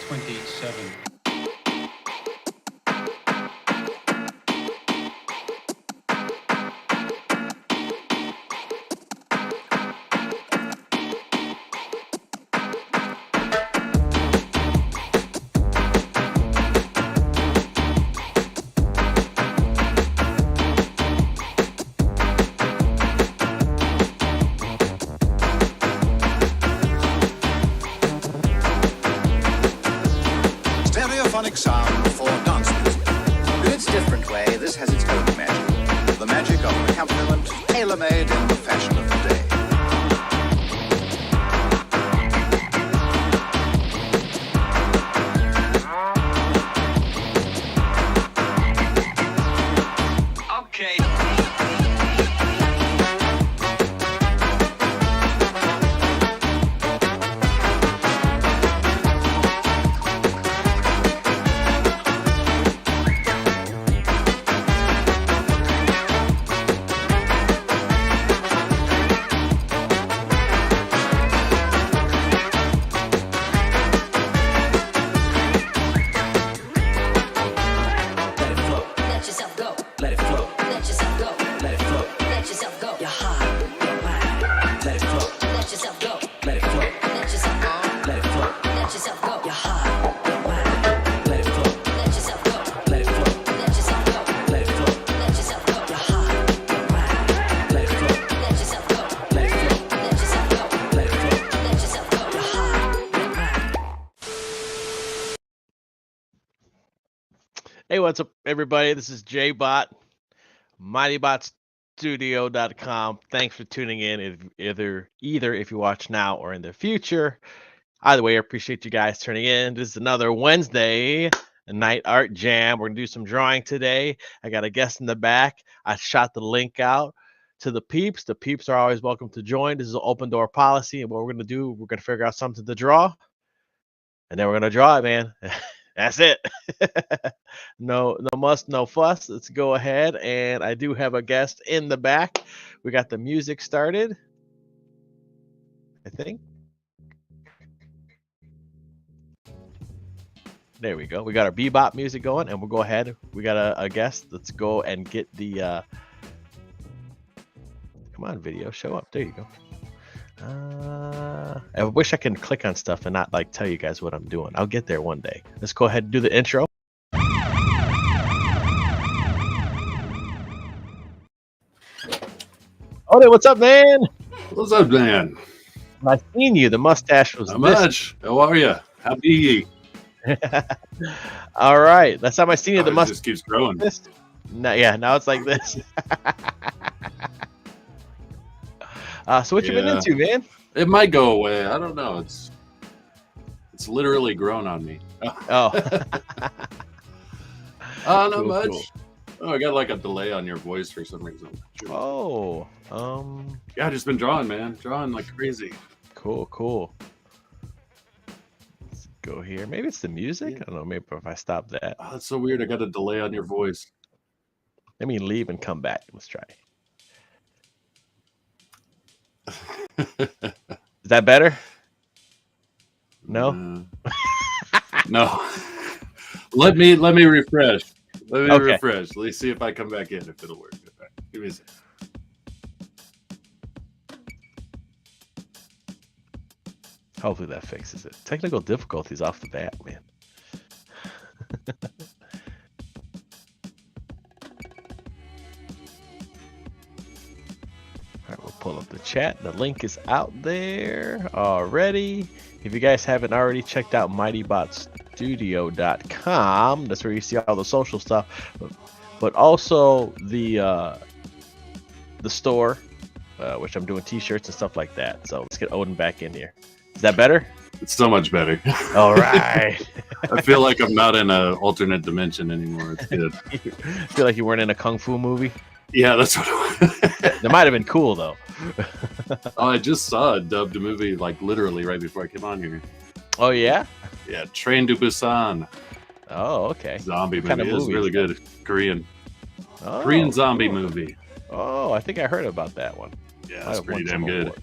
27. Stereophonic sound for dance music. In its different way, this has its own magic. The magic of an accompaniment tailor-made in the fashion of the day. Okay. Hey, what's up, everybody? This is JBot, MightyBotStudio.com. Thanks for tuning in, either if you watch now or in the future. Either way, I appreciate you guys turning in. This is another Wednesday night art jam. We're going to do some drawing today. I got a guest in the back. I shot the link out to the peeps. The peeps are always welcome to join. This is an open door policy, and what we're going to do, we're going to figure out something to draw, and then we're going to draw it, man. That's it. No muss, no fuss. Let's go ahead. And I do have a guest in the back. We got the music started, I think. There we go. We got our bebop music going, and we'll go ahead. We got a guest. Let's go and get the come on, video, show up. There you go. I wish I can click on stuff and not like tell you guys what I'm doing. I'll get there one day. Let's go ahead and do the intro. Odin, what's up, man? What's up, man? I seen you. The mustache was Not much. How are you? Happy ye? All right. Last time I seen you, the It mustache just keeps growing. No, yeah, now it's like this. So what you been into, man? It might go away. I don't know. It's literally grown on me. Oh. Not Cool, much. cool. Oh, I got like a delay on your voice for some reason. Oh. Yeah, I just been drawing, man. Drawing like crazy. Cool. Let's go here. Maybe it's the music. I don't know. Maybe if I stop that. Oh, that's so weird. I got a delay on your voice. Let me leave and come back. Let's try. Is that better? No. No. Let me refresh. Let me Okay. refresh. Let's see if I come back in, if it'll work. Okay. Give me a second. Hopefully that fixes it. Technical difficulties off the bat, man. All right, we'll pull up the chat. The link is out there already. If you guys haven't already checked out MightyBotStudio.com, that's where you see all the social stuff, but also the store, which I'm doing t-shirts and stuff like that. So let's get Odin back in here. Is that better? It's so much better. All right. I feel like I'm not in an alternate dimension anymore. It's good. I feel like you weren't in a kung fu movie. Yeah, that's what it was. That might have been cool though. Oh, I just saw a dubbed movie like literally right before I came on here. Oh yeah. Yeah, Train to Busan. Oh okay. Zombie movie. Kind of It was movie really is good. Korean. Oh, Korean zombie cool. movie. Oh, I think I heard about that one. Yeah, Might it's have pretty won damn some good. awards.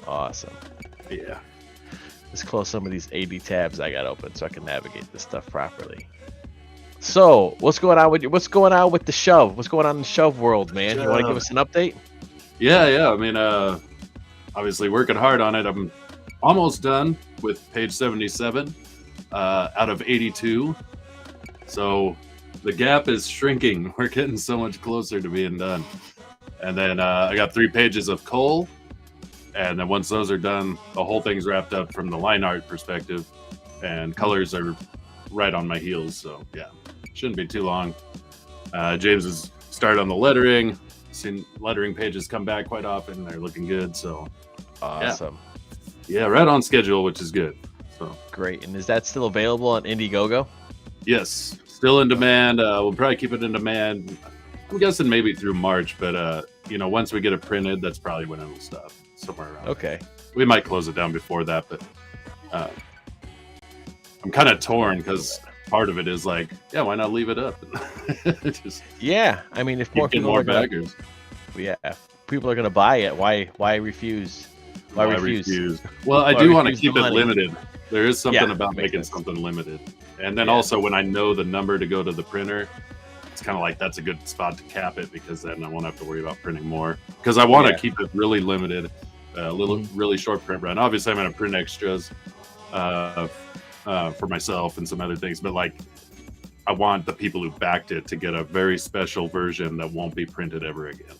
Awesome. Yeah. Let's close some of these 80 tabs I got open so I can navigate this stuff properly. So, what's going on with the shove? What's going on in the shove world, man? You want to give us an update? Yeah. I mean, obviously working hard on it. I'm almost done with page 77 out of 82. So the gap is shrinking. We're getting so much closer to being done. And then I got 3 pages of Cole. And then once those are done, the whole thing's wrapped up from the line art perspective. And colors are right on my heels. So, yeah, shouldn't be too long. James has started on the lettering. Seen lettering pages come back quite often. They're looking good. So, awesome. Yeah, right on schedule, which is good. So great. And is that still available on Indiegogo? Yes, still in demand. We'll probably keep it in demand. I'm guessing maybe through March, but once we get it printed, that's probably when it'll stop. Somewhere around. Okay. We might close it down before that, but I'm kind of torn because part of it is like, yeah, why not leave it up? Yeah, I mean, if more people are backers, people are gonna buy it, why refuse? Why refuse? Well, I do want to keep it limited. There is something about making sense. something limited, and then also when I know the number to go to the printer, it's kind of like that's a good spot to cap it because then I won't have to worry about printing more. Because I want to keep it really limited, really short print run. Obviously, I'm going to print extras for myself and some other things, but like I want the people who backed it to get a very special version that won't be printed ever again.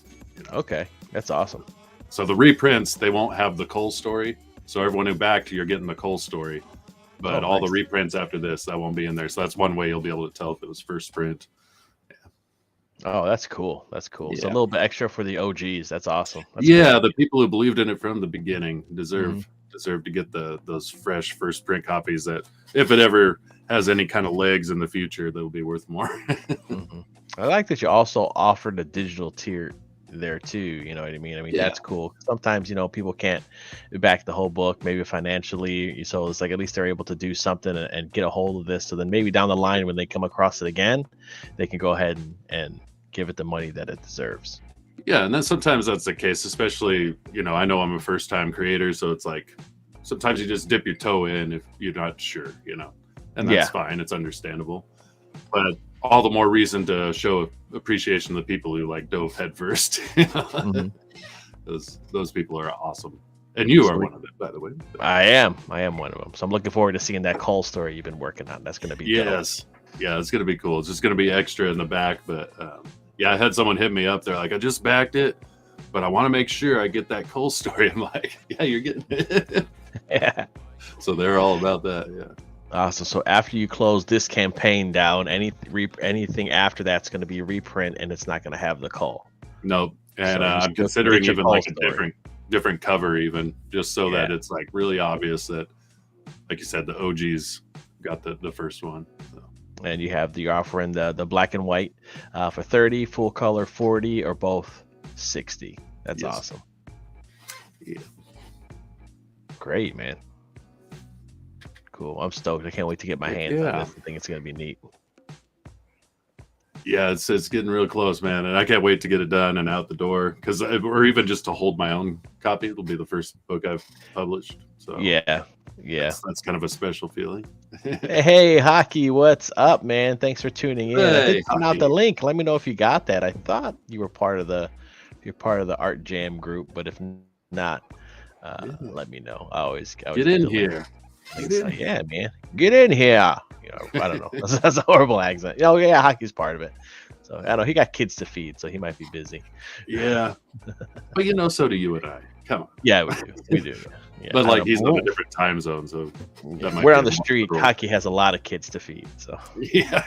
Okay, that's awesome. So the reprints, they won't have the Cole story. So everyone who backed, you're getting the Cole story. But all the reprints after this, that won't be in there. So that's one way you'll be able to tell if it was first print. Oh, that's cool. That's cool. Yeah. So a little bit extra for the OGs. That's awesome. That's the people who believed in it from the beginning deserve to get those fresh first print copies that, if it ever has any kind of legs in the future, they'll be worth more. I like that you also offered a digital tier there too. You know what I mean? That's cool. Sometimes people can't back the whole book, maybe financially. So it's like at least they're able to do something and get a hold of this. So then maybe down the line when they come across it again, they can go ahead and give it the money that it deserves. Yeah, and then sometimes that's the case, especially, I know I'm a first-time creator, so it's like sometimes you just dip your toe in if you're not sure, and that's fine. It's understandable. But all the more reason to show appreciation to the people who like dove headfirst. Those people are awesome. And you are one of them, by the way. I am one of them. So I'm looking forward to seeing that Cole story you've been working on. That's going to be yes. Yeah, it's going to be cool. It's just going to be extra in the back, but I had someone hit me up. They're like, I just backed it, but I want to make sure I get that Cole story. I'm like, yeah, you're getting it. Yeah. So they're all about that. Yeah. Awesome. So after you close this campaign down, anything after that's going to be reprint, and it's not going to have the Cole. No, and I'm considering even like a different cover, even just so that it's like really obvious that, like you said, the OGs got the first one. So. And you have the offering the black and white for 30, full color 40, or both 60. That's awesome. Yeah. Great, man. Cool. I'm stoked. I can't wait to get my hands on this. I think it's going to be neat. Yeah, it's getting real close, man. And I can't wait to get it done and out the door. Or even just to hold my own copy. It'll be the first book I've published. So yeah. That's kind of a special feeling. Hey, Hocky, what's up, man? Thanks for tuning in. Hey, I did send out the link. Let me know if you got that. I thought you were part of the Art Jam group, but if not, let me know. I always get in here. Yeah, man, get in here. I don't know. That's a horrible accent. Oh yeah, Hocky's part of it. So I know he got kids to feed, so he might be busy. Yeah, but so do you and I. Come on. Yeah, we do. Yeah, but like he's on a different time zone, so we're on the street. Hocky has a lot of kids to feed, so yeah.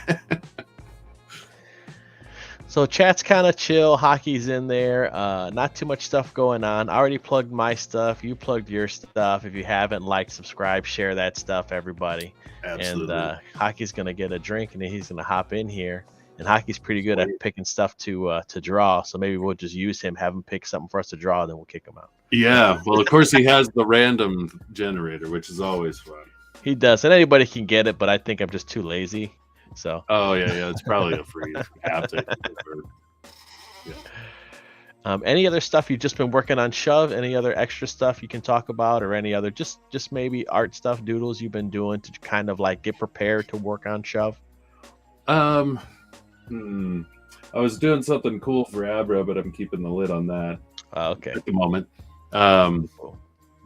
So chat's kind of chill. Hocky's in there. Not too much stuff going on. I already plugged my stuff. You plugged your stuff. If you haven't, like, subscribe, share that stuff, everybody. Absolutely. And Hocky's gonna get a drink, and then he's gonna hop in here. And Hocky's pretty good at picking stuff to draw. So maybe we'll just use him, have him pick something for us to draw, and then we'll kick him out. Yeah. Well, of course he has the random generator, which is always fun. He does, and anybody can get it, but I think I'm just too lazy. So. Oh yeah, it's probably a free app. Any other stuff you've just been working on Shove? Any other extra stuff you can talk about, or any other just maybe art stuff, doodles you've been doing to kind of like get prepared to work on Shove? I was doing something cool for Abra, but I'm keeping the lid on that Okay. at the moment. Cool.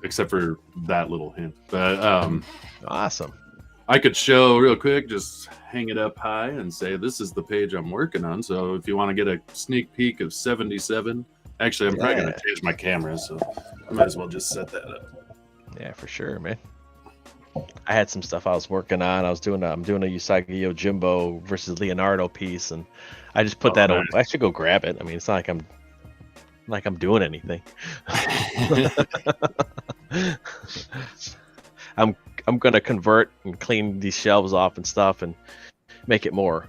Except for that little hint. But Awesome. I could show real quick, just hang it up high and say, this is the page I'm working on. So if you want to get a sneak peek of 77, actually, I'm probably going to change my camera, so I might as well just set that up. Yeah, for sure, man. I had some stuff I was working on. I'm doing a Usagi Yojimbo versus Leonardo piece, and I just put that nice. over. I should go grab it. I mean, it's not like I'm doing anything. I'm gonna convert and clean these shelves off and stuff, and make it more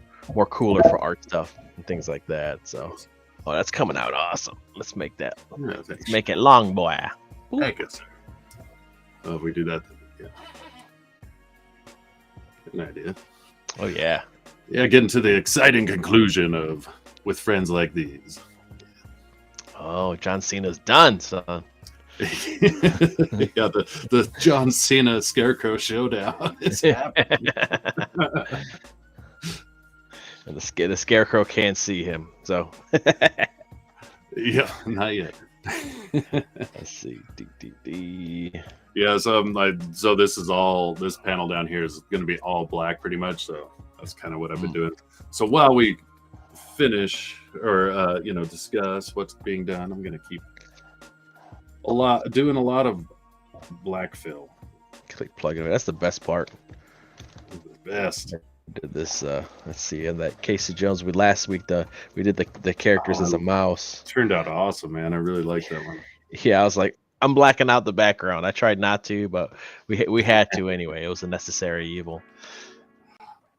cooler for art stuff and things like that. So, that's coming out awesome. Let's make that. Yeah, Let's make it long, boy. Thank you, sir. Oh, if we do that, then, yeah. Good idea. Oh yeah. Yeah, getting to the exciting conclusion of with friends like these. Oh, John Cena's done, son. Yeah, the John Cena Scarecrow showdown is happening. And the Scarecrow can't see him, so. Yeah, not yet. Let's see. D. Yeah, so this panel down here is going to be all black pretty much. So that's kind of what I've been doing. So while we finish or discuss what's being done, I'm going to keep doing a lot of black fill. Click plug it. That's the best part. The best. Did this? Let's see. In that Casey Jones, last week we did the characters as a mouse. Turned out awesome, man. I really like that one. Yeah, I was like, I'm blacking out the background. I tried not to, but we had to anyway. It was a necessary evil.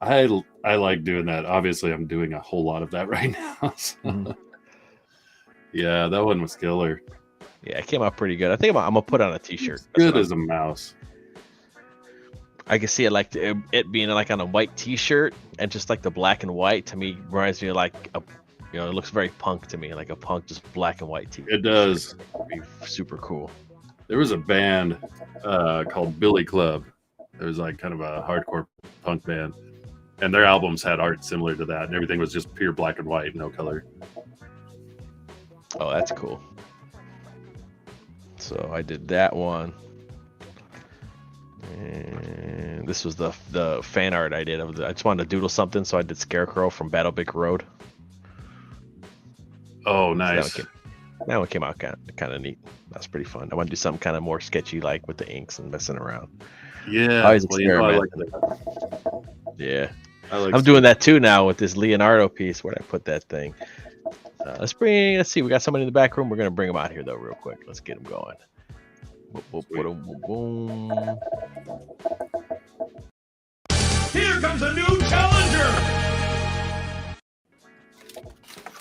I like doing that. Obviously, I'm doing a whole lot of that right now. So. Yeah, that one was killer. Yeah, it came out pretty good. I think I'm gonna put on a T-shirt. Good as a mouse. I can see it like it being like on a white T-shirt, and just like the black and white to me reminds me of like it looks very punk to me, like a punk just black and white T-shirt. It does. It'd be super cool. There was a band called Billy Club. It was like kind of a hardcore punk band, and their albums had art similar to that, and everything was just pure black and white, no color. Oh, that's cool. So I did that one. And this was the fan art I did. I just wanted to doodle something, so I did Scarecrow from Battle Big Road. Oh, nice. So that one came out kind of neat. That's pretty fun. I want to do something kind of more sketchy, like with the inks and messing around. Yeah. Always I experiment. like that. Yeah. I'm doing that too now with this Leonardo piece. Where'd I put that thing? Let's see. We got somebody in the back room. We're gonna bring them out here though, real quick. Let's get them going. Boom. Here comes a new challenger!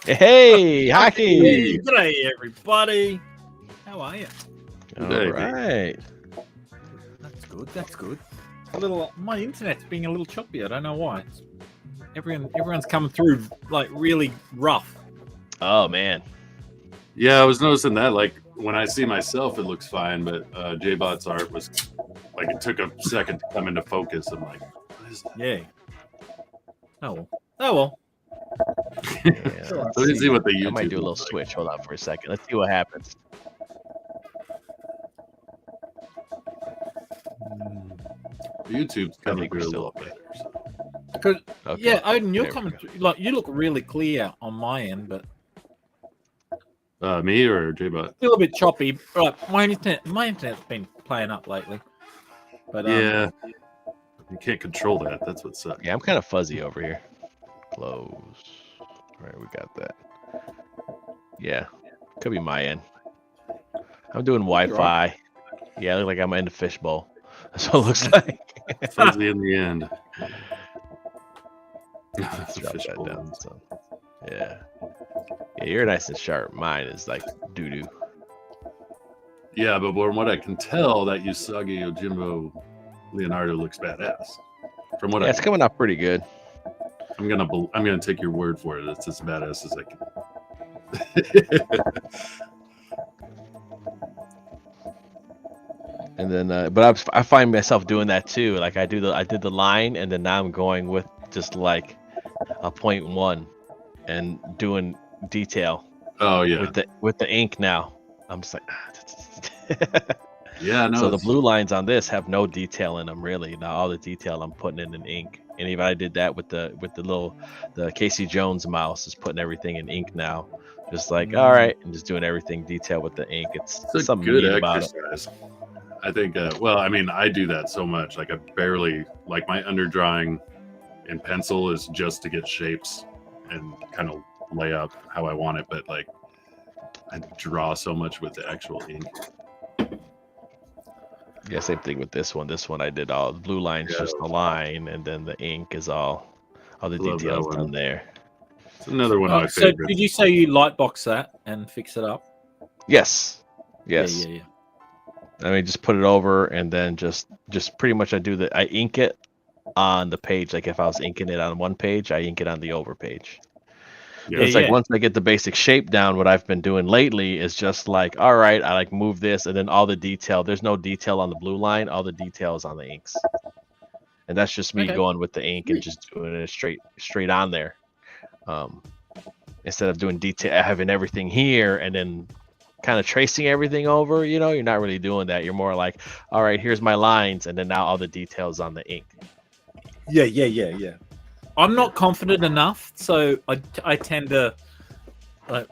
Hey, Hocky! Hey, g'day everybody. How are you? All Hey. right. That's good. My internet's being a little choppy. I don't know why. Everyone's coming through like really rough. Oh man. Yeah, I was noticing that. Like when I see myself, it looks fine, but J-Bot's art was like it took a second to come into focus. I'm like, what is that? Yeah. Oh well. Yeah, Let me see what the YouTube. I might do a little looks like. switch. Hold on for a second. Let's see what happens. YouTube's I coming think we're through a still little okay. better. So. Because Okay. yeah, Odin, you're There we coming go. through, like you look really clear on my end, but Me or J-Bot? still a bit choppy. Right, my internet's been playing up lately. But Yeah. You can't control that. That's what sucks. Yeah, I'm kind of fuzzy over here. Close. All right, we got that. Yeah, could be my end. I'm doing Wi-Fi. Yeah, I look like I'm in the fishbowl. That's what it looks like. Fuzzy in the end. Let's That's a drop that fishbowl. down. So, yeah. Yeah, you're nice and sharp. Mine is like doo-doo. Yeah, but from what I can tell, that Usagi Yojimbo Leonardo looks badass. From what Yeah, it's coming out pretty good. I'm gonna take your word for it. It's as badass as I can. And then, but I find myself doing that too. Like I did the line, and then now I'm going with just like a 0.1 and doing detail. Oh yeah. With the ink now. I'm just like. Yeah, no. So the blue lines on this have no detail in them really. Now all the detail I'm putting in ink. And even I did that with the Casey Jones mouse is putting everything in ink now. Just like all right, and just doing everything detail with the ink. It's a something good neat about it. exercise. I think. Well, I mean, I do that so much. Like I barely like my underdrawing in pencil is just to get shapes and kind of lay out how I want it. But like I draw so much with the actual ink. Yeah, same thing with this one. This one I did all the blue lines, just a line, and then the ink is all the details done there. It's another one of my So favorites. did you say you lightbox that and fix it up? Yes. Yeah. I mean, just put it over, and then just pretty much I ink it on the page. Like if I was inking it on one page, I ink it on the over page. Yeah. It's like once I get the basic shape down, what I've been doing lately is just like, all right, I like move this, and then all the detail. There's no detail on the blue line. All the detail is on the inks, and that's just me going with the ink and just doing it straight on there. Instead of doing detail, having everything here and then kind of tracing everything over. You're not really doing that. You're more like, all right, here's my lines, and then now all the details on the ink. Yeah. I'm not confident enough, so I tend to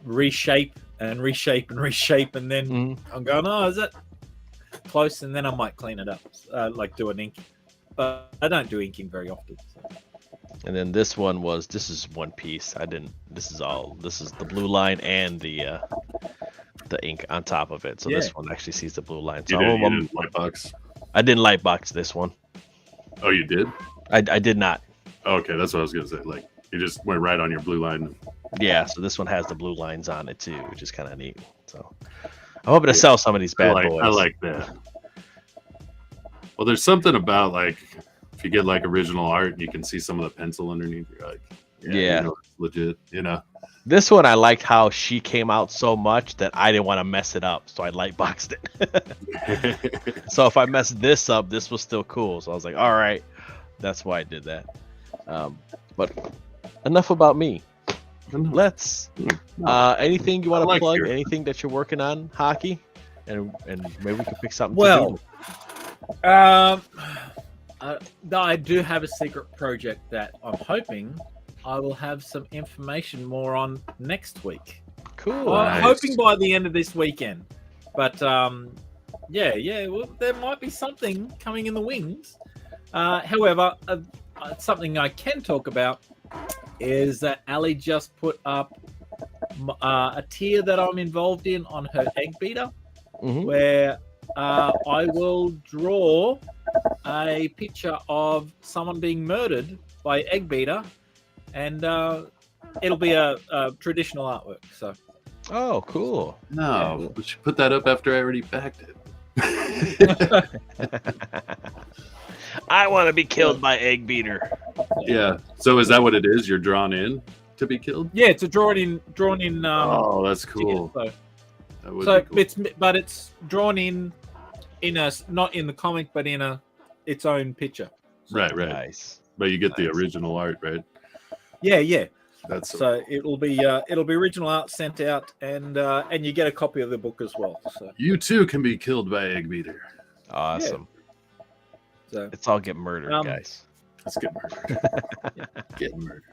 reshape, and then I'm going, oh, is that close? And then I might clean it up, like do an ink. But I don't do inking very often. So. And then this is one piece. This is the blue line and the ink on top of it. So this one actually sees the blue line. So You didn't lightbox? I didn't lightbox this one. Oh, you did? I did not. Okay, that's what I was gonna say. Like you just went right on your blue line. Yeah, so this one has the blue lines on it too, which is kind of neat. So I'm hoping to sell some of these bad boys. I like that. Well, there's something about like if you get like original art and you can see some of the pencil underneath, you're like, yeah. It's legit, This one I liked how she came out so much that I didn't want to mess it up, so I lightboxed it. So if I messed this up, this was still cool. So I was like, all right, that's why I did that. But enough about me. Let's anything you want to plug? Anything that you're working on, Hocky, and maybe we can pick something. Well, I do have a secret project that I'm hoping I will have some information more on next week. Cool. I'm hoping by the end of this weekend. But well, there might be something coming in the wings. However, something I can talk about is that Ali just put up a tier that I'm involved in on her egg beater, where I will draw a picture of someone being murdered by egg beater, and it'll be a traditional artwork. So, oh, cool. No, we should put that up after I already backed it. I want to be killed by egg beater. Yeah. So is that what it is? You're drawn in to be killed? Yeah, it's a drawn in. Oh, that's cool. So, that would be cool. it's drawn in a, not in the comic, but in its own picture. So, Right. Nice. But you get the original art, right? Yeah. That's So it'll be original art sent out, and you get a copy of the book as well. So you too can be killed by egg beater. Awesome. So Let's all get murdered, guys. Let's get murdered. Get murdered.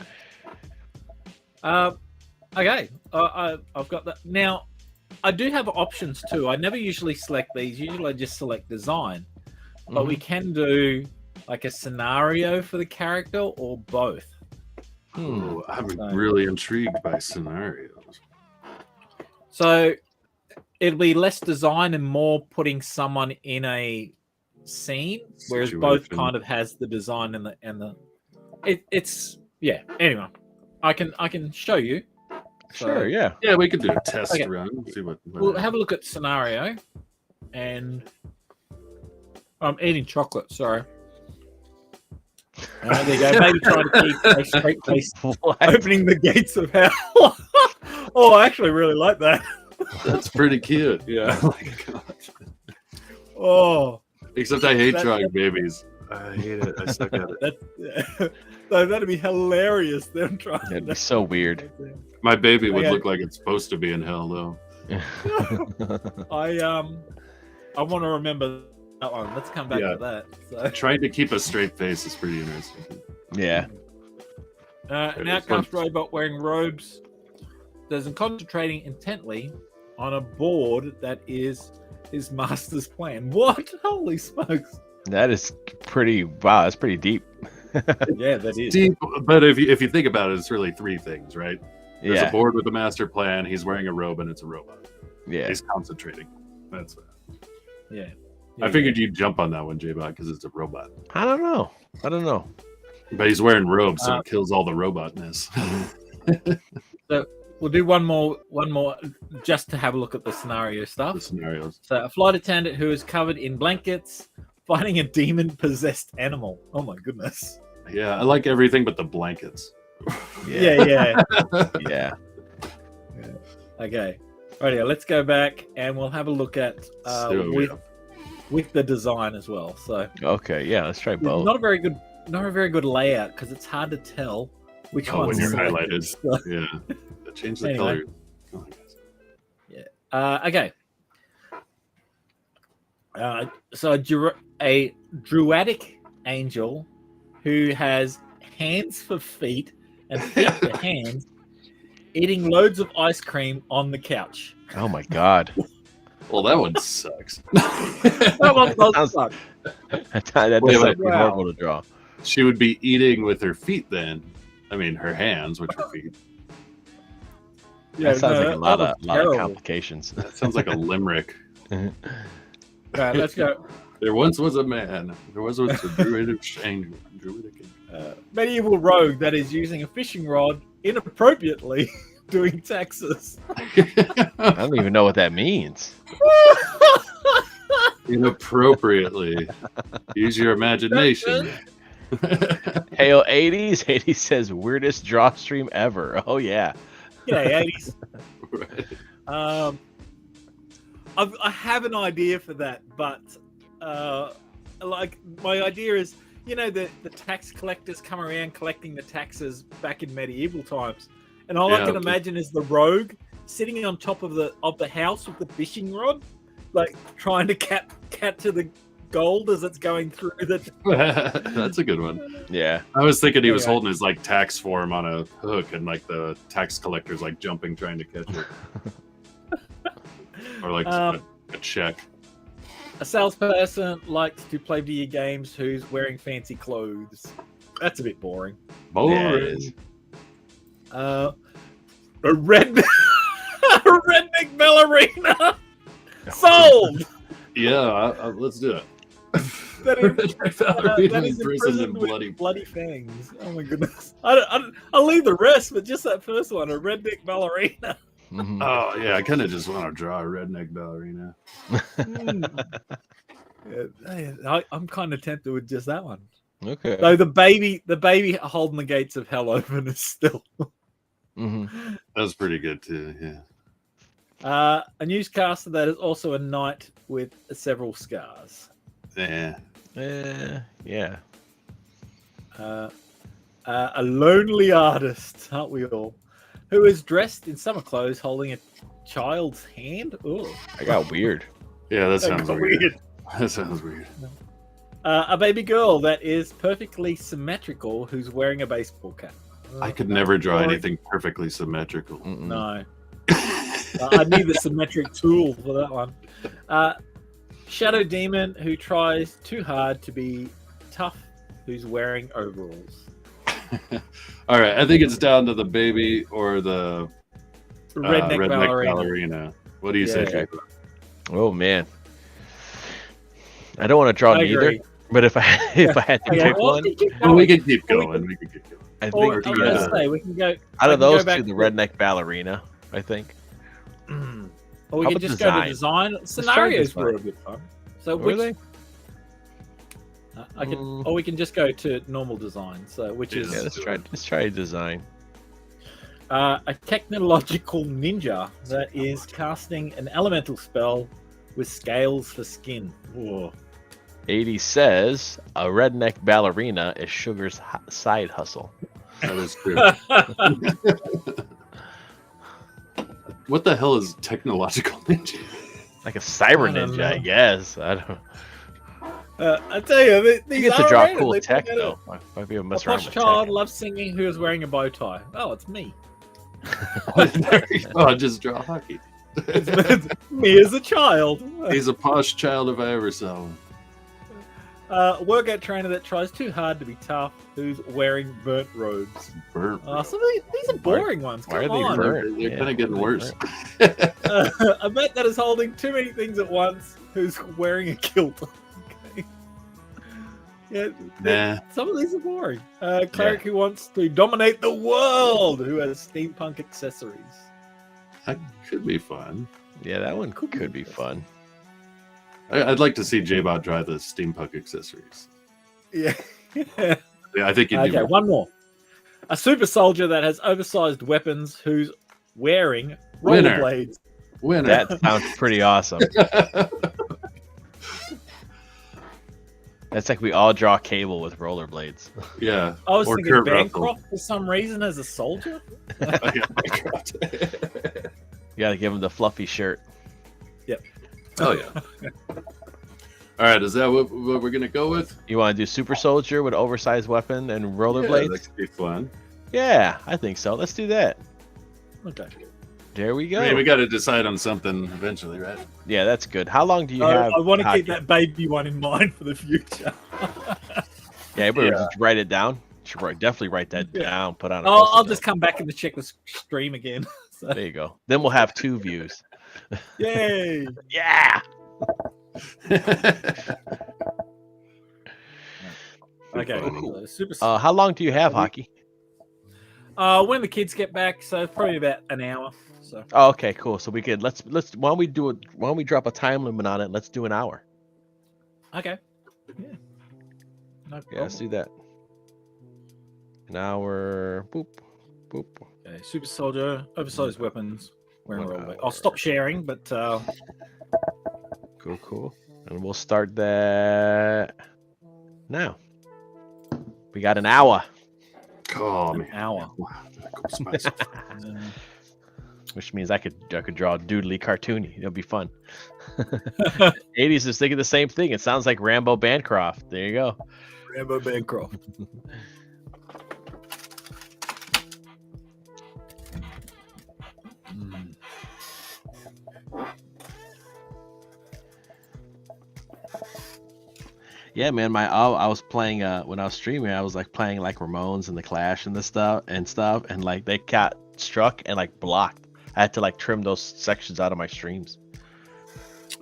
Okay, I've got that. Now, I do have options too. I never usually select these. Usually I just select design. But we can do like a scenario for the character or both. Oh, I'm really intrigued by scenarios. So it'll be less design and more putting someone in a scene, whereas both kind of has the design and the it's yeah. Anyway, I can show you. Sure, yeah. Yeah, we could do a test run. See what We'll have a look at scenario, and I'm eating chocolate. Sorry. There you go. Maybe trying to keep a straight face, opening the gates of hell. Oh, I actually really like that. That's pretty cute. Yeah. Oh my God. Oh, Except I hate That- drawing babies. I hate it. I suck at it. that'd be hilarious. Them trying. That'd be so weird. My baby would Okay. look like it's supposed to be in hell, though. I want to remember that one. Let's come back Yeah. to that. So, Trying to keep a straight face is pretty interesting. Yeah. an outcast robot wearing robes is concentrating intently on a board that is his master's plan. What? Holy smokes! That is pretty. Wow, that's pretty deep. Yeah, that is. Deep, but if you think about it, it's really three things, right? There's a Yeah. board with a master plan. He's wearing a robe, and it's a robot. Yeah. He's concentrating. That's. Yeah. I figured you'd jump on that one, J-Bot, because it's a robot. I don't know. But he's wearing robes, so Uh, it kills all the robotness. We'll do one more, just to have a look at the scenario the stuff. scenarios. So, a flight attendant who is covered in blankets fighting a demon-possessed animal. Oh my goodness. Yeah, I like everything but the blankets. Yeah. Yeah. Okay. Right, let's go back and we'll have a look at with the design as well. So, Okay. Yeah. Let's try both. not a very good layout because it's hard to tell which Oh, one's when you're selected. highlighted. So, Yeah. Change the Anyway. color. Come on, guys. okay. So a druidic angel who has hands for feet and feet for hands, eating loads of ice cream on the couch. Oh my God. Well, that one sucks. That one does suck. that Wait, does wait, sound wow. horrible to draw. She would be eating with her feet then. I mean, her hands, which are feet. That sounds like a lot that of was terrible. complications. That sounds like a limerick. Right, let's go. There once was a man. There was a druidic angel. Medieval rogue that is using a fishing rod inappropriately doing taxes. I don't even know what that means. Inappropriately. Use your imagination. Hail 80s. 80s says weirdest draw stream ever. Oh yeah. Yeah, 80s. Right. I have an idea for that, but like my idea is, the tax collectors come around collecting the taxes back in medieval times, and all I Yeah. can imagine is the rogue sitting on top of the house with the fishing rod, like trying to capture the gold as it's going through the. That's a good one. Yeah. I was thinking he was Anyway. holding his like tax form on a hook, and like the tax collector's like jumping trying to catch it, or like a check. A salesperson likes to play video games who's wearing fancy clothes. That's a bit boring. Boring. Yeah, it is. A redneck ballerina. Sold. Yeah, let's do it. That Ballerina is imprisoned in imprisoned bloody fangs. Oh my goodness! I'll leave the rest, but just that first one, a redneck ballerina. Mhm. Oh yeah, I kind of just want to draw a redneck ballerina. Yeah, I'm kind of tempted with just that one. Okay. Though the baby holding the gates of hell open is still. Mhm. That's pretty good too. Yeah. A newscaster that is also a knight with several scars. Yeah. Yeah. A lonely artist, aren't we all? Who is dressed in summer clothes holding a child's hand. Oh, I got weird. Yeah, that sounds got weird. That sounds weird. A baby girl that is perfectly symmetrical who's wearing a baseball cap. I could never draw anything perfectly symmetrical. Mm-mm. No. I need the symmetric tool for that one. Shadow demon who tries too hard to be tough, who's wearing overalls. All right, I think it's down to the baby or the Redneck ballerina. ballerina. What do you say, Yeah. Jacob? Oh man. I don't want to draw I neither, agree. but if I had to Okay, pick well, one, Well, we can keep Well, we going. We can keep going. I Or, think I was yeah. gonna say we can go out I of can go those back two, the to- redneck ballerina, I think. or we How can about just design? go to design. try Scenarios design. were a bit fun. So Were which they? I can, Mm. or we can just go to normal design. So which Yeah. is Yeah, let's try design. A technological ninja that is casting an elemental spell with scales for skin. Whoa. 80 says a redneck ballerina is Sugar's side hustle. That is true. What the hell is technological ninja? Like a cyber I don't ninja, know. I guess. I don't. I tell you, You these get to are draw rated. cool They tech put that though. Might be able to A mess around posh with child tech. loves singing who is wearing a bow tie. Oh, it's me. There you go. Just draw hockey. It's me as a child. He's a posh child if I ever saw one. Workout trainer that tries too hard to be tough, who's wearing burnt robes. Burnt. So these are boring ones. Why are Come they on. burnt? They're kind of getting worse. A vet that is holding too many things at once, who's wearing a kilt. Okay. Yeah, Nah. some of these are boring. Cleric who wants to dominate the world, who has steampunk accessories. That could be fun. Yeah, that one could be fun. I'd like to see J-Bot try the steampunk accessories. Yeah. Yeah, I think you'd Okay, do one more. A super soldier that has oversized weapons who's wearing Winner. rollerblades. winner. That sounds pretty awesome. That's like we all draw Cable with rollerblades. Yeah. I was Or thinking Kurt Russell. Bancroft for some reason as a soldier. Yeah, You gotta give him the fluffy shirt. oh yeah. All right, is that what we're gonna go with? You want to do Super Soldier with oversized weapon and Yeah, rollerblades? that could be fun. Yeah, I think so. Let's do that. Okay. There we go. I mean, we got to decide on something eventually, right? Yeah, that's good. How long do you have? I want to hockey? keep that baby one in mind for the future. Yeah, but Yeah. just write it down. Should definitely write that Yeah. down. Put on. A I'll post-it just come back and check the stream again. So, note. There you go. Then we'll have 2 views. yay! Yeah. Okay. Cool. Super. How long do you have hockey? When the kids get back, so probably about an hour. So Oh, okay, cool. So we could let's why don't we do it? Why don't we drop a time limit on it? Let's do an hour. okay. Yeah. No Yeah, let's do that. An hour. Boop, boop. Okay. Super soldier, oversized weapons. Wearing a 1 rollerblade. hour. I'll stop sharing, but Cool. And we'll start that now. We got an hour. Oh an man, hour. wow, that goes by so fast. Which means I could draw doodly cartoony. It'll be fun. 80s is thinking the same thing. It sounds like Rambo Bancroft. There you go. Rambo Bancroft. Yeah, man. I was playing when I was streaming. I was like playing like Ramones and the Clash and the stuff, and like they got struck and like blocked. I had to like trim those sections out of my streams.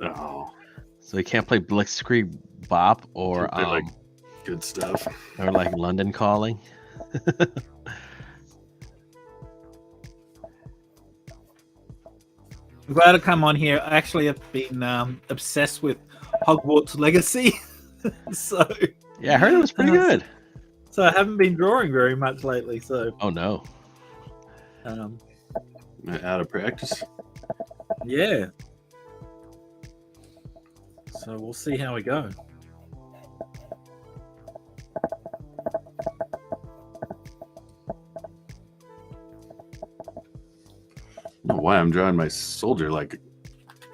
Oh, So you can't play Blitzkrieg Bop or they're like good stuff. or like London Calling. I'm glad to come on here. I actually have been obsessed with Hogwarts Legacy, so Yeah, I heard it was pretty good. I haven't been drawing very much lately. So Oh no. Out of practice. yeah, so we'll see how we go. I don't know why I'm drawing my soldier like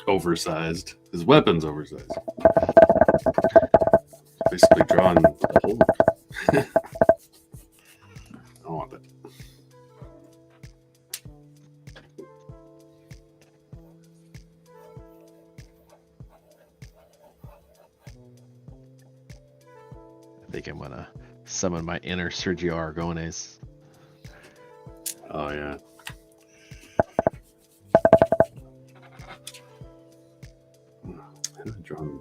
oversized. His weapon's oversized. Basically drawing the whole. I don't want that. I think I'm gonna summon my inner Sergio Aragones. Oh yeah. How do I draw him?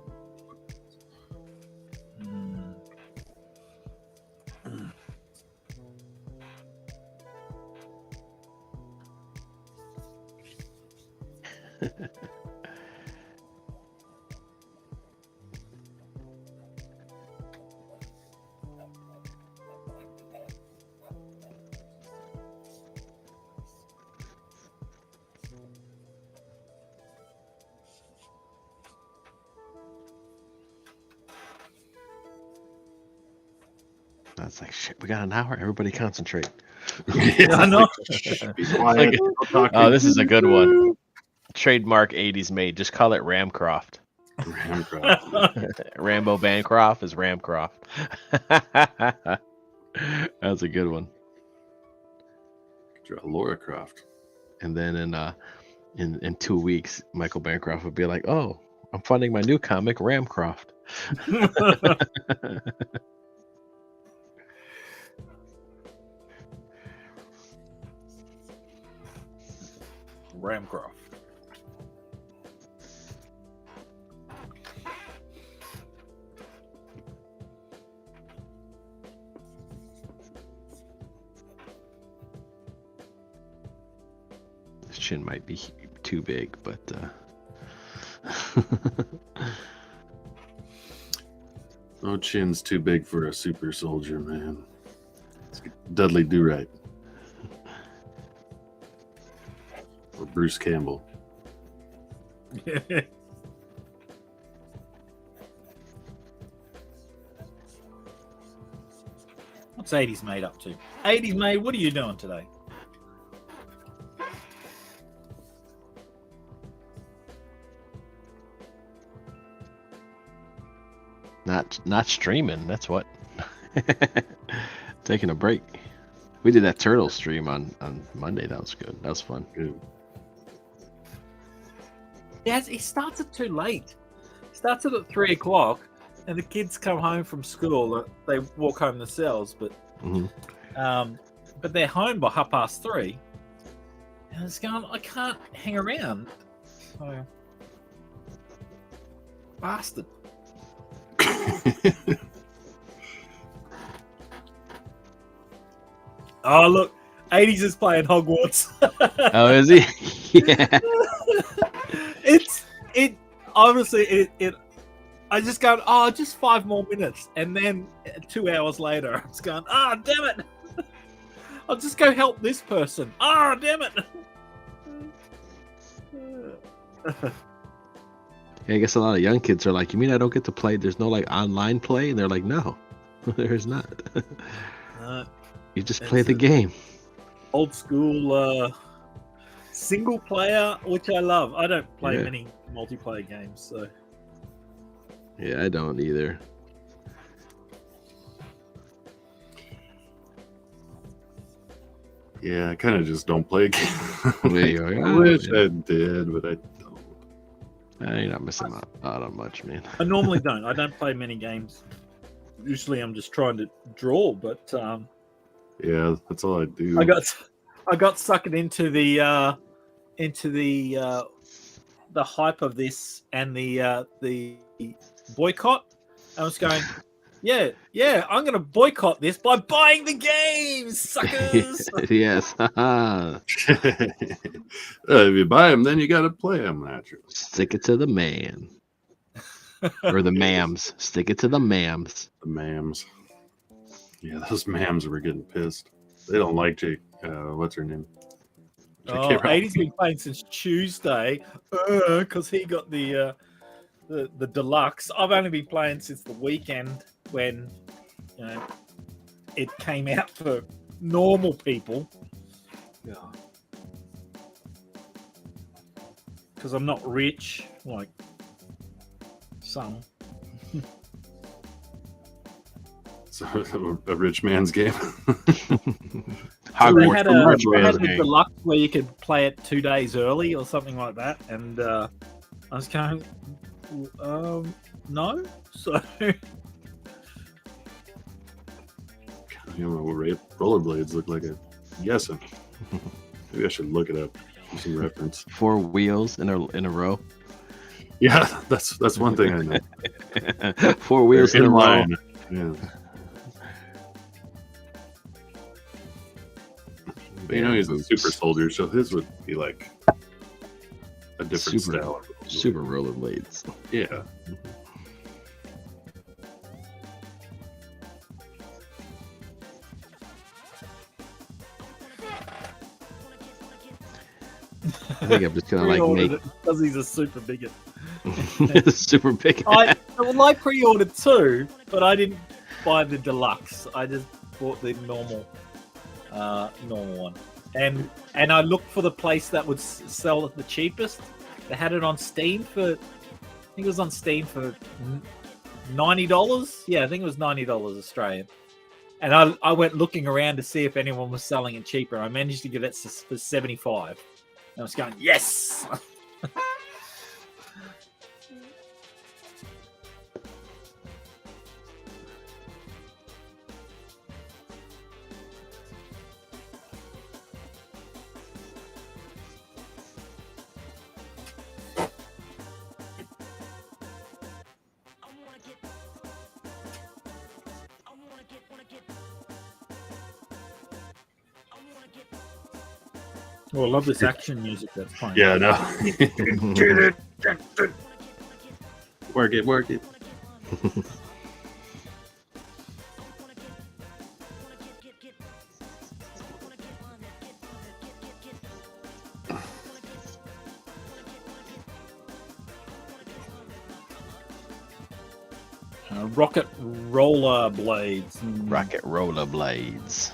That's like shit. We got an hour. Everybody concentrate. I know. Be quiet. Don't talk Oh, to this is a good one. Trademark 80s made. Just call it Ramcroft. Ramcroft. Rambo Bancroft is Ramcroft. That's a good one. Draw Laura Croft. And then in 2 weeks, Michael Bancroft would be like, "Oh, I'm funding my new comic, Ramcroft." Ramcroft. His chin might be too big, but No chin's too big for a super soldier, man. It's Dudley Do-Right. Or Bruce Campbell. What's 80s made up to? 80s made, what are you doing today? not streaming. That's what. Taking a break. We did that turtle stream on Monday. That was good. That was fun. Good. Yeah, it starts at too late. It starts at 3 o'clock, and the kids come home from school. They walk home themselves, but they're home by 3:30. And it's going, I can't hang around. So, bastard. Oh look, 80s is playing Hogwarts. Oh, is he? Yeah. It honestly I just go, oh, just 5 more minutes, and then 2 hours later I was going, oh damn it, I'll just go help this person. Oh damn it. Yeah, I guess a lot of young kids are like, you mean I don't get to play? There's no like online play? And they're like, no, there's not. You just play the game. Old school single player, which I love. I don't play many multiplayer games, so yeah, I don't either. Yeah, I kind of just don't play games. I wish I did, but I don't. You're not missing out on much, man. I normally don't. I don't play many games. Usually, I'm just trying to draw, but yeah, that's all I do. I got suckered into the hype of this and the boycott. I was going, yeah, I'm going to boycott this by buying the games, suckers. Yes. If you buy them, then you got to play them, naturally. Stick it to the man. Or the mams. Stick it to the mams. The mams. Yeah, those mams were getting pissed. They don't like Jake. What's her name? Oh, 80's been playing since Tuesday because he got the deluxe. I've only been playing since the weekend when it came out for normal people. Yeah. Because I'm not rich like some. So a rich man's game. So they had a deluxe where you could play it 2 days early or something like that, and I was going, no. So You know what rollerblades look like? I'm guessing. Maybe I should look it up. Do some reference. 4 wheels in a row. Yeah, that's one thing I know. 4 wheels in a row. Line. Yeah. But you know he's a super soldier, so his would be like a different style. Super rollerblades. Yeah. I think I'm just gonna like make it because he's a super bigot. super big. I pre-ordered 2, but I didn't buy the deluxe. I just bought the normal one. And I looked for the place that would sell it the cheapest. They had it on Steam for, I think it was on Steam for $90. Yeah, I think it was $90 Australian. And I went looking around to see if anyone was selling it cheaper. I managed to get it for 75. And I was going, yes! Oh, I love this action music that's playing. Yeah, no. Work it, work it. Rocket roller blades. Rocket roller blades.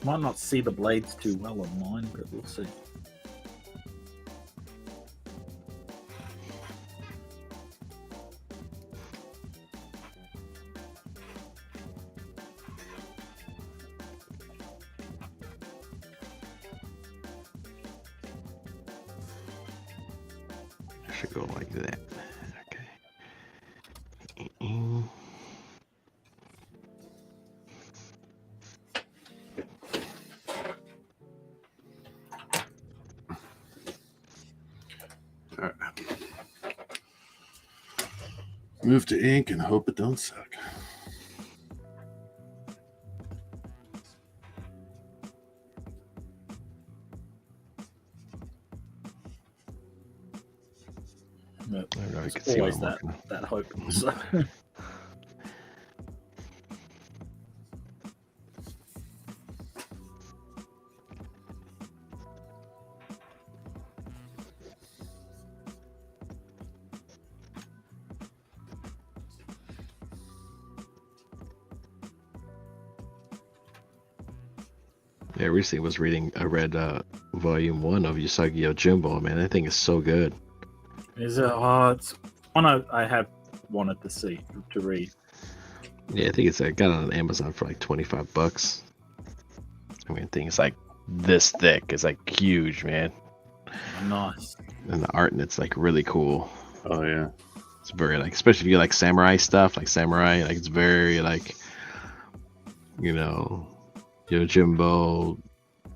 Might not see the blades too well on mine, but we'll see. I should go like that. Okay. All right. Move to ink and hope it don't suck. But I don't know, you there's can see what always I'm that, working on. that hope. So. Yeah, recently I read volume 1 of Usagi Yojimbo. Man, that thing is so good. Is it? It's one I have wanted to read. Yeah, I think it's got it on Amazon for like $25. I mean, thing's like this thick. It's like huge, man. Nice. And the art in it's like really cool. Oh yeah. It's very like, especially if you like samurai stuff, like samurai, like it's very like, you know, Yojimbo,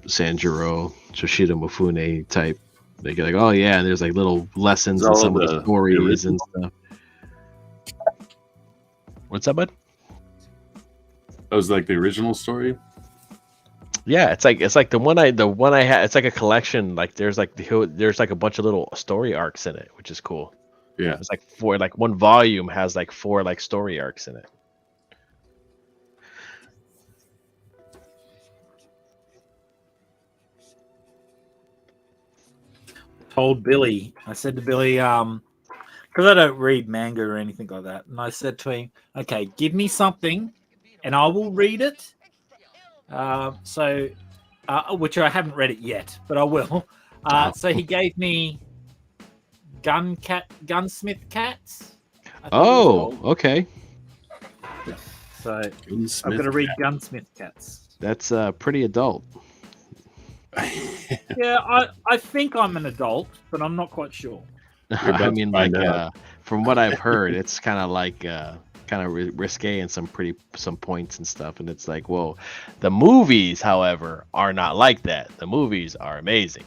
Sanjuro, Yoshida Mifune type. They get like, oh yeah, and there's like little lessons and some of the stories and stuff. What's up, bud? That was like the original story. Yeah, it's like the one I had. It's like a collection. Like there's like a bunch of little story arcs in it, which is cool. Yeah. It's like one volume has like 4 like story arcs in it. Told Billy, I said to Billy, because I don't read manga or anything like that, and I said to him, okay, give me something and I will read it. Which I haven't read it yet, but I will. So he gave me Gunsmith Cats. Oh, okay. So Gunsmith I've got to read Cat. Gunsmith Cats. That's pretty adult. Yeah, I think I'm an adult, but I'm not quite sure. You're about I to mean, find like out. from what I've heard, it's kind of like risque and some points and stuff. And it's like, well, the movies, however, are not like that. The movies are amazing.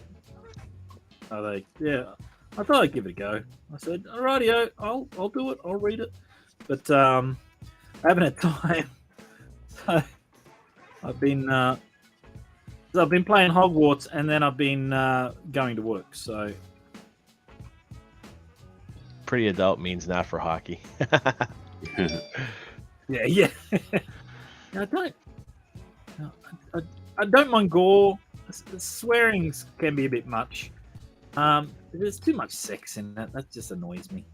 Are they? Yeah, I thought I'd give it a go. I said, "Alrighty, I'll do it. I'll read it." But I haven't had time. So I've been playing Hogwarts, and then I've been going to work. So Pretty adult means not for hockey. yeah. I don't mind gore. Swearing can be a bit much. There's too much sex in that. That just annoys me.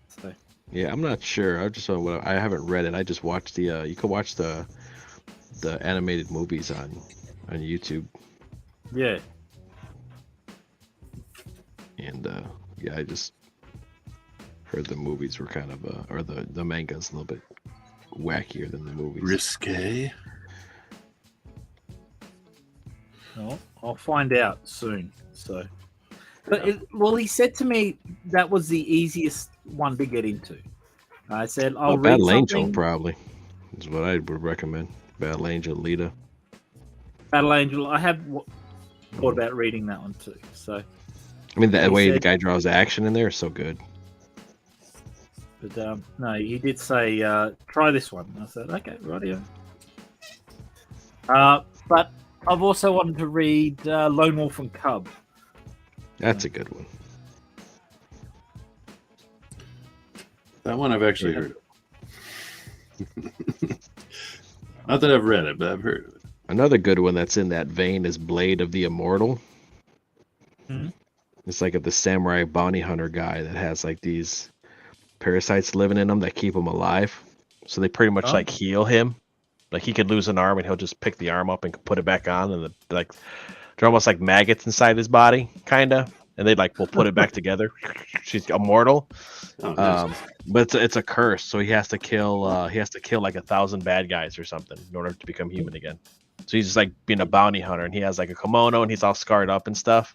So Yeah, I'm not sure. I haven't read it. I just watched the. You could watch the animated movies on YouTube, Yeah. and yeah, I just heard the movies were kind of or the manga's a little bit wackier than the movies. Risque. Well, I'll find out soon. So, but he said to me that was the easiest one to get into. I said I'll read Battle Angel something. probably is what I would recommend. Battle Angel, Lita. Battle Angel. I have thought about reading that one too. So, I mean, the He way the said- guy draws action in there is so good. but no, he did say try this one. I said okay, rightio. But I've also wanted to read Lone Wolf and Cub. That's a good one. That one I've actually heard of. Not that I've read it, but I've heard of it. Another good one that's in that vein is Blade of the Immortal. Mhm. It's like the samurai bounty hunter guy that has like these parasites living in him that keep him alive. So they pretty much Oh. like heal him. Like he could lose an arm and he'll just pick the arm up and put it back on, and like they're almost like maggots inside his body, kind of. And they like will put it back together. She's immortal. Oh, nice. But it's a curse, so he has to kill like 1,000 bad guys or something in order to become human again. So he's just like being a bounty hunter, and he has like a kimono, and he's all scarred up and stuff.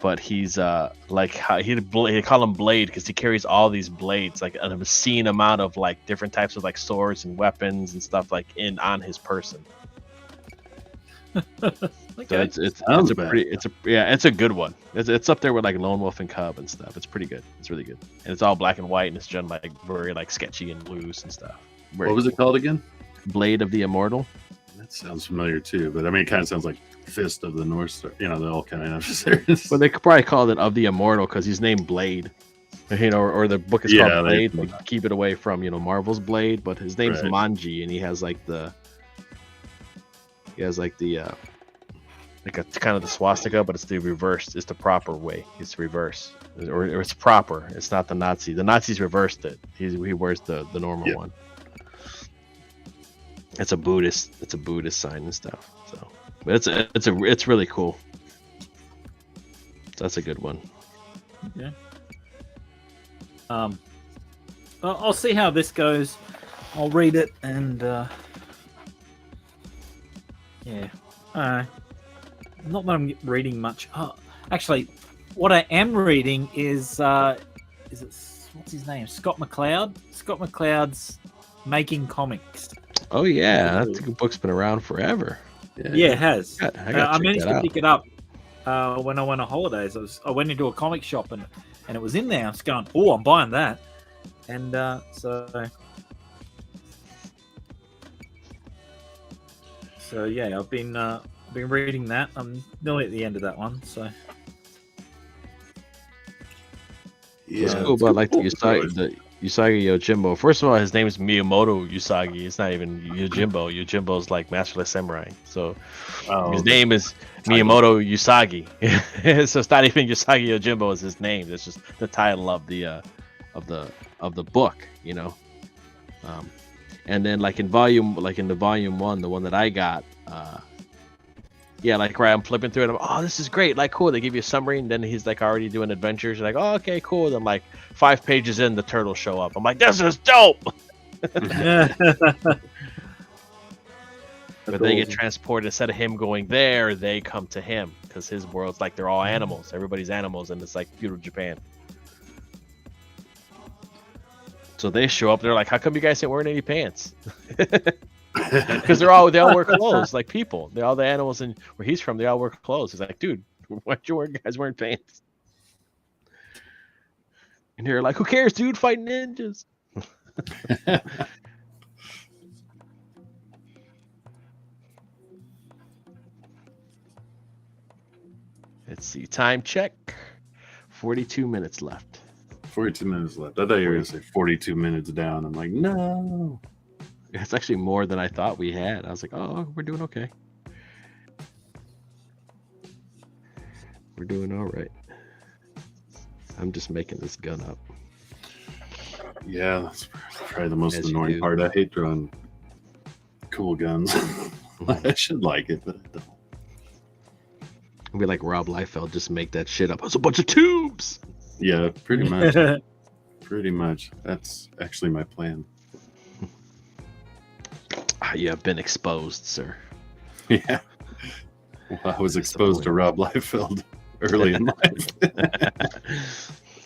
But he's like they call him Blade because he carries all these blades, like an obscene amount of like different types of like swords and weapons and stuff like on his person. So Okay. it's Sounds a bad. pretty it's a good one. It's up there with like Lone Wolf and Cub and stuff. It's pretty good. It's really good, and it's all black and white, and it's done like very like sketchy and loose and stuff. What was it called again? Blade of the Immortal. That sounds familiar too, but I mean, it kind of sounds like Fist of the North Star. You know, they're all kind of adversaries. Well, they could probably call it of the Immortal because he's named Blade. You know, or the book is Yeah, called they- Blade. Like, keep it away from Marvel's Blade, but his name's Right. Manji, and he has like like a kind of the swastika, but it's the reverse. It's the proper way. It's reverse, or it's proper. It's not the Nazi. The Nazis reversed it. He wears the normal Yeah. one. It's a Buddhist sign and stuff. So, but it's really cool. That's a good one. Yeah. I'll see how this goes. I'll read it and yeah. Not that I'm reading much. Actually, what I am reading is it what's his name? Scott McCloud. Scott McCloud's Making Comics. Oh yeah, that book's been around forever. Yeah, it has. I gotta I check managed that to out. pick it up when I went on holidays. I went into a comic shop and it was in there. I was going, oh, I'm buying that. And so yeah, I've been reading that. I'm nearly at the end of that one. So It's cool about like the Usagi Yojimbo. First of all, his name is Miyamoto Usagi. It's not even Yojimbo. Yojimbo's like Masterless Samurai. So his name is Miyamoto Usagi. So it's not even Usagi Yojimbo is his name. It's just the title of the book, you know. And then like in the volume 1, the one that I got, yeah, like right, I'm flipping through it. Oh, this is great. Like, cool. They give you a summary, and then he's like already doing adventures. You're like, oh, okay, cool. Then like 5 pages in, the turtles show up. I'm like, this is dope. But they get transported. Instead of him going there, they come to him because his world's like they're all animals. Everybody's animals, and it's like feudal Japan. So they show up. They're like, how come you guys ain't wearing any pants? Because they all wear clothes like people. All the animals in where he's from, they all wear clothes. He's like, dude, why aren't you guys wearing pants? And they're like, who cares, dude? Fighting ninjas. Let's see. Time check. 42 minutes left. 42 minutes left. I thought you were going to say 42 minutes down. I'm like, no. It's actually more than I thought we had. I was like, oh, we're doing okay. We're doing all right. I'm just making this gun up. Yeah, that's probably the most Yes, you annoying do. part. I hate drawing cool guns. I should like it, but I don't. It'd be like Rob Liefeld, just make that shit up. It's a bunch of tubes. Yeah, pretty much. Pretty much. That's actually my plan. You have been exposed, sir. Yeah. Well, I was exposed to Rob Liefeld early in life.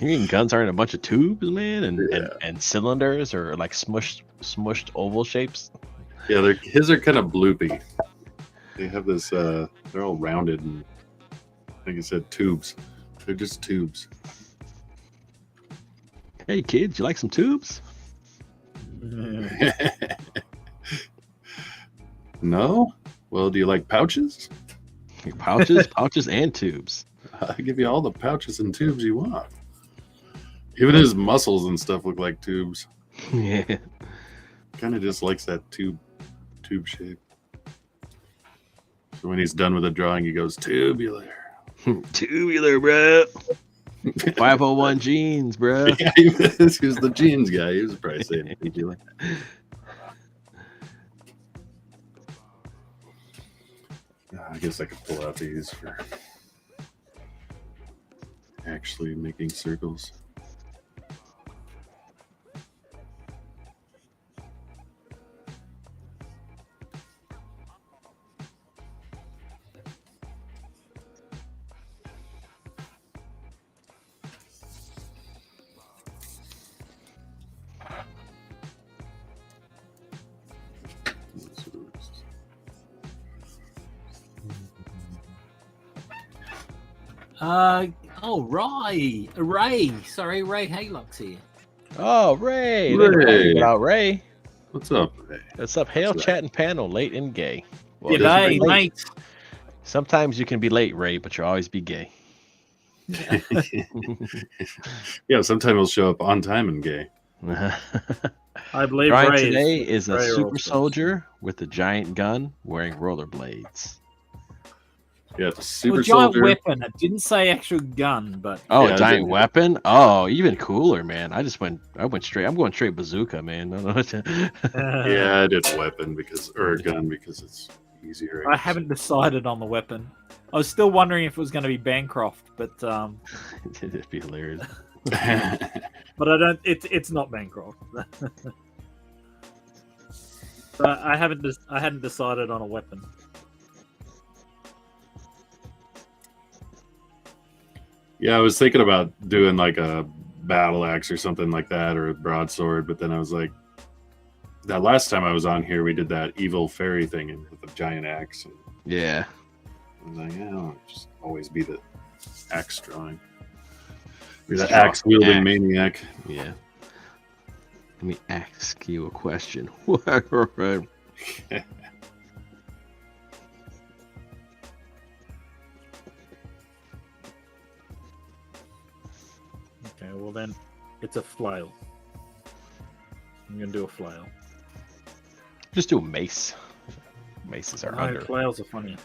You mean guns aren't a bunch of tubes, man, and, Yeah. and cylinders or like smushed oval shapes? Yeah, his are kind of bloopy. They have this. They're all rounded and, like I said, tubes. They're just tubes. Hey kids, you like some tubes? No? Well, do you like pouches? Pouches and tubes. I'll give you all the pouches and tubes you want. Even his muscles and stuff look like tubes. Yeah. Kind of just likes that tube shape. So when he's done with the drawing, he goes tubular. Tubular, bro. 501 jeans, bro. Yeah, he was the jeans guy. He was probably saying tubular. I guess I could pull out these for actually making circles. Ray. Sorry, Ray Haylock's here. Oh, Ray. Ray. Ray. What's up, Ray? What's up? Hail, What's up? chat, and panel, late and gay. Well, G'day, late. mate. Sometimes you can be late, Ray, but you'll always be gay. Yeah, sometimes he'll show up on time and gay. I believe Ryan Ray today is is a Ray super Rolls. soldier with a giant gun wearing rollerblades. Yeah, super Well, giant soldier. weapon. It didn't say actual gun, but Oh, Yeah, a I giant did. weapon? Oh, even cooler, man. I went straight. I'm going straight bazooka, man. Yeah, I did a gun because it's easier. I haven't decided on the weapon. I was still wondering if it was going to be Bancroft, but It'd be hilarious. but I don't. It's not Bancroft. So I hadn't decided on a weapon. Yeah, I was thinking about doing like a battle axe or something like that, or a broadsword, but then I was like, that last time I was on here, we did that evil fairy thing with a giant axe. And Yeah. I was like, yeah, I'll just always be the axe drawing. Be the Strong axe wielding axe. maniac. Yeah. Let me ask you a question. Okay, well then, it's a flail. I'm gonna do a flail. Just do a mace. Maces are No, under. flails are funny.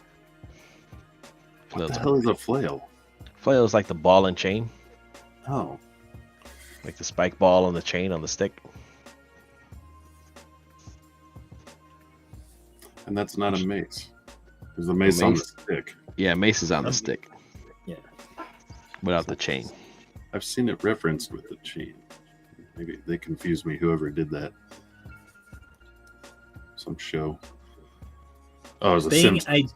What the hell is a flail? Flail is like the ball and chain, Oh, like the spike ball on the chain on the stick. and that's not a mace. There's a mace on the mace. stick. Yeah, mace is on the stick. Yeah. Without the chain. I've seen it referenced with the chain. Maybe they confused me, whoever did that. Some show. Oh, it was a Being Simpsons.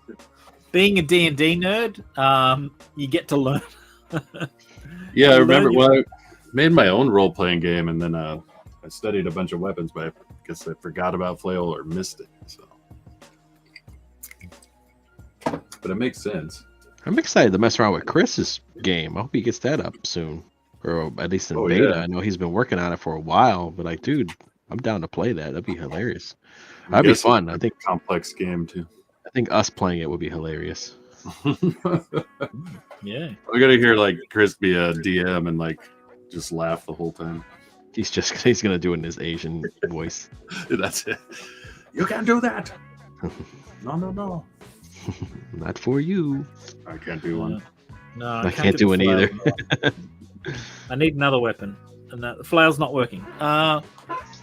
being a D&D nerd, you get to learn. Yeah, I remember. learn- Well, I made my own role-playing game, and then I studied a bunch of weapons, but I guess I forgot about flail or missed it. So, but it makes sense. I'm excited to mess around with Chris's game. I hope he gets that up soon. Or at least in Oh, beta. yeah. I know he's been working on it for a while, but like, dude, I'm down to play that. That'd be hilarious. I That'd be guess fun. it's I a think complex game too. us playing it would be hilarious. Yeah. I gotta hear like Chris be a DM and like just laugh the whole time. He's gonna do it in his Asian voice. That's it. You can't do that. No. Not for you. I can't do one. No, I can't do it either. I need another weapon. No, the flail's not working.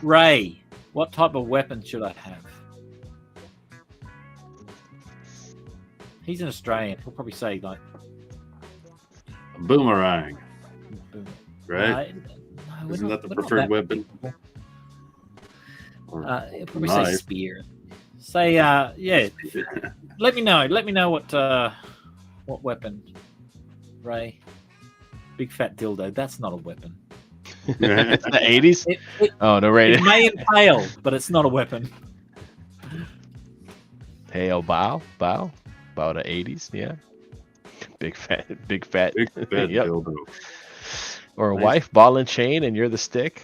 Ray, what type of weapon should I have? He's an Australian. He'll probably say like A boomerang, boom. right? No, we're Isn't not- that the we're not preferred that weapon? people. Or He'll probably say knife. spear. Say yeah. Let me know. Let me know what weapon. Ray. Big fat dildo. That's not a weapon. It's the 80s. It Oh no, right. it may impale, but it's not a weapon. Hey, oh, bow to 80s. Yeah. Big fat. Big fat Yep. dildo. Or a Nice. wife, ball and chain, and you're the stick.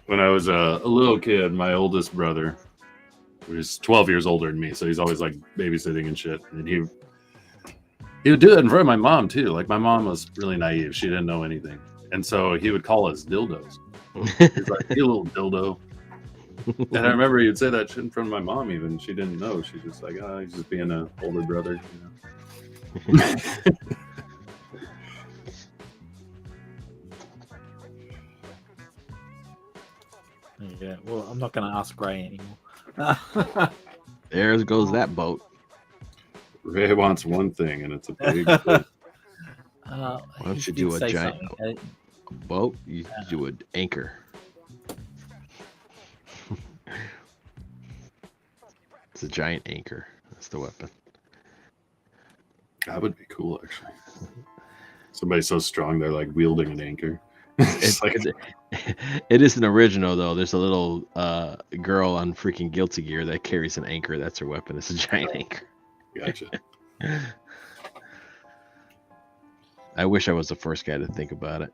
When I was a little kid, my oldest brother, who's 12 years older than me, so he's always like babysitting and shit. And he would do it in front of my mom too. Like my mom was really naive; she didn't know anything, and so he would call us dildos. He's like, "You little dildo." And I remember he'd say that shit in front of my mom. Even she didn't know. She's just like, "Oh, he's just being an older brother." You know? Yeah. Well, I'm not going to ask Ray anymore. There goes that boat. Ray wants one thing, and it's a big. Why Why don't you do a giant boat? You do an anchor. It's a giant anchor. That's the weapon. That would be cool, actually. Somebody so strong they're like wielding an anchor. It's like, it is an original though. There's a little girl on freaking Guilty Gear that carries an anchor. That's her weapon. It's a giant anchor. gotcha. I wish I was the first guy to think about it.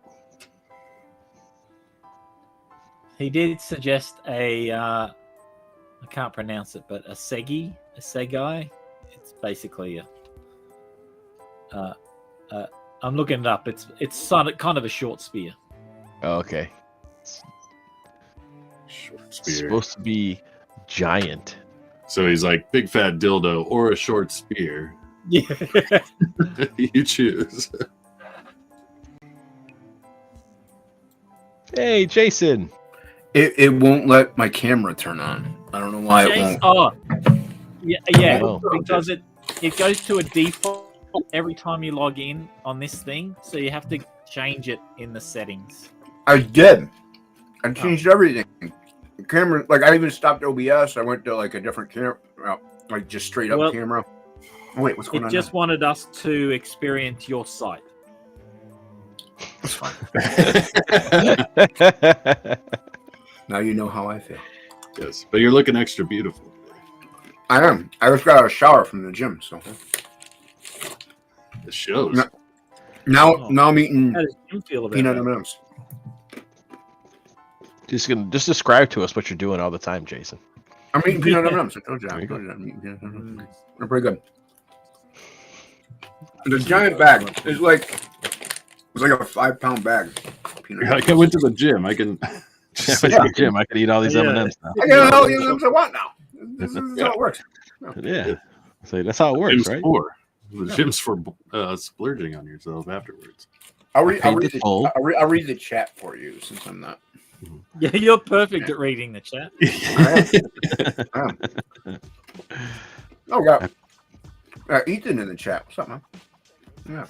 He did suggest I can't pronounce it, but a segai. It's basically I'm looking it up. It's sort of kind of a short spear. Oh, okay. Short It's spear. supposed to be giant. So he's like big fat dildo or a short spear. Yeah. You choose. Hey, Jason. It won't let my camera turn on. I don't know why it Jason- won't. oh, yeah, Oh. because it goes to a default every time you log in on this thing, so you have to change it in the settings. I did. I changed everything. The camera, like I even stopped OBS. I went to like a different camera, like just straight up Well, camera. Oh, wait, what's going It on? just wanted us to experience your site. That's fine. Now you know how I feel. Yes, but you're looking extra beautiful. I am. I just got out of a shower from the gym, so It shows. No. now Oh. now I'm eating How does Jim feel about peanut that? M&Ms. Just describe to us what you're doing all the time, Jason. I'm eating peanut M&Ms. I told you. There you go. I'm eating peanut M&Ms. They're pretty good. The giant bag is like it's like a 5-pound bag. of peanut Like I went to the gym. I can. I went to the gym. I could eat all these Yeah. M&Ms now. I got all the M&Ms I want now. This is how it works. Yeah. So that's how it works, Gym's right? for. The gym's for splurging on yourself afterwards. I'll read Paid the full. the chat for you since I'm not. Yeah, you're perfect at reading the chat. I am. Oh, God. Ethan in the chat. What's up, man? Yeah,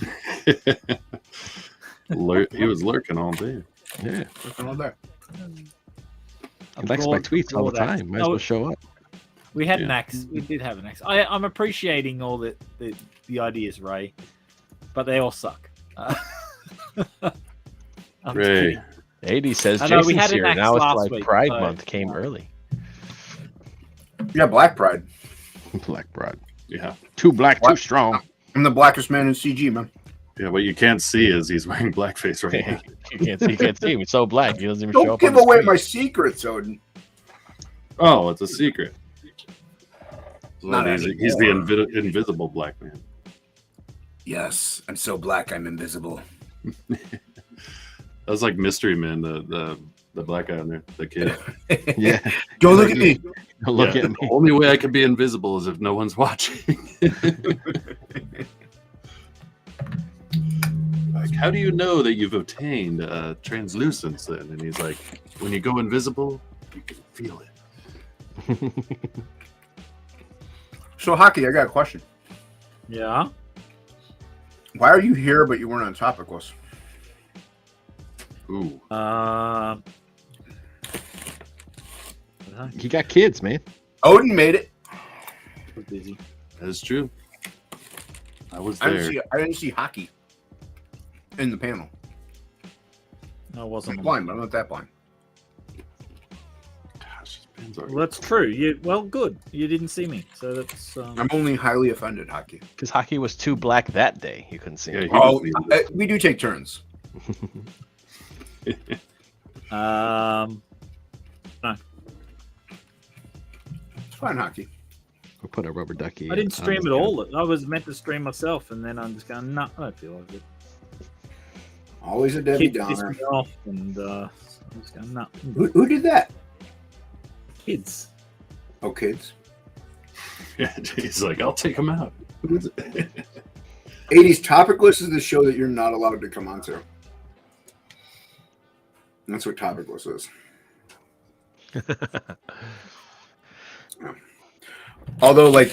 He was lurking all day. Yeah. working all day. He likes my tweets all the time. Might as well show up. We had Yeah. an axe. We did have an axe. I'm appreciating all the ideas, Ray, but they all suck. I'm just Ray. kidding. 80 says I know, we Jason's had an here. axe Now it's last like week, Pride so- Month came early. Yeah, Black Pride. Black Broad. Yeah. Too black, too What? strong. I'm the blackest man in CG, man. Yeah, what you can't see is he's wearing blackface right now. You can't see him. He's so black. He doesn't even show Don't up on give the away screen. my secrets, Odin. Oh, it's a secret. Not He's the invisible black man. Yes, I'm so black, I'm invisible. That was like Mystery Man, the black guy on there, the kid. Yeah. Don't look at me. Don't look Yeah, at me. The only way I can be invisible is if no one's watching. like, how do you know that you've obtained translucence then? And he's like, when you go invisible, you can feel it. So, Hockey, I got a question. Yeah. Why are you here, but you weren't on topic list? Ooh. He got kids, man. Odin made it. was busy. That's true. I was I there. didn't see Hockey in the panel. I I'm wasn't. blind, but I'm not that blind. Gosh, his pen's already- Well, that's true. Well, good. You didn't see me, so that's. I'm only highly offended, Hockey. Because Hockey was too black that day. You couldn't see Yeah, him. he Oh, was the- we do take turns. No, It's fine, Hockey. We'll put a rubber ducky. I didn't on stream his at gun. all. I was meant to stream myself, and then I'm just going, no, I don't feel like it. Always a Debbie Kids pissed Downer. me off, and I'm just going, no. Who did that? Kids. Oh, kids. Yeah, he's like, I'll take him out. Who is it? 80s Topic List is the show that you're not allowed to come onto. That's what Topic List is. Although, like,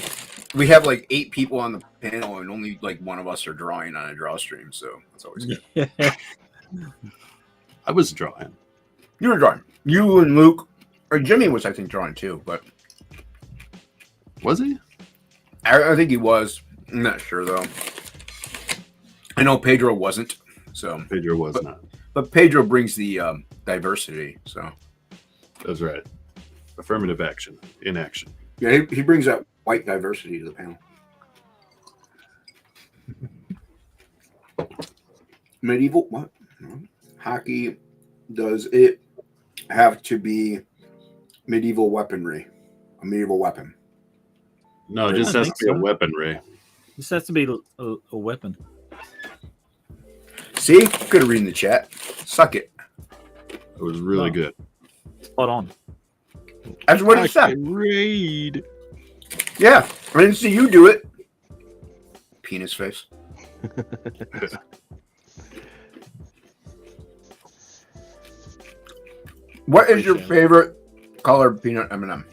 we have like 8 people on the panel, and only like one of us are drawing on a draw stream, so that's always good. Yeah. I was drawing. You were drawing. You and Luke, or Jimmy was, I think, drawing too, but Was he? I think he was. I'm not sure though. I know Pedro wasn't. So, Pedro was not. but Pedro brings the diversity. So, That's right. Affirmative action in action. yeah, he brings that white diversity to the panel. Medieval what? No. Hockey, does it have to be medieval weaponry? A medieval weapon? No, it I just don't has to think be a so. weaponry. This has to be a weapon. See, good at reading the chat. Suck it. It was really Oh. good. Spot on. That's what I it said. can read. Yeah, I didn't see you do it. Penis face. What is your favorite color peanut M&M?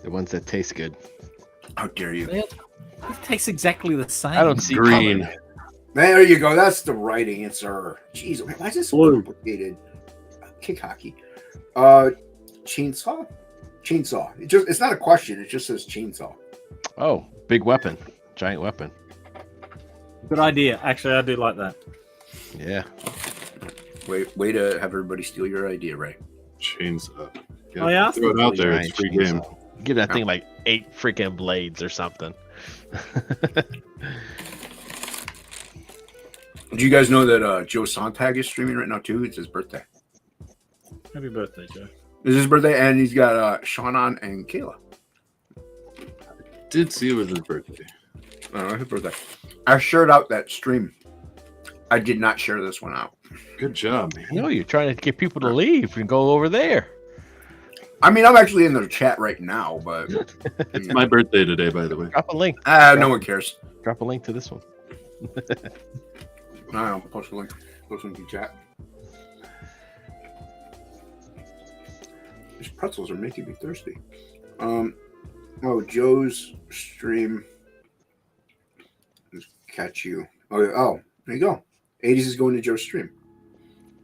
The ones that taste good. How dare you? It tastes exactly the same. I don't see Green. color. There you go. That's the right answer. Jeez, why is this so Blue. complicated? Kick hockey. Chainsaw? Chainsaw. It's not a question. It just says chainsaw. Oh, big weapon. Giant weapon. Good idea. Actually, I do like that. Yeah. Way to have everybody steal your idea, Ray. Chainsaw. Yeah, Oh, yeah? throw it out there. It's Giant free game. chainsaw. Give that thing like 8 freaking blades or something. Do you guys know that Joe Sontag is streaming right now too? It's his birthday. Happy birthday, Joe. It's his birthday, and he's got Seanan and Kayla. Did see it was his birthday. His birthday. I shared out that stream. I did not share this one out. Good job, man. No, you're trying to get people to leave and go over there. I mean, I'm actually in the chat right now, but It's my birthday today, by the way. Drop a link. no one cares. Drop a link to this one. I don't post a link. Post a link in chat. These pretzels are making me thirsty. Joe's stream. Let's catch you. Oh, there you go. 80s is going to Joe's stream.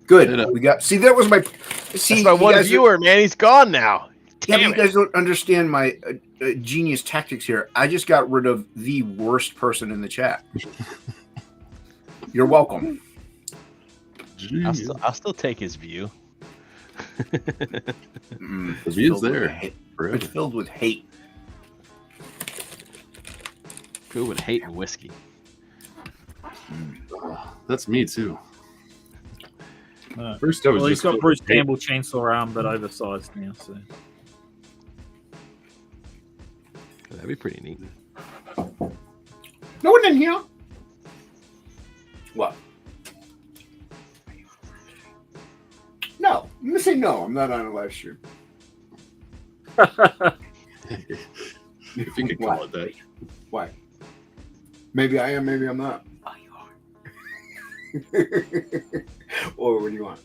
Good. We got. See, that was my. See, That's my you one guys viewer, man. He's gone now. Yeah, Damn but you guys don't understand my genius tactics here. I just got rid of the worst person in the chat. You're welcome. I'll still take his view. Mm, The view's filled with there. hate. Forever. It's filled with hate. Who would hate whiskey? That's me too. Uh, First, I was well, he's just got Bruce Campbell chainsaw arm, but oversized now. So That'd be pretty neat. No one in here. What? No. I'm gonna say no. I'm not on a live stream. If you could call it that. Why? Maybe I am. Maybe I'm not. oh, you are. Or what do you want?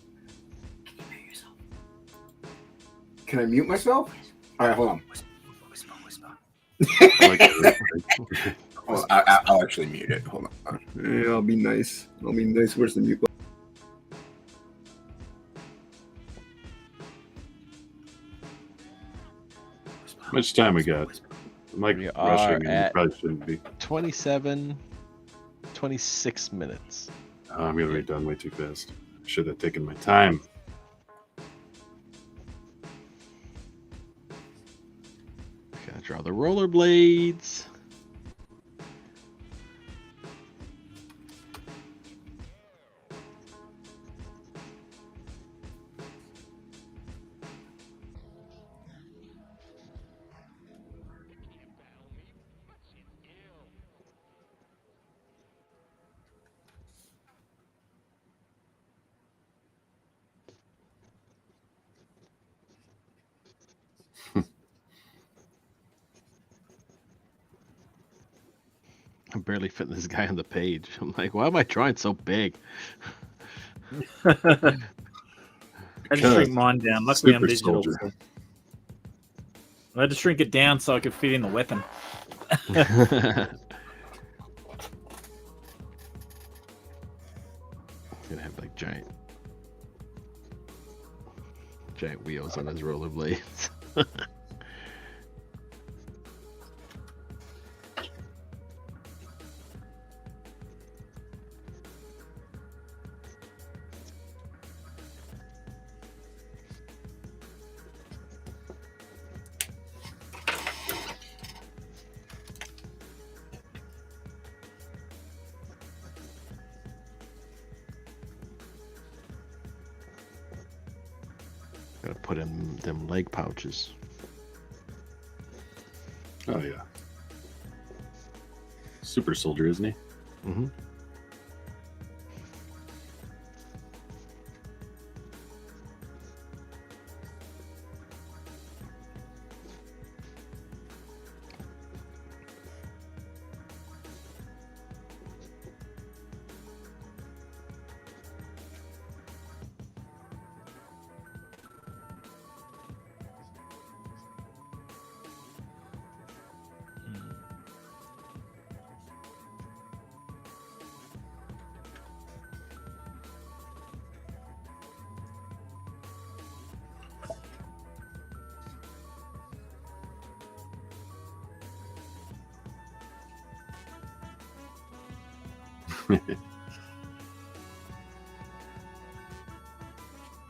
Can I mute myself? All right, hold on. I like it. Oh, I'll actually mute it. Hold on. Yeah, I'll be nice. Where's the mute button? How much time we got? I'm like We rushing are and at- probably shouldn't be. 26 minutes. Oh, I'm gonna be done way too fast. Should have taken my time. Gotta draw the rollerblades. I'm barely fitting this guy on the page. I'm like, why am I drawing so big? I had to shrink mine down. Luckily, I'm Super digital. soldier. So I had to shrink it down so I could fit in the weapon. Gonna have like giant wheels on his rollerblades. Gotta put in them leg pouches. Oh yeah. Super soldier, isn't he? Mm-hmm.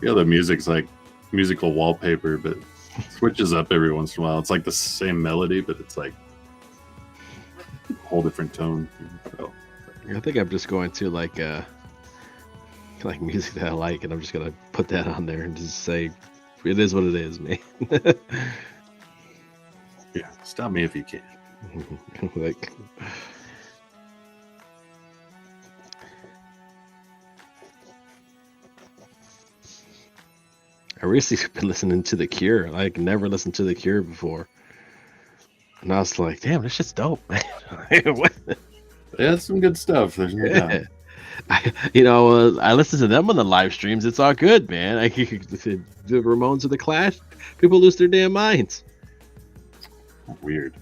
Yeah, the music's like musical wallpaper, but switches up every once in a while. It's like the same melody, but it's like a whole different tone. Oh, I think I'm just going to like music that I like, and I'm just gonna put that on there and just say, "It is what it is, man." yeah, stop me if you can. Like, I recently been listening to The Cure. Like, never listened to The Cure before, and I was like, "Damn, this shit's dope, man." What? Yeah, it's some good stuff. There's no doubt. Yeah. I listen to them on the live streams. It's all good, man. Like, the Ramones or the Clash, people lose their damn minds. Weird.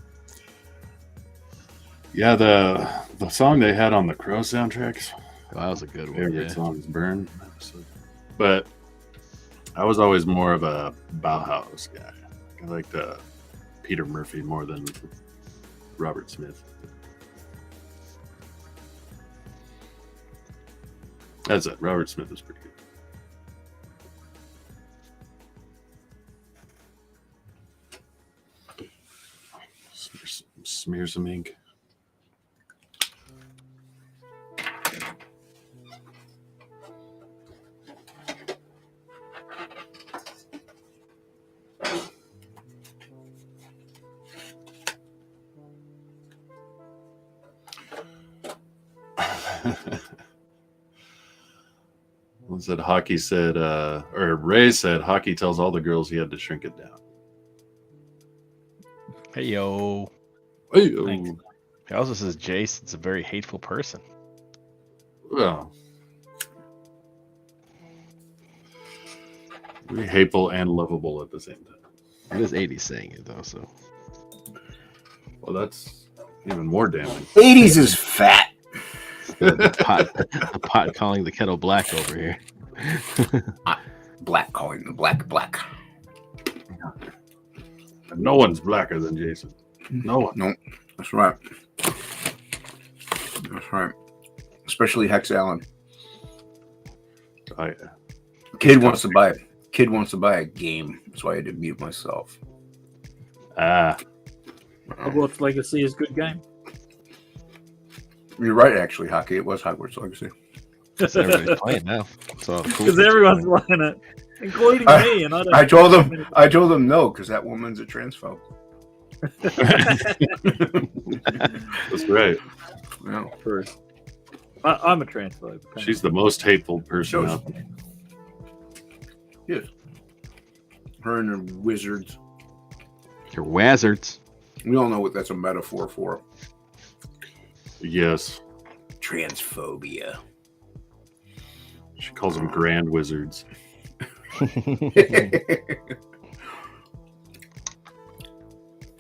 Yeah, the song they had on the Crow soundtracks. Oh, that was a good one. Favorite Yeah. song is Burn. But I was always more of a Bauhaus guy. I liked Peter Murphy more than Robert Smith. That's it. Robert Smith is pretty good. Smear some ink. Said Hocky said, or Ray said, Hocky tells all the girls he had to shrink it down. Hey yo. Hey, Thanks. He also says Jason's a very hateful person. well, Very hateful and lovable at the same time. It is 80s saying it though, so Well, that's even more damning. 80s is fat. the pot calling the kettle black over here. Black calling the black. And no one's blacker than Jason. No one. No, that's right. That's right. Especially Hex Allen. I, Kid wants to buy a game. That's why I had to mute myself. Hogwarts Legacy is a good game. You're right, actually, Hockey. It was Hogwarts Legacy. Everybody's playing now. So Because everyone's playing it, including me. And I told them no, because that woman's a transphobe. That's right. No. First. I'm a transphobe. She's the most hateful person out there. Yes. Her and her wizards. Your wizards. We all know what that's a metaphor for. Yes. Transphobia. She calls them grand wizards.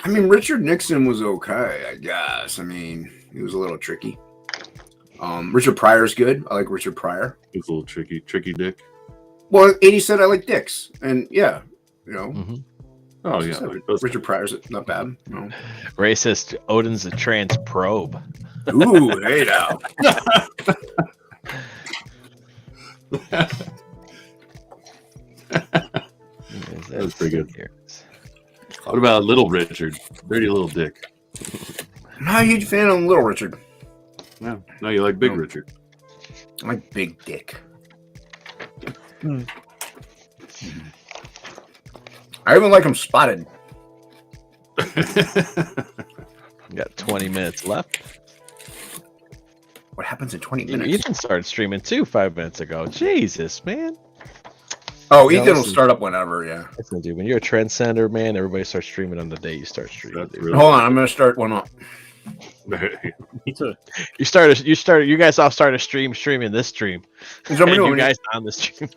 I mean, Richard Nixon was okay, I guess. I mean, he was a little tricky. Richard Pryor's good. I like Richard Pryor. He's a little tricky dick. Well, 80 said I like dicks. And yeah, you know. Mm-hmm. Oh, yeah. Richard Pryor's not bad. No. Racist. Odin's a trans probe. Ooh, hey now. That's pretty good. What about Little Richard? Dirty little dick. I'm not a huge fan of Little Richard. No, you like Big No. Richard. I like Big Dick. I even like him spotted. We got 20 minutes left. What happens in 20 minutes? Ethan started streaming too 5 minutes ago. Jesus, man. Oh, No, Ethan will listen. start up whenever, yeah. Listen, dude, when you're a trendsetter, man, everybody starts streaming on the day you start streaming. That's Dude. really Hold on, I'm going to start one up. Me too. You guys all started streaming this stream. Is that what And we're you doing? guys on the stream.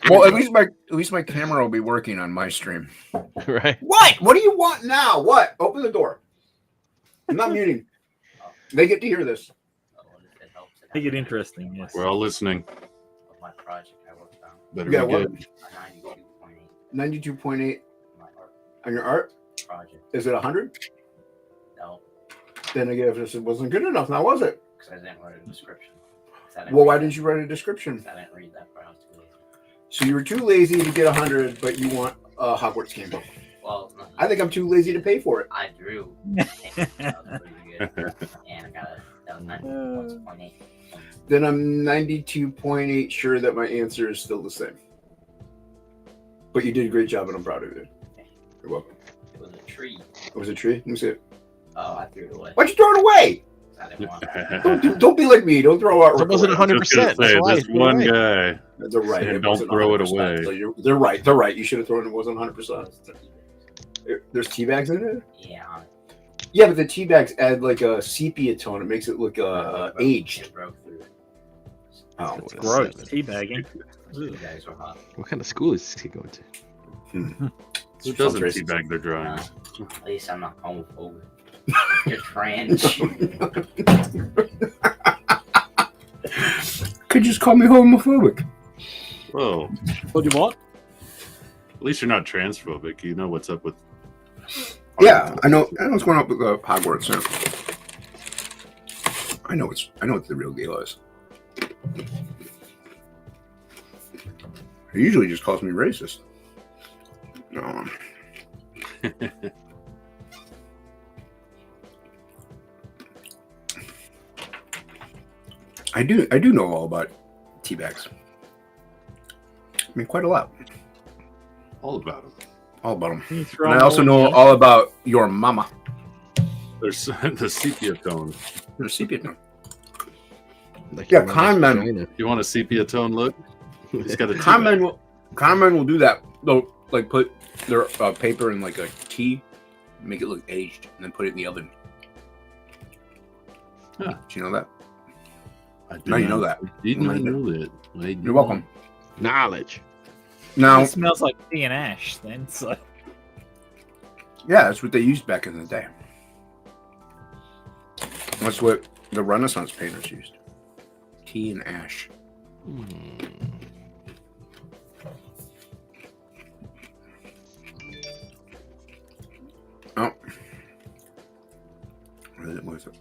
Well, at least my camera will be working on my stream. Right? What? What do you want now? What? Open the door. I'm not muting. They get to hear this. Make it interesting, yes. We're all listening. My project I worked on. Better Yeah, be what? good. A 92.8 92.8 my art on your art. project. Is it 100? No, Then again, if it wasn't good enough, now was it? because I didn't write a description. Well, why didn't you write a description? I didn't read that part. I was too lazy. So you were too lazy to get 100, but you want a Hogwarts game. Well, no, I think I'm too lazy to pay for it. I drew. That was pretty good. And I got that was 91.8. Then I'm 92.8 sure that my answer is still the same. But you did a great job, and I'm proud of you. You're welcome. It was a tree. It was a tree. Let me see it. Oh, I threw it away. Why'd you throw it away? I didn't want Don't be like me. Don't throw out. It wasn't 100%. Just gonna say, That's why this I threw it one away. guy. They're right. And It don't wasn't throw it 100%. away. So they're right. They're right. You should have thrown it. It wasn't 100%. There's tea bags in it. Yeah, on it. Yeah, but the tea bags add like a sepia tone. It makes it look aged. It broke through it. Oh, What a Gross. seven. Teabagging. You guys were hot. What kind of school is he going to? Who doesn't Tracy. teabag their drawings? At least I'm not homophobic. You're trans. Could just call me homophobic. Whoa. What do you want? At least you're not transphobic. You know what's up with. Yeah, I know what's going on with Hogwarts. Yeah. I know what the real deal is. He usually just calls me racist. I do know all about tea bags. I mean, quite a lot. All about them. All about them. Can you throw And I them also all know in? all about your mama. There's the sepia tone. There's sepia tone. Like Yeah, your con men. vagina. You want a sepia tone look? It's got a Con men teabag. will do that. They'll like put their paper in like a tea, make it look aged, and then put it in the oven. Huh. Did you know that? I did Now you not- know that. I did not know that. You're welcome. Knowledge. Now, It smells like tea and ash then, so yeah, that's what they used back in the day. That's what the Renaissance painters used. Tea and ash. Oh. What was it?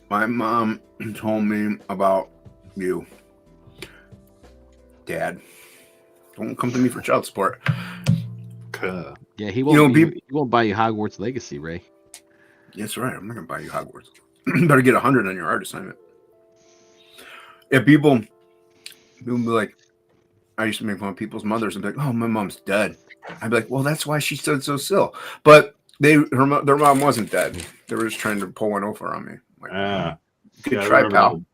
My mom told me about you. Dad. Don't come to me for child support. Yeah, he won't. He won't buy you Hogwarts Legacy, Ray. That's right. I'm not gonna buy you Hogwarts. Better get 100 on your art assignment. Yeah, people be like, I used to make fun of people's mothers and be like, "Oh, my mom's dead." I'd be like, "Well, that's why she stood so still." But their mom wasn't dead. They were just trying to pull one over on me. Like, good try, pal.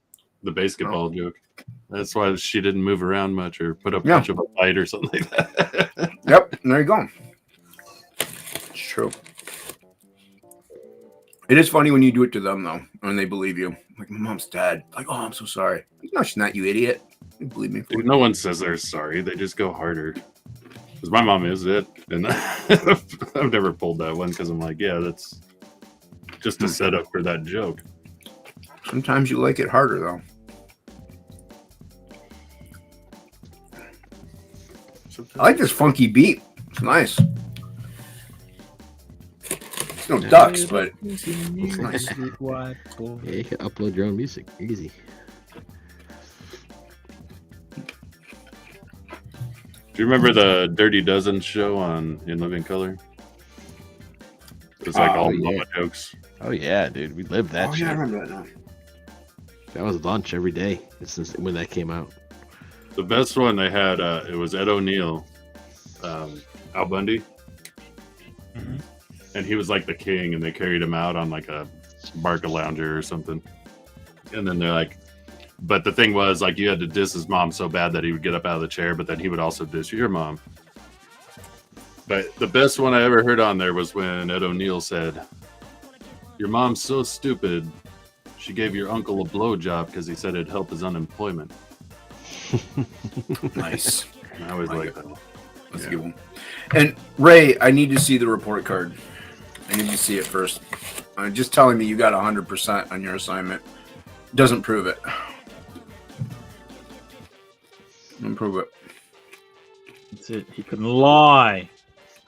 The basketball joke. That's why she didn't move around much or put up much of a fight or something like that. Yep, there you go. It's true. It is funny when you do it to them, though, and they believe you. Like, my mom's dead. Like, oh, I'm so sorry. Like, no, she's not, you idiot. You believe me. Dude, no one says they're sorry. They just go harder. Because my mom is it. And I've never pulled that one because I'm like, yeah, that's just a setup for that joke. Sometimes you like it harder, though. I like this funky beat. It's nice. It's no ducks, but it's nice. Yeah, you can upload your own music. Easy. Do you remember the Dirty Dozen show on In Living Color? It was like all mama jokes. Oh yeah, dude, we lived that shit. Yeah, I remember that now. That was lunch every day since when that came out. The best one they had, it was Ed O'Neill, Al Bundy. Mm-hmm. And he was like the king, and they carried him out on like a Barca Lounger or something. And then they're like, but the thing was, like, you had to diss his mom so bad that he would get up out of the chair, but then he would also diss your mom. But the best one I ever heard on there was when Ed O'Neill said, "Your mom's so stupid, she gave your uncle a blowjob because he said it'd help his unemployment." Nice. And I was like, That's a good one. And Ray, I need to see the report card. I need to see it first. Just telling me you got 100% on your assignment doesn't prove it. Doesn't prove it. That's it. He couldn't lie.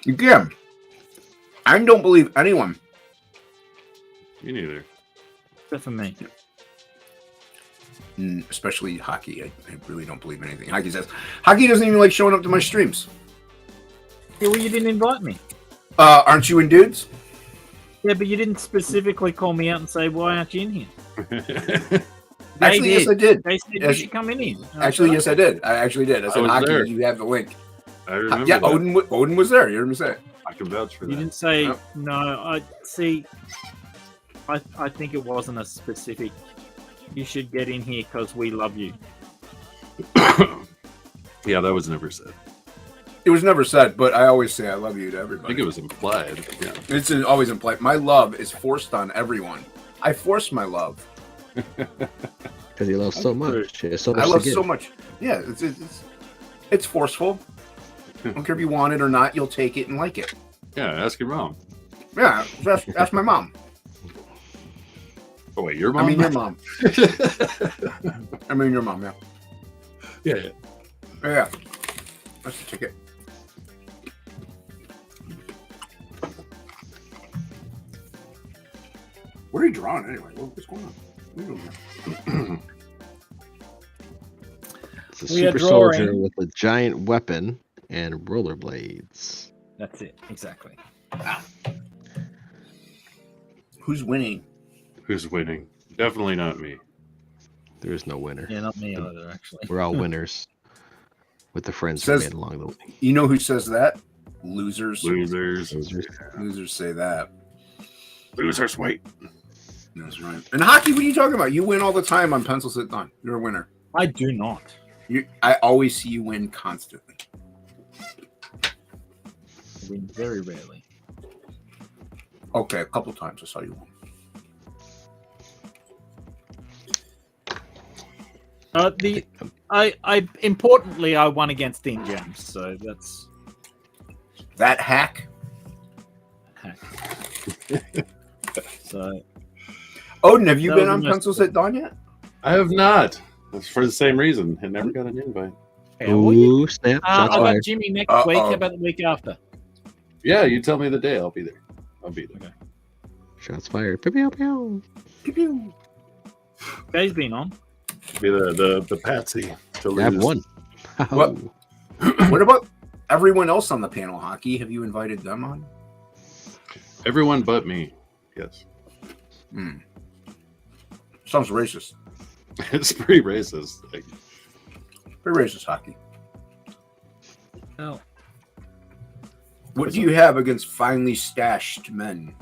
Again, I don't believe anyone. me neither. Except for me. Especially Hocky. I really don't believe anything Hocky says. Hocky doesn't even like showing up to my streams. Yeah, well, you didn't invite me. Aren't you in dudes? Yeah, but you didn't specifically call me out and say, why aren't you in here? Actually, yes, I did. They said you should come in here. Actually, yes, I did. I actually did. I said, was Hocky, there. you have the link. I remember. Yeah, that. Odin was there. You heard me say it. I can vouch for that. You didn't say, No. no, I see. I think it wasn't a specific, you should get in here because we love you. Yeah, that was never said. It was never said, but I always say I love you to I everybody. think it was implied. Yeah. It's always implied. My love is forced on everyone. I force my love. Because he loves so much. Yeah, so much I love to give. so much. Yeah, it's forceful. I don't care if you want it or not. You'll take it and like it. Yeah, ask your mom. Yeah, ask my mom. Oh wait, your mom? I mean your mom. I mean your mom. Yeah. Yeah. Yeah. That's the ticket. What are you drawing anyway? What's going on? What are you doing here? It's a We are super soldier drawing. with a giant weapon and rollerblades. That's it, exactly. Who's winning? Who's winning? Definitely not me. There is no winner. Yeah, not me either, actually. We're all winners with the friends Says- we made along the way. You know who says that? Losers. Losers. Losers say that. Losers wait. That's right. And Hockey, what are you talking about? You win all the time on pencils at dawn. You're a winner. I do not. I always see you win constantly. I win very rarely. Okay, a couple times I saw you win. I importantly I won against Dean Gems, so that's That hack. so. Odin, have you That been was on the most- Pencils at Dawn yet? I have not. That's for the same reason. I never got an invite. How are you? Ooh, snap. I Shots got fired. Jimmy next Uh-oh. week. How about the week after? Yeah, you tell me the day. I'll be there. I'll be there. Shots fired. Pew, pew, pew. Pew, pew. Jay's been on. Be the patsy to I have lose. one. What? What about everyone else on the panel, Hockey? Have you invited them on? Everyone but me. Yes. Sounds racist. It's pretty racist. Like, Pretty racist, Hockey. Oh. What do you have against finely stashed men?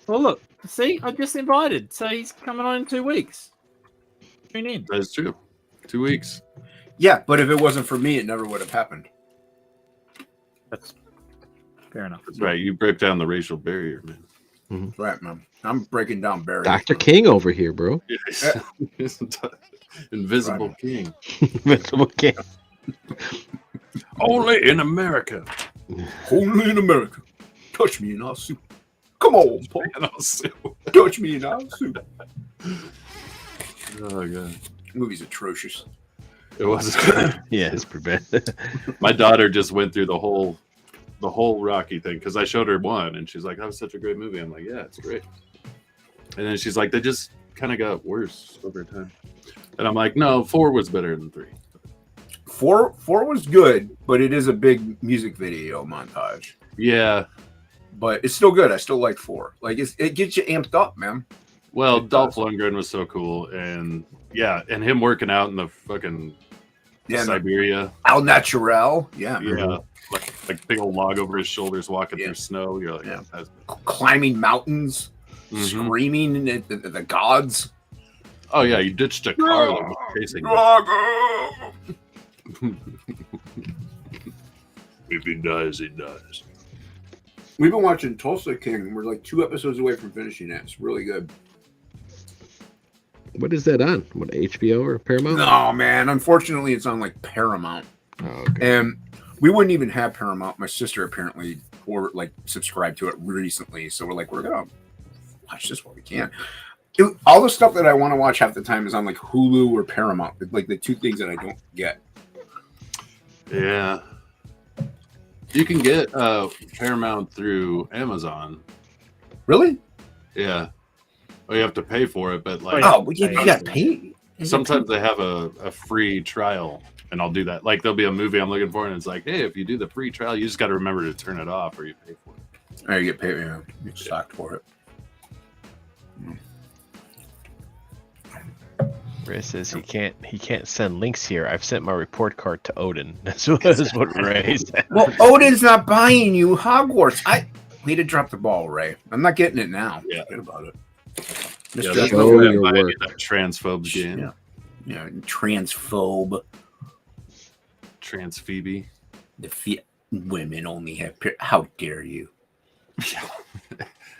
Well, look. See, I just invited, so he's coming on in 2 weeks. Tune in. that is true. 2 weeks. Yeah, but if it wasn't for me, it never would have happened. That's fair enough. That's right. You break down the racial barrier, man. Right, man. I'm breaking down barriers. Dr. King over here, bro. Invisible Right. king. Invincible King. Only in America. Only in America. Touch me and I'll sue. Come on, Paul. And I'll sue. Touch me and I'll sue. Oh god. Movie's atrocious. It was. Yeah, it's pretty bad. My daughter just went through the whole Rocky thing because I showed her one and she's like, "That was such a great movie." I'm like, "Yeah, it's great." And then she's like, "They just kind of got worse over time." And I'm like, "No, 4 was better than 3." Four was good, but it is a big music video montage. Yeah. But it's still good. I still like 4. Like it gets you amped up, man. Well, It Dolph does. Lundgren was so cool, and yeah, and him working out in the fucking Yeah, Siberia. Al Naturel. Yeah, man. Yeah. Like big old log over his shoulders, walking Yeah. through snow. You're like, Yeah. that's, Climbing mountains, Mhm. screaming at the gods. Oh yeah, you ditched a car that was chasing you. Drago! If he dies, he dies. We've been watching Tulsa King. We're like 2 episodes away from finishing it. It's really good. What is that on? What, HBO or Paramount? No, man. Unfortunately, it's on like Paramount. Oh, okay. And we wouldn't even have Paramount. My sister apparently subscribed to it recently. So we're going to watch this while we can. All the stuff that I want to watch half the time is on like Hulu or Paramount. Like the 2 things that I don't get. Yeah. You can get Paramount through Amazon. Really? Yeah. Well, you have to pay for it, but like Oh, well, you got paid. sometimes they have a free trial, and I'll do that. Like there'll be a movie I'm looking for, and it's like, hey, if you do the free trial, you just got to remember to turn it off, or you pay for it. Oh, you get paid. Yeah, you get stocked for it. Ray says he can't send links here. I've sent my report card to Odin. That's what Ray said. Well, Odin's not buying you Hogwarts. Way to drop the ball, Ray. I'm not getting it now. Yeah. Forget about it. Yeah, Mr. that's Show not Show what I'm your buying, work. that transphobe game. Yeah. Yeah, transphobe. Trans Phoebe. Women only have. How dare you?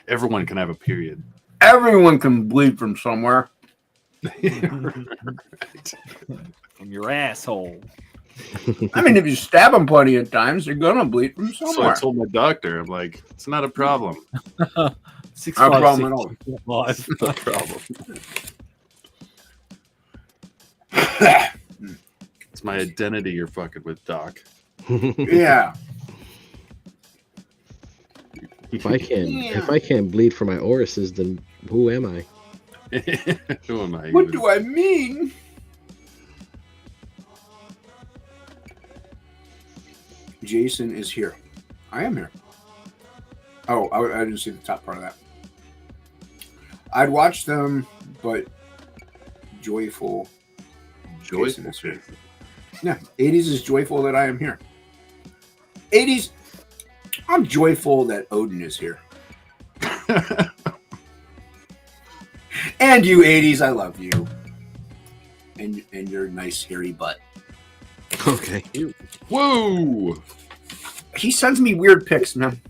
Everyone can have a period. Everyone can bleed from somewhere. From your asshole. I mean, if you stab them plenty of times, you're gonna bleed from So I somewhere. told my doctor, I'm like, it's not a problem. 6 No 5 problem at 6 all. live. It's not a problem. It's my identity you're fucking with, Doc. Yeah. If I can't bleed for my orifices, then who am I? Who am I? What do I mean? Jason is here. I am here. Oh, I didn't see the top part of that. I'd watch them, but joyful. Jason is here. Yeah, 80s is joyful that I am here. 80s, I'm joyful that Odin is here. And you 80s, I love you. And your nice hairy butt. Okay. Whoa! He sends me weird pics, man.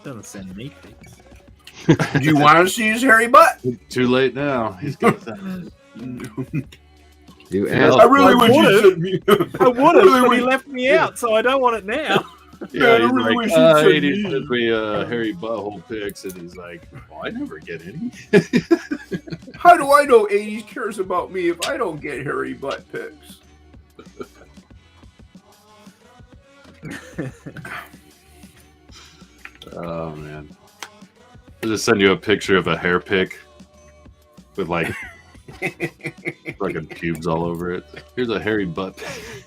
Doesn't send me pics. Do you want to see his hairy butt? Too late now. He's got You Yeah, asked. I really wish would've. you sent me. I would have, but he left me out, so I don't want it now. Yeah, I he's really like, wish you'd send 80 me. sent me hairy butthole pics, and he's like, "Oh, I never get any." How do I know 80s cares about me if I don't get hairy butt pics? Oh man, I'll just send you a picture of a hair pic with like fucking pubes all over it. Here's a hairy butt pic.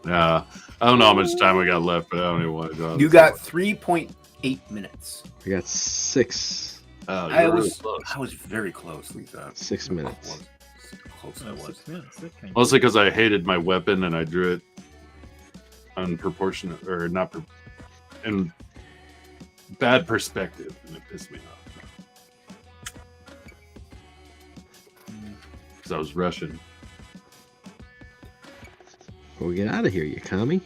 Yeah, I don't know how much time we got left, but I don't even want to go. You got 3.8 minutes. I got 6 Oh, I you're really was close. I was very close, Lisa. 6 minutes. Close I Oh, was. 6 minutes. That came- Mostly because I hated my weapon and I drew it unproportionate or not in bad perspective, and it pissed me off. Because I was Russian. Well, get out of here, you commie.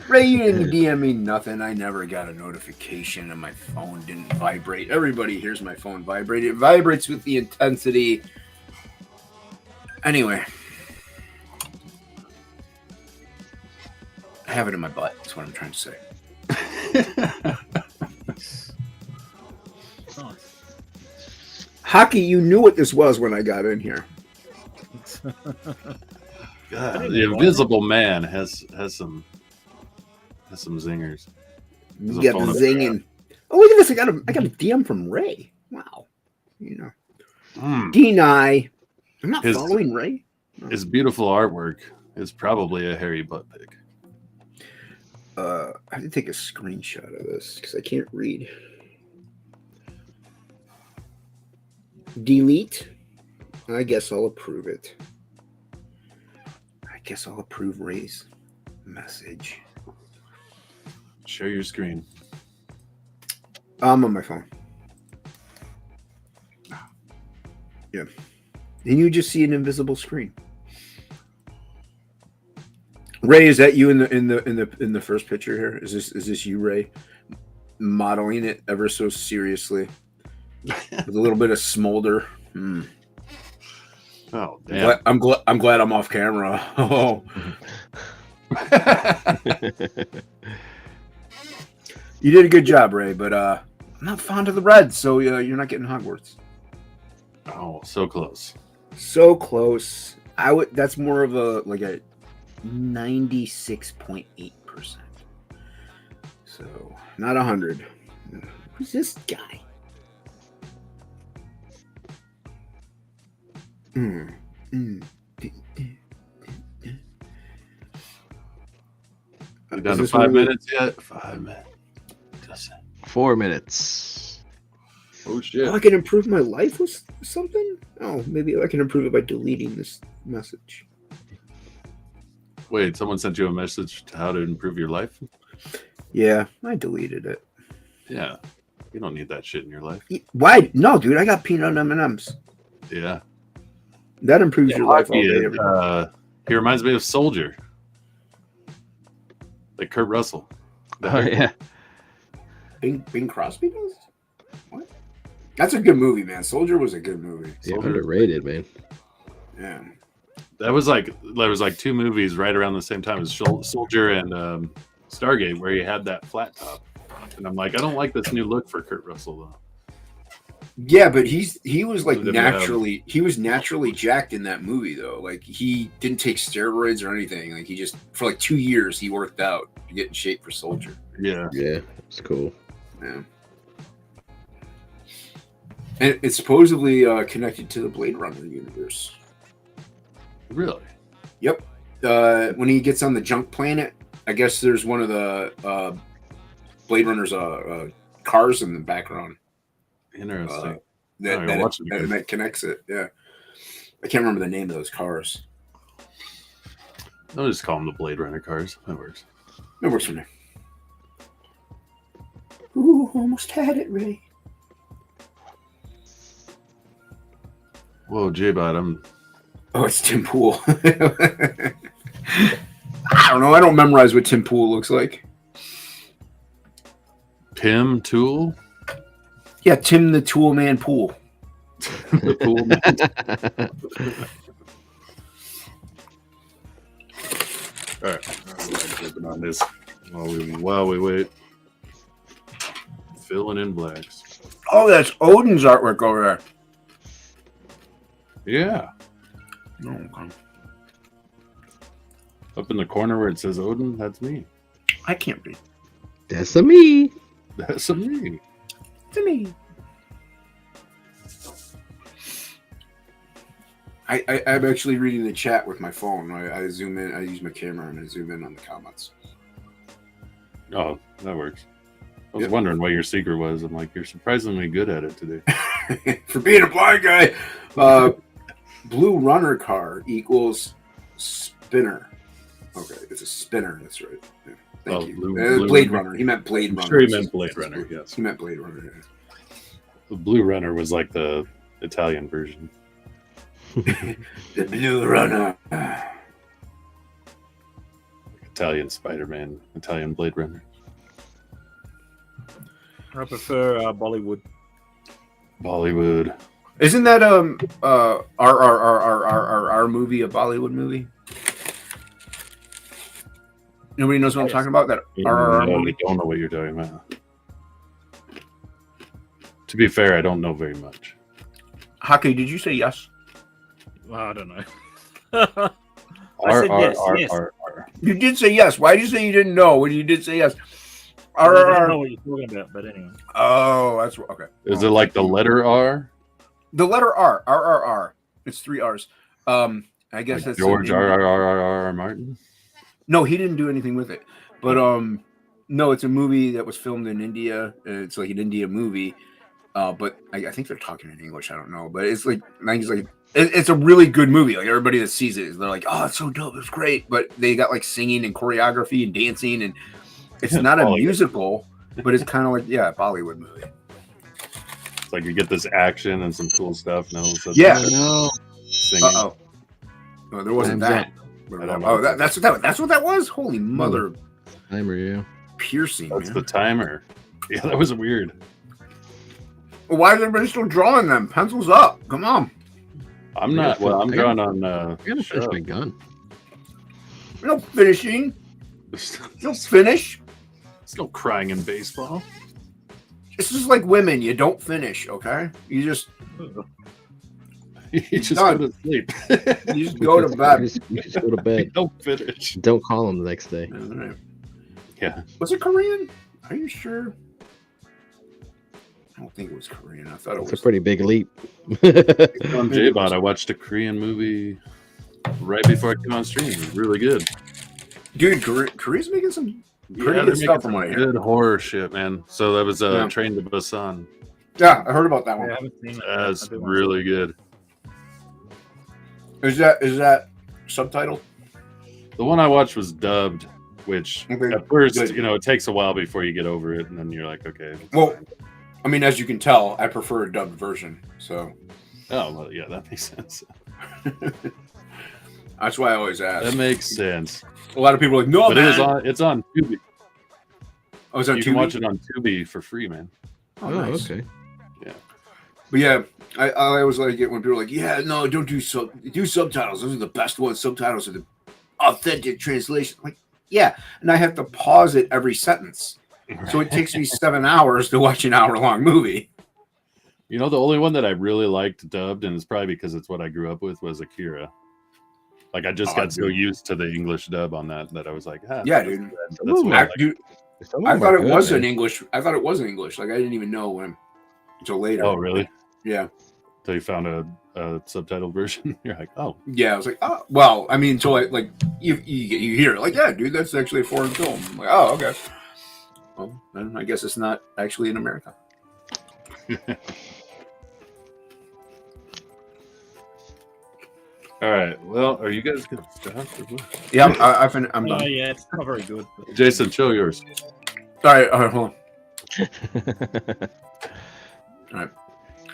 Ray, you didn't DM me nothing. I never got a notification and my phone didn't vibrate. Everybody hears my phone vibrate. It vibrates with the intensity. Anyway. I have it in my butt. That's what I'm trying to say. Nice. Hockey, you knew what this was when I got in here. God, didn't the know Invisible Man has some zingers. There's You a get the phone up zinging. Oh, look at this. I got a DM from Ray. Wow. You know. Deny. I'm not His- following Ray. His beautiful artwork is probably a hairy butt pic. I have to take a screenshot of this because I can't read. Delete. I guess I'll approve it. I guess I'll approve Ray's message. Share your screen. I'm on my phone. Yeah. And you just see an invisible screen. Ray, is that you in the first picture here? Is this you, Ray? Modeling it ever so seriously. With a little bit of smolder. Oh damn! I'm glad I'm off camera. Oh. You did a good job, Ray, but I'm not fond of the Reds, so you're not getting Hogwarts. Oh, so close. So close. That's more of a 96.8%. So not 100. Who's this guy? You down Is to this 5 where we- minutes yet? 5 minutes. 4 minutes. Oh shit! I can improve my life with something? Oh, maybe I can improve it by deleting this message. Wait, someone sent you a message to how to improve your life? Yeah, I deleted it. Yeah, you don't need that shit in your life. Why? No, dude, I got peanut M&Ms. Yeah, That improves yeah, your life all Hocky day. is, every day. he reminds me of Soldier, like Kurt Russell. Oh yeah. Bing Crosby does? What? That's a good movie, man. Soldier was a good movie. Yeah, Soldier. underrated, man. Yeah. There was like 2 movies right around the same time as Soldier and Stargate, where he had that flat top, and I'm like, I don't like this new look for Kurt Russell though. Yeah, but he was like Didn't have- naturally jacked in that movie though. Like he didn't take steroids or anything. Like he just for like 2 years he worked out to get in shape for Soldier. Yeah, Yeah, it's cool. Yeah. And it's supposedly connected to the Blade Runner universe. really. Yep. When he gets on the junk planet, I guess there's one of the Blade Runner's cars in the background. Interesting. That, you're watching again. that connects it. Yeah. I can't remember the name of those cars. I'll just call them the Blade Runner cars. That works. It works for me. Ooh, almost had it, Ray. Whoa, J-Bot, Oh, it's Tim Pool. I don't know. I don't memorize what Tim Pool looks like. Tim Tool? Yeah, Tim the Tool Man Pool. The Pool Man. All right. I'm working on this while we wait. Filling in blacks. Oh, that's Odin's artwork over there. Yeah. Oh, okay. Up in the corner where it says Odin, that's me. I can't be. That's a me. That's me. To me. I'm actually reading the chat with my phone. I zoom in. I use my camera and I zoom in on the comments. Oh, that works. I was Yep. wondering what your secret was. I'm like, you're surprisingly good at it today. For being a blind guy, blue runner car equals spinner. Okay, it's a spinner. That's right. Yeah. Thank Oh, you. Blue Blade Runner. Runner. He meant Blade I'm Runner. sure he meant Blade Runner, yes. He meant Blade Runner. Yeah. The Blue Runner was like the Italian version. The Blue Runner. Italian Spider-Man, Italian Blade Runner. I prefer Bollywood. Bollywood. Isn't that our movie a Bollywood movie? Nobody knows what I'm talking about. That RRR No, I movie. don't know what you're talking about. To be fair, I don't know very much. Hockey, did you say yes? Well, I don't know. I said yes. Yes. You did say yes. Why did you say you didn't know when you did say yes? I don't know RRR. what you're talking about, but anyway. Oh, that's okay. Is it like the letter R? The letter R? RRR. It's 3 R's. I guess Like that's George R. Martin? No, he didn't do anything with it. But no, it's a movie that was filmed in India. It's like an India movie. But I think they're talking in English. I don't know. But it's like it's a really good movie. Like everybody that sees it, they're like, "Oh, it's so dope! It's great!" But they got like singing and choreography and dancing, and it's not a musical, but it's kind of like a Bollywood movie. It's like you get this action and some cool stuff. No, Yeah. No. singing. Oh, there wasn't Time's that. I don't know. Oh, that's what that was. Holy mother Timer, yeah. piercing! That's Man. the timer. Yeah, that was weird. Why is everybody still drawing them? Pencils up! Come on. I'm not. Well, I'm I drawing on. I gotta finish my gun. No finishing. There's No finish. no crying in baseball. This is like women. You don't finish, okay? You just You just done. go to sleep. you just go to bed. You just go to bed. Don't finish. Don't call him the next day. All right. Yeah. Was it Korean? Are you sure? I don't think it was Korean. I thought it It's was. a pretty big leap. On J-Bot, I watched a Korean movie right before I came on stream. It was really good. Dude, Korea's making some pretty they're good stuff making from what I some hear. good horror shit, man. So that was Yeah. Train to Busan. Yeah, I heard about that Yeah, one. I haven't seen it. That's I do want to really good. Is that subtitled? The one I watched was dubbed, which Okay, at first, good. it takes a while before you get over it, and then you're like, okay. Well, I mean, as you can tell, I prefer a dubbed version. So Oh, well, yeah, that makes sense. that's why I always ask. That makes sense. A lot of people are like, no, But man. it's on Tubi. Oh, it's on You Tubi? can watch it on Tubi for free, man. Oh, Oh, nice. okay. But yeah, I always like it when people are like, yeah, no, don't do subtitles. Those are the best ones. Subtitles are the authentic translation. Like, yeah, and I have to pause it every sentence. So it takes me 7 hours to watch an hour-long movie. The only one that I really liked dubbed, and it's probably because it's what I grew up with, was Akira. Like I just got so used to the English dub on that I was like, Yeah, dude. That's what I like. Dude, Some I of them thought are it good, was man. in English. I thought it was in English. Like I didn't even know until later. Oh, really? Yeah. So you found a subtitled version? You're like, oh, Yeah, I was like, oh, well, I mean, until you hear it, like, yeah, dude, that's actually a foreign film. I'm like, oh, okay. Well, then I guess it's not actually in America. all right. Well, are you guys gonna stop? Or what? Yeah, I'm Oh, done. yeah, it's not very good. but- Jason, show yours. All right, hold on. All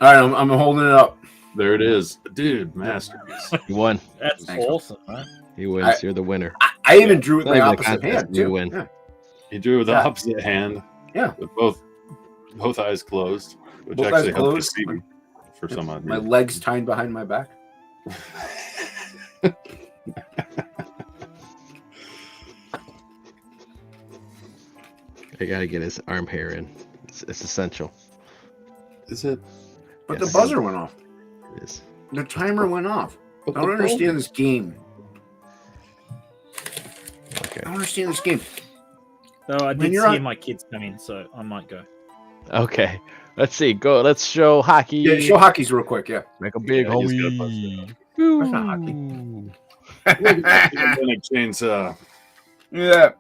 right, I'm holding it up. There it is, dude. Masterpiece. You won. That's Thanks. awesome, man. He wins. You're the winner. I even drew with Not my even a opposite contest, hand you too. win. Yeah. He drew with the Yeah. opposite hand. Yeah. With both eyes closed, which Both actually eyes helped closed. to see me for some odd My reason. legs tied behind my back. I gotta get his arm hair in. It's essential. Is it? But Yes. the buzzer went off. It is. The timer went off. I don't understand this game. Okay. I don't understand this game. So I When did you're see on- my kids come in, so I might go. Okay. Let's see. Go. Let's show hockey. Yeah, show hockey's real quick. Yeah. Make a big Yeah, he's got a homie. That's not hockey. Ooh. Gigantic chainsaw. Yeah.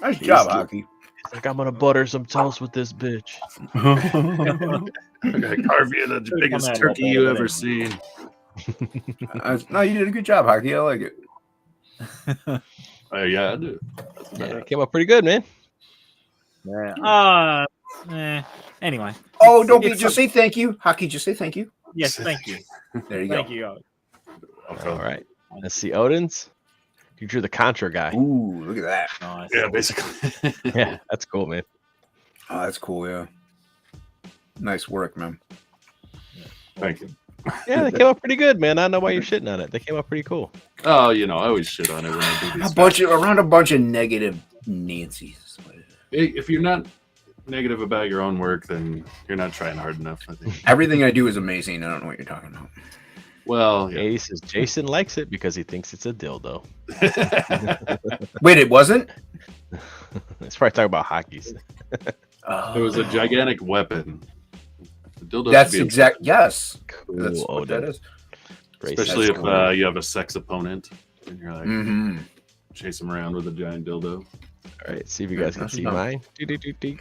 Nice job, hockey. He's like, I'm gonna butter some toast with this bitch. I'm gonna carve you the biggest on that turkey little you bit, ever anyway. seen. No, you did a good job, hockey. I like it. Yeah, I do. Yeah, it came out pretty good, man. Yeah. Anyway. Oh, don't be. It's Just say thank you, hockey. Just say thank you. Yes, thank you. There you Thank go. you. Okay. All right. Let's see. Odin's. You drew the Contra guy. Ooh, look at that. Nice. Yeah, basically. Yeah, that's cool, man. Oh, that's cool. Yeah. Nice work, man. Thank you. Yeah, they came out pretty good, man. I don't know why you're shitting on it. They came out pretty cool. Oh, I always shit on it when I do these. Around a bunch of negative Nancy's. If you're not negative about your own work, then you're not trying hard enough, I think. Everything I do is amazing. I don't know what you're talking about. Well, yeah. He says Jason likes it because he thinks it's a dildo. Wait, it wasn't? Let's probably talk about hockeys. It was a gigantic weapon. The dildo That's should be a exact. weapon, Yes, Cool, that's what Odin. that is. especially That's if cool. you have a sex opponent and you're like Mm-hmm. chase him around with a giant dildo. All right, see if you guys can see mine. Doo-doo-doo-doo.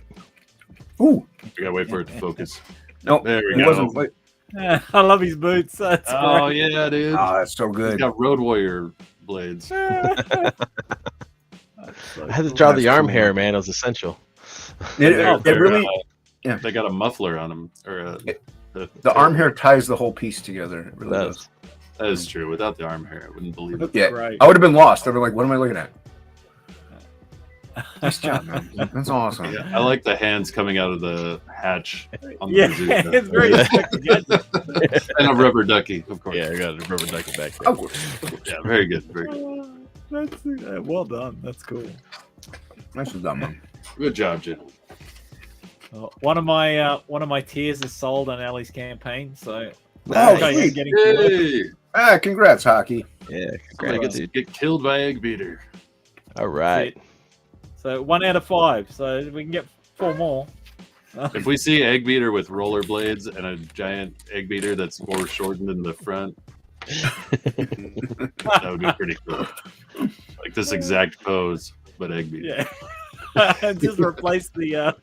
Ooh, You gotta wait for it to focus. no, There we it go. wasn't. Wait. I love his boots. That's Oh great. yeah, dude. Oh, that's so He's good. got Road Warrior blades. I had to draw the That's arm cool. hair, man. It was essential. It really. Yeah. They got a muffler on them, or The arm hair ties the whole piece together. It really Does. does. That is true. Without the arm hair, I wouldn't believe it. Yeah, Great. I would have been lost. I'd be like, "What am I looking at?" Nice job, man. That's awesome. Yeah, I like the hands coming out of the hatch on the Yeah, bazooka. it's very effective. Yeah. And a rubber ducky, of course. Yeah, I got a rubber ducky back there. Of course. Yeah, very good, very good. That's well done. That's cool. Nice done, man. Good job, Jim. One of my tiers is sold on Ali's campaign, so Oh, okay, sweet. getting to Hey, Ah, congrats, hockey. Yeah, somebody congrats, gets dude. get killed by egg beater. All right. So 1 out of 5. So we can get 4 more. If we see egg beater with rollerblades and a giant egg beater that's foreshortened in the front, that would be pretty cool. Like this exact pose, but egg beater. Yeah. Just replace the.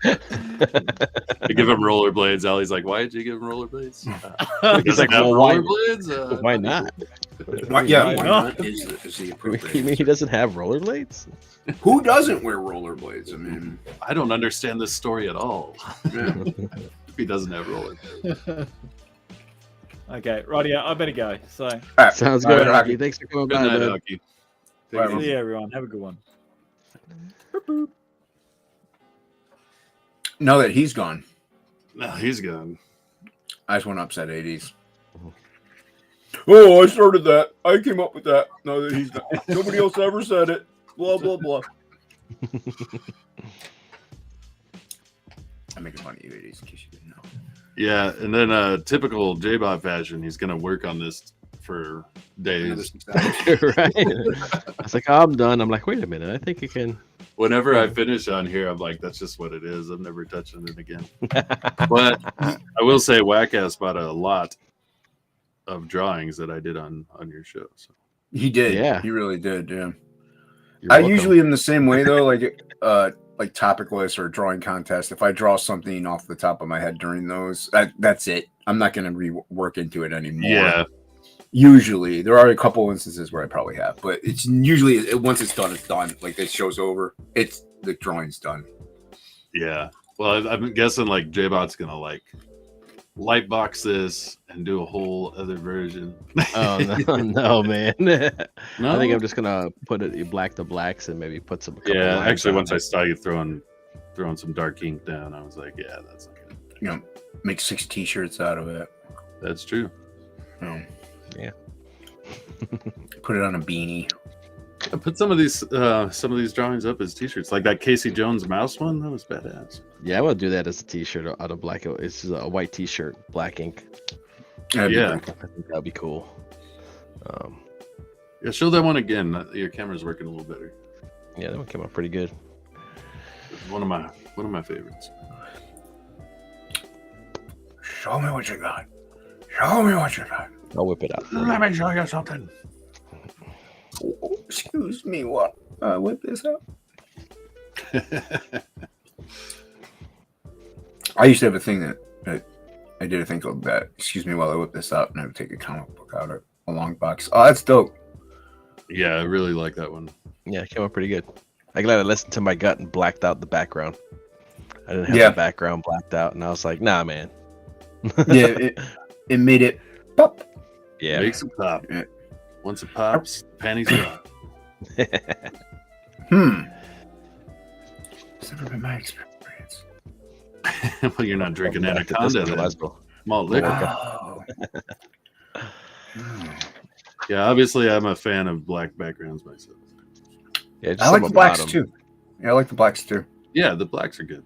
They give him rollerblades. Ali's like, "Why did you give him rollerblades?" He's like, have well, why- rollerblades? Why not? Why, yeah, Why why not? not? Is the You appropriate. mean he doesn't have rollerblades? Who doesn't wear rollerblades? I mean, I don't understand this story at all. yeah. If he doesn't have rollerblades. Okay, rightio. I better go. So All right. Sounds All right, good, Hockey. Hockey. Thanks for coming Good by, night, man. Hockey. Bye, Take it see easy. you, everyone. Have a good one. Now that he's gone, No, he's gone. I just want to upset 80s. Oh, I started that. I came up with that. Now that he's gone. Nobody else ever said it. Blah, blah, blah. I'm making fun of you, 80s, in case you didn't know. Yeah, and then typical J-Bot fashion, he's gonna work on this for days. Right. I was like, oh, I'm done. I'm like, wait a minute. I think you can. Whenever I finish on here, I'm like, that's just what it is. I'm never touching it again. But I will say, Whack-Ass bought a lot of drawings that I did on your show. So He did. Yeah. He really did. Yeah. You're I welcome. usually am the same way though, like topic lists or drawing contest. If I draw something off the top of my head during those, that's it. I'm not going to rework into it anymore. yeah, Usually, there are a couple instances where I probably have, but it's usually once it's done, it's done. Like it show's over. It's the drawing's done. yeah. Well, I'm guessing like J-Bot's gonna like light box this and do a whole other version. Oh no, no, man. I No? think I'm just gonna put it black the blacks and maybe put some. Couple Yeah, lines actually, on once I it. saw you throwing some dark ink down, I was like, yeah, that's okay. You know, make 6 T-shirts out of it. That's true. Oh. Yeah. Put it on a beanie. I put some of these drawings up as T-shirts, like that Casey Jones mouse one. That was badass. Yeah, I will do that as a T-shirt out of black. It's a white T-shirt, black ink. That'd be Yeah. cool. I think that'd be cool. Yeah, show that one again. Your camera's working a little better. Yeah, that one came out pretty good. One of my favorites. Show me what you got. Show me what you got. I'll whip it out. for you. Let me show you something. Oh, excuse me, what? Whip this up. I used to have a thing that I did a thing called that. Excuse me while I whip this up, and I would take a comic book out of a long box. Oh, that's dope. Yeah, I really like that one. Yeah, it came out pretty good. I glad I listened to my gut and blacked out the background. I didn't have Yeah. the background blacked out, and I was like, nah, man. Yeah, it made it pop. Yeah. Makes it pop. Yeah. Once it pops, panties drop. It's never been my experience. Well, you're not drinking Welcome back to Anaconda Disco then. Lesbo. Malt liquor. Wow. Yeah, obviously I'm a fan of black backgrounds myself. Yeah, just I like some the blacks about 'em. too. Yeah, I like the blacks too. Yeah, the blacks are good.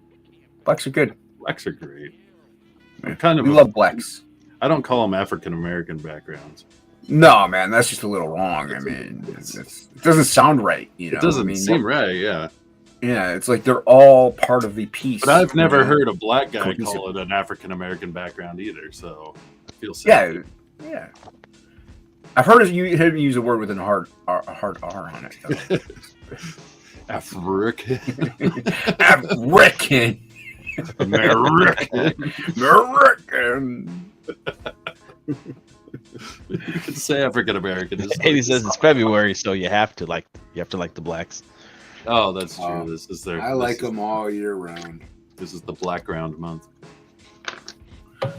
Blacks are good. Blacks are great. I'm kind of We love blacks. I don't call them African American backgrounds. No, man, that's just a little wrong. I mean, it doesn't sound right. You know, It doesn't I mean, seem right, yeah. Yeah, it's like they're all part of the piece. But I've never you know? heard a black guy Cohesive. call it an African American background either, so I feel sad. Yeah, yeah. I've heard him use a word with a hard R on it. though. African. American. American. American. You can say African American. And he says it's February, so you have to like the blacks. Oh, that's true. Oh, This is their. I like them all year round. This is the Black Round month.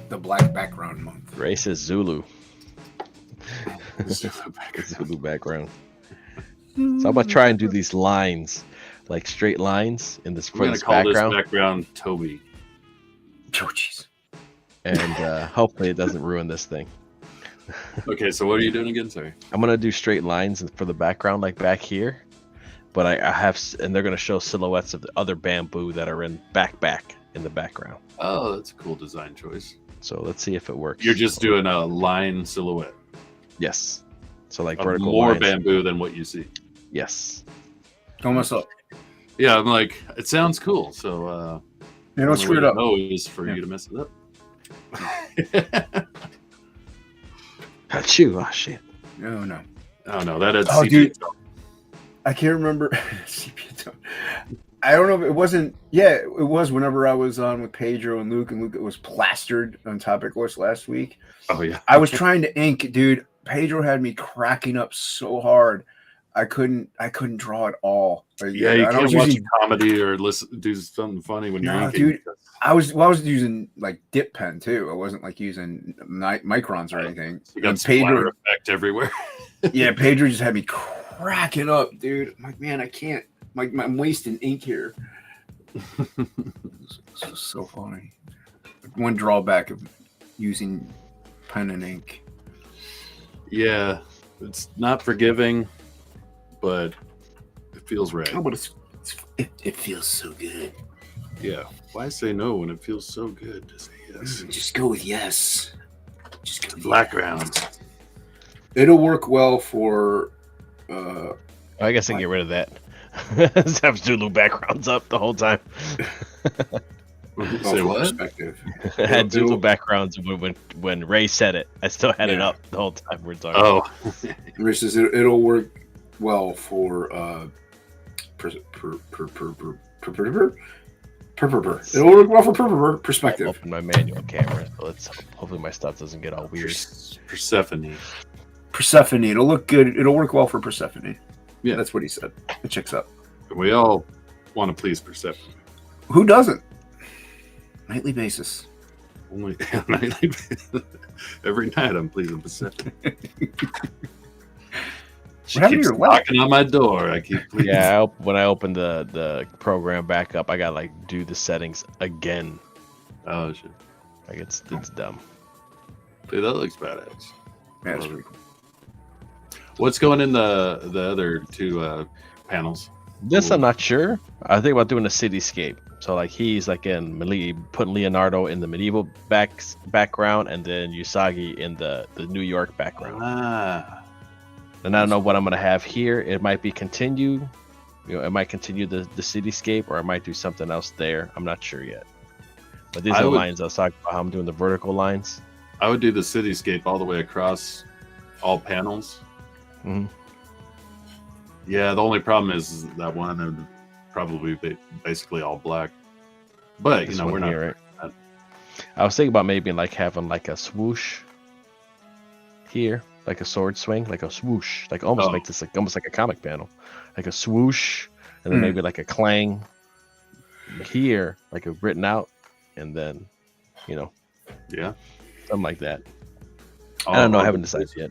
The black background month. Ray says Zulu. Zulu background. So I'm gonna try and do these lines, like straight lines in this We're for gonna this call background, this background Toby. Oh, jeez. and hopefully it doesn't ruin this thing. Okay, so what are you doing again? Sorry. I'm gonna do straight lines for the background, like back here, but I have, and they're gonna show silhouettes of the other bamboo that are in back in the background. Oh, that's a cool design choice. So let's see if it works. You're just doing a line silhouette. Yes. So like Of vertical more lines. bamboo than what you see. Yes. Don't mess up. Yeah, I'm like, it sounds cool. So You don't screw it up. No, is for Yeah. you to mess it up. Achoo. Oh shit. No, no. Oh no, that is. Oh, dude. I can't remember. Sepia tone. I don't know if it wasn't. Yeah, it was whenever I was on with Pedro and Luke was plastered on Topic List last week. Oh yeah. I was trying to ink, dude. Pedro had me cracking up so hard. I couldn't draw at all. Yeah, you I can't was watch using, a comedy or do something funny when you're No, inking. dude. I was using like dip pen too. I wasn't like using microns or anything. You got And splatter effect everywhere. yeah, Pedro just had me cracking up, dude. I'm like, man, I can't. I'm wasting ink here. This was so funny. One drawback of using pen and ink. Yeah, it's not forgiving, but it feels right. Oh, but it feels so good. Yeah. Why say no when it feels so good to say yes? Just go with yes. Just go with Black yes. rounds. It'll work well for. I guess I can get rid of that. Just have Zulu backgrounds up the whole time. Say for what? perspective. I had Zulu It'll- backgrounds when Ray said it. I still had it Yeah. up the whole time we're talking. Oh, Rich says it'll work well for It'll work well for perspective. Open my manual camera, so let's hopefully my stuff doesn't get all weird. Persephone. Persephone. It'll look good. It'll work well for Persephone. Yeah. That's what he said. It checks up. We all want to please Persephone. Who doesn't? Nightly basis. Only every night I'm pleasing Pacific. She What happened to keeps your leg? knocking on my door. I keep pleasing. Yeah, when I open the program back up, I gotta like do the settings again. Oh shit. Like it's dumb. Dude, that looks badass. Yeah, that's pretty cool. What's going in the other two panels? This Cool. I'm not sure. I think about doing a cityscape. So like he's like in putting Leonardo in the medieval background, and then Usagi in the New York background. Ah, And I don't know what I'm gonna have here. It might be continue, it might continue the cityscape, or I might do something else there. I'm not sure yet. But these I are the would- lines I was talking about. How I'm doing the vertical lines. I would do the cityscape all the way across all panels. Mhm. Yeah, the only problem is that one would probably be basically all black. But This you know, one we're not. here, right? I was thinking about maybe like having like a swoosh here, like a sword swing, like a swoosh, like almost Oh. make this like almost like a comic panel, like a swoosh, and then maybe like a clang here, like a written out, and then Yeah. something like that. I don't know. I haven't decided yet.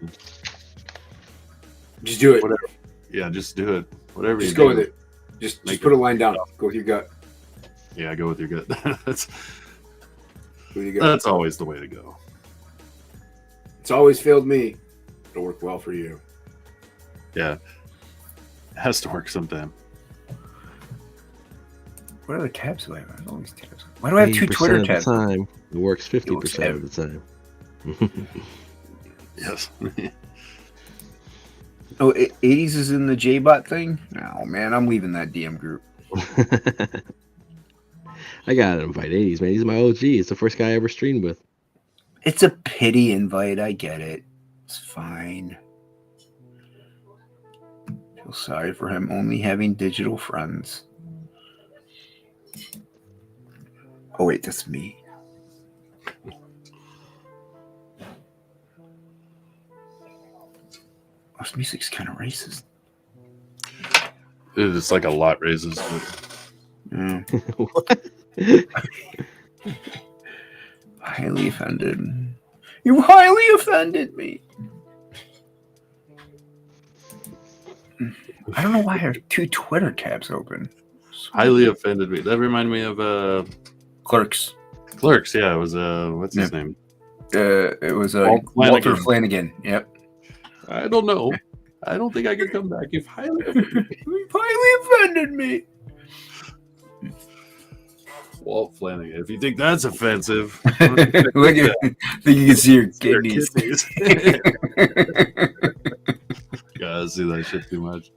Just do it. Whatever. Yeah, just do it. Whatever Just you go do. with it. Just Make put it- a line down. Go with your gut. Yeah, go with your gut. that's Go with your gut. that's always the way to go. It's always failed me. It'll work well for you. Yeah, it has to work sometime. What other tabs do I have? I have all these tabs. Why do I have two 80% Twitter of the tabs? time, it works 50% of the time. Yes. Oh, 80s is in the JBot thing? Oh, man, I'm leaving that DM group. I gotta invite 80s, man. He's my OG. It's the first guy I ever streamed with. It's a pity invite. I get it. It's fine. Feel sorry for him only having digital friends. Oh, wait, that's me. Oh, this music's kind of racist. It's like a lot raises. Yeah. What? Highly offended. You highly offended me. I don't know why I have two Twitter tabs open. Highly offended me. That reminded me of Clerks. Clerks. Yeah, it was what's his Yeah. name? It was Walt Walter Flanagan. Flanagan. Yep. I don't know. I don't think I can come back. You've highly offended me. You highly offended me. Walt Flanagan. If you think that's offensive, Look at think you can see your their kidneys. kidneys. Guys, see that shit too much.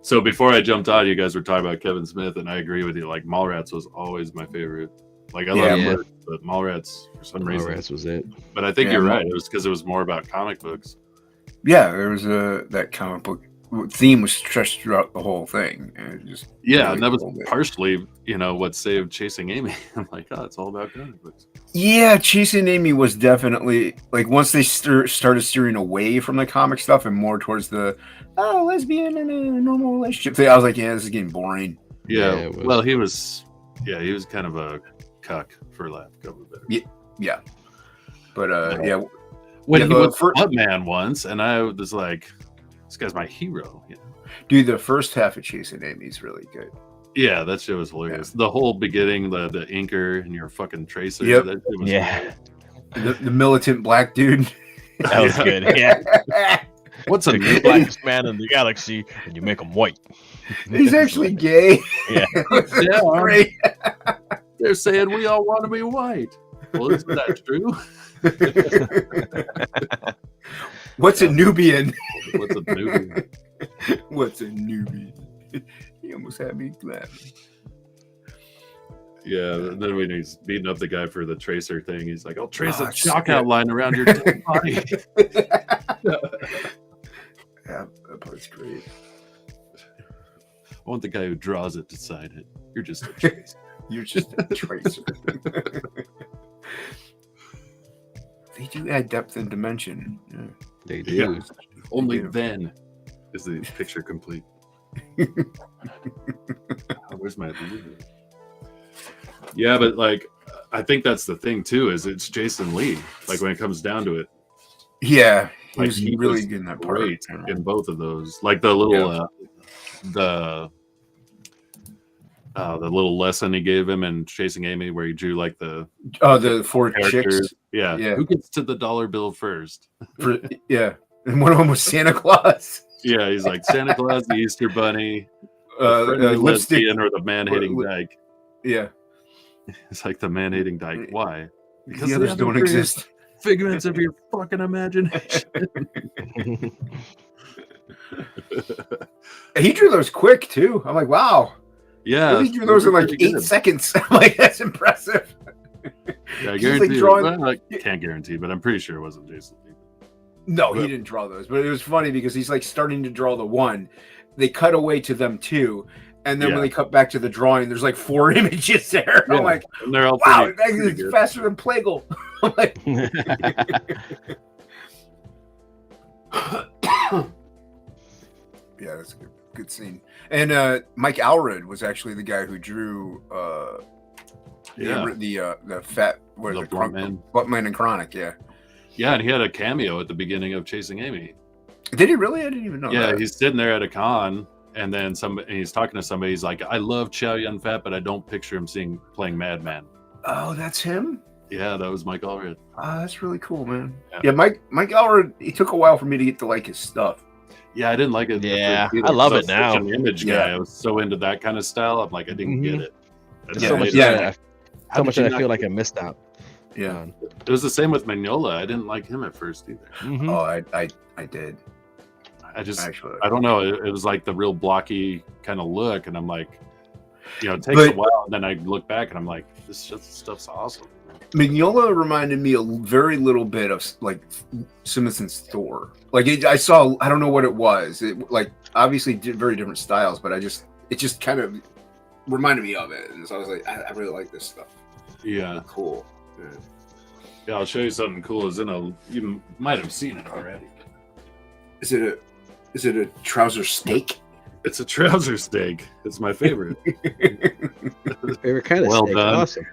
So before I jumped on, you guys were talking about Kevin Smith, and I agree with you. Like Mallrats was always my favorite. Like I love Yeah. Clerks, but Mallrats for some reason. Rats was it. But I think Yeah, you're right. It was because it was more about comic books. Yeah, there was that comic book theme was stretched throughout the whole thing. And it just Yeah, really and that was pulled it. partially, what saved Chasing Amy. I'm like, oh, it's all about comic books. Yeah, Chasing Amy was definitely like once they started steering away from the comic stuff and more towards the lesbian in a normal relationship thing. I was like, yeah, this is getting boring. Yeah, Yeah, it was. well, he was kind of a cuck, for lack of a better. Yeah, but yeah, When Yeah, he the was fir- Buttman once, and I was like, this guy's my hero. dude, the first half of Chasing Amy is really good. Yeah, that shit was hilarious. The whole beginning, the inker and your fucking tracer. Yep. That shit was Yeah, The militant black dude. that was good. Yeah, What's a the new blackest man in the galaxy, and you make him white. He's actually gay. Yeah. Yeah. Great. They're saying we all want to be white. Well, isn't that true? What's a Nubian? What's a new? What's a Nubian? He almost had me laughing. Yeah, and then when he's beating up the guy for the tracer thing, he's like, I'll trace Oh, a it's chalk good. outline around your dead body. Yeah, that part's great. I want the guy who draws it to sign it. You're just a tracer. You're just a tracer. They do add depth and dimension. Yeah. They do. Yeah. Only do. then is the picture complete. Where's my lead? Yeah, but like I think that's the thing too. Is it's Jason Lee? Like when it comes down to it, Yeah, he like was really good in that part. great in both of those. Like the little the little lesson he gave him in Chasing Amy, where he drew like the four characters. chicks. Yeah. Who gets to the dollar bill first? And one of them was Santa Claus. Yeah, he's like Santa Claus, the Easter Bunny, Lipstick, lesbian, or the man-hating dyke. Yeah, it's like the man-hating dyke. Why? Because the others don't exist. Figments of your fucking imagination. He drew those quick too. I'm like, wow. Yeah, he drew those in like 8 seconds. I'm like, that's impressive. Yeah, I guarantee. I can't guarantee, but I'm pretty sure it wasn't Jason Lee. No, he didn't draw those. But it was funny because he's like starting to draw the one. They cut away to them too. And then when they cut back to the drawing, there's like 4 images there. I'm like, and they're all wow, it's faster than Plagal. I'm like, yeah, that's a good scene. And Mike Allred was actually the guy who drew the fat Buttman and Chronic, yeah. Yeah, and he had a cameo at the beginning of Chasing Amy. Did he really? I didn't even know. Yeah, that. He's sitting there at a con, and then he's talking to somebody. He's like, "I love Chow Yun Fat, but I don't picture him playing Madman." Oh, that's him. Yeah, that was Mike Allred. That's really cool, man. Yeah, Mike Allred. It took a while for me to get to like his stuff. Yeah, I didn't like it. Yeah, I love it now. Such an image guy. I was so into that kind of style. I'm like, I didn't get it. So much that I feel like I missed out. Yeah, it was the same with Mignola. I didn't like him at first either. Mm-hmm. Oh, I did. I don't know. It was like the real blocky kind of look, and I'm like, it takes a while, and then I look back and I'm like, this stuff's awesome. Mignola reminded me a very little bit of like Simonson's Thor. Like I don't know what it was. It like obviously very different styles, but it just kind of reminded me of it, and so I was like, I really like this stuff. Yeah, cool. Yeah, I'll show you something cool. You might have seen it already. Is it a trouser steak? It's a trouser steak. It's my favorite. Favorite kind of well steak. Done. Awesome.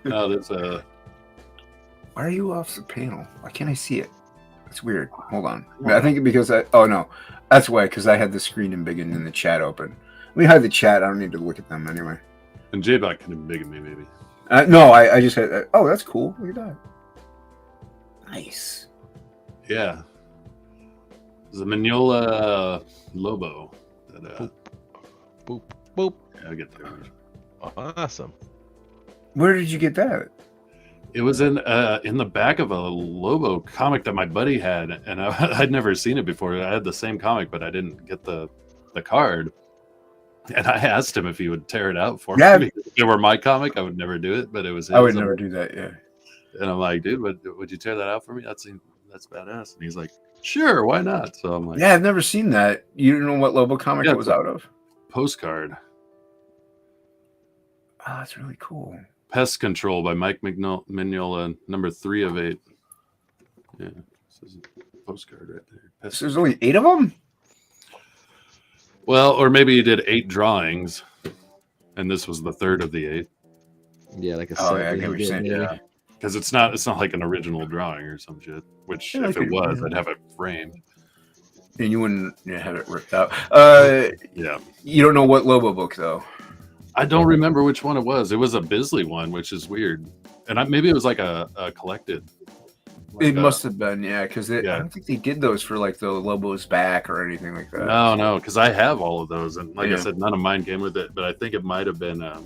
No, that's a. Why are you off the panel? Why can't I see it? It's weird. Hold on. I think because oh no, that's why, because I had the screen and big and the chat open. Let me hide the chat. I don't need to look at them anyway. And J-Bot can embiggen me, maybe. No, I just had. Oh, that's cool. Look at that. Nice. Yeah. It's a Mignola Lobo. Boop, boop. Yeah, I'll get there. Awesome. Where did you get that? It was in the back of a Lobo comic that my buddy had, and I'd never seen it before. I had the same comic, but I didn't get the card. And I asked him if he would tear it out for me. If it were my comic, I would never do it, but it was his. I would never do that, yeah. And I'm like, dude, would you tear that out for me? That's badass. And he's like, sure, why not? So I'm like, yeah, I've never seen that. You don't know what Lobo comic it was out of? Postcard. Oh, that's really cool. Pest Control by Mike Mignola, number 3 of 8. Yeah, this is a postcard right there. So there's only 8 of them? Well, or maybe he did 8 drawings, and this was the 3rd of the 8. Yeah, like a set. I get what you're saying. Yeah, because it's not like an original drawing or some shit. Which, if it was, I'd have it framed. And you wouldn't have it ripped out. Yeah. You don't know what Lobo book though. I don't remember which one it was. It was a Bisley one, which is weird. And maybe it was like a collected. Like it must have been, yeah, because I don't think they did those for like the Lobo's back or anything like that. No, because I have all of those, and like I said, none of mine came with it. But I think it might have been a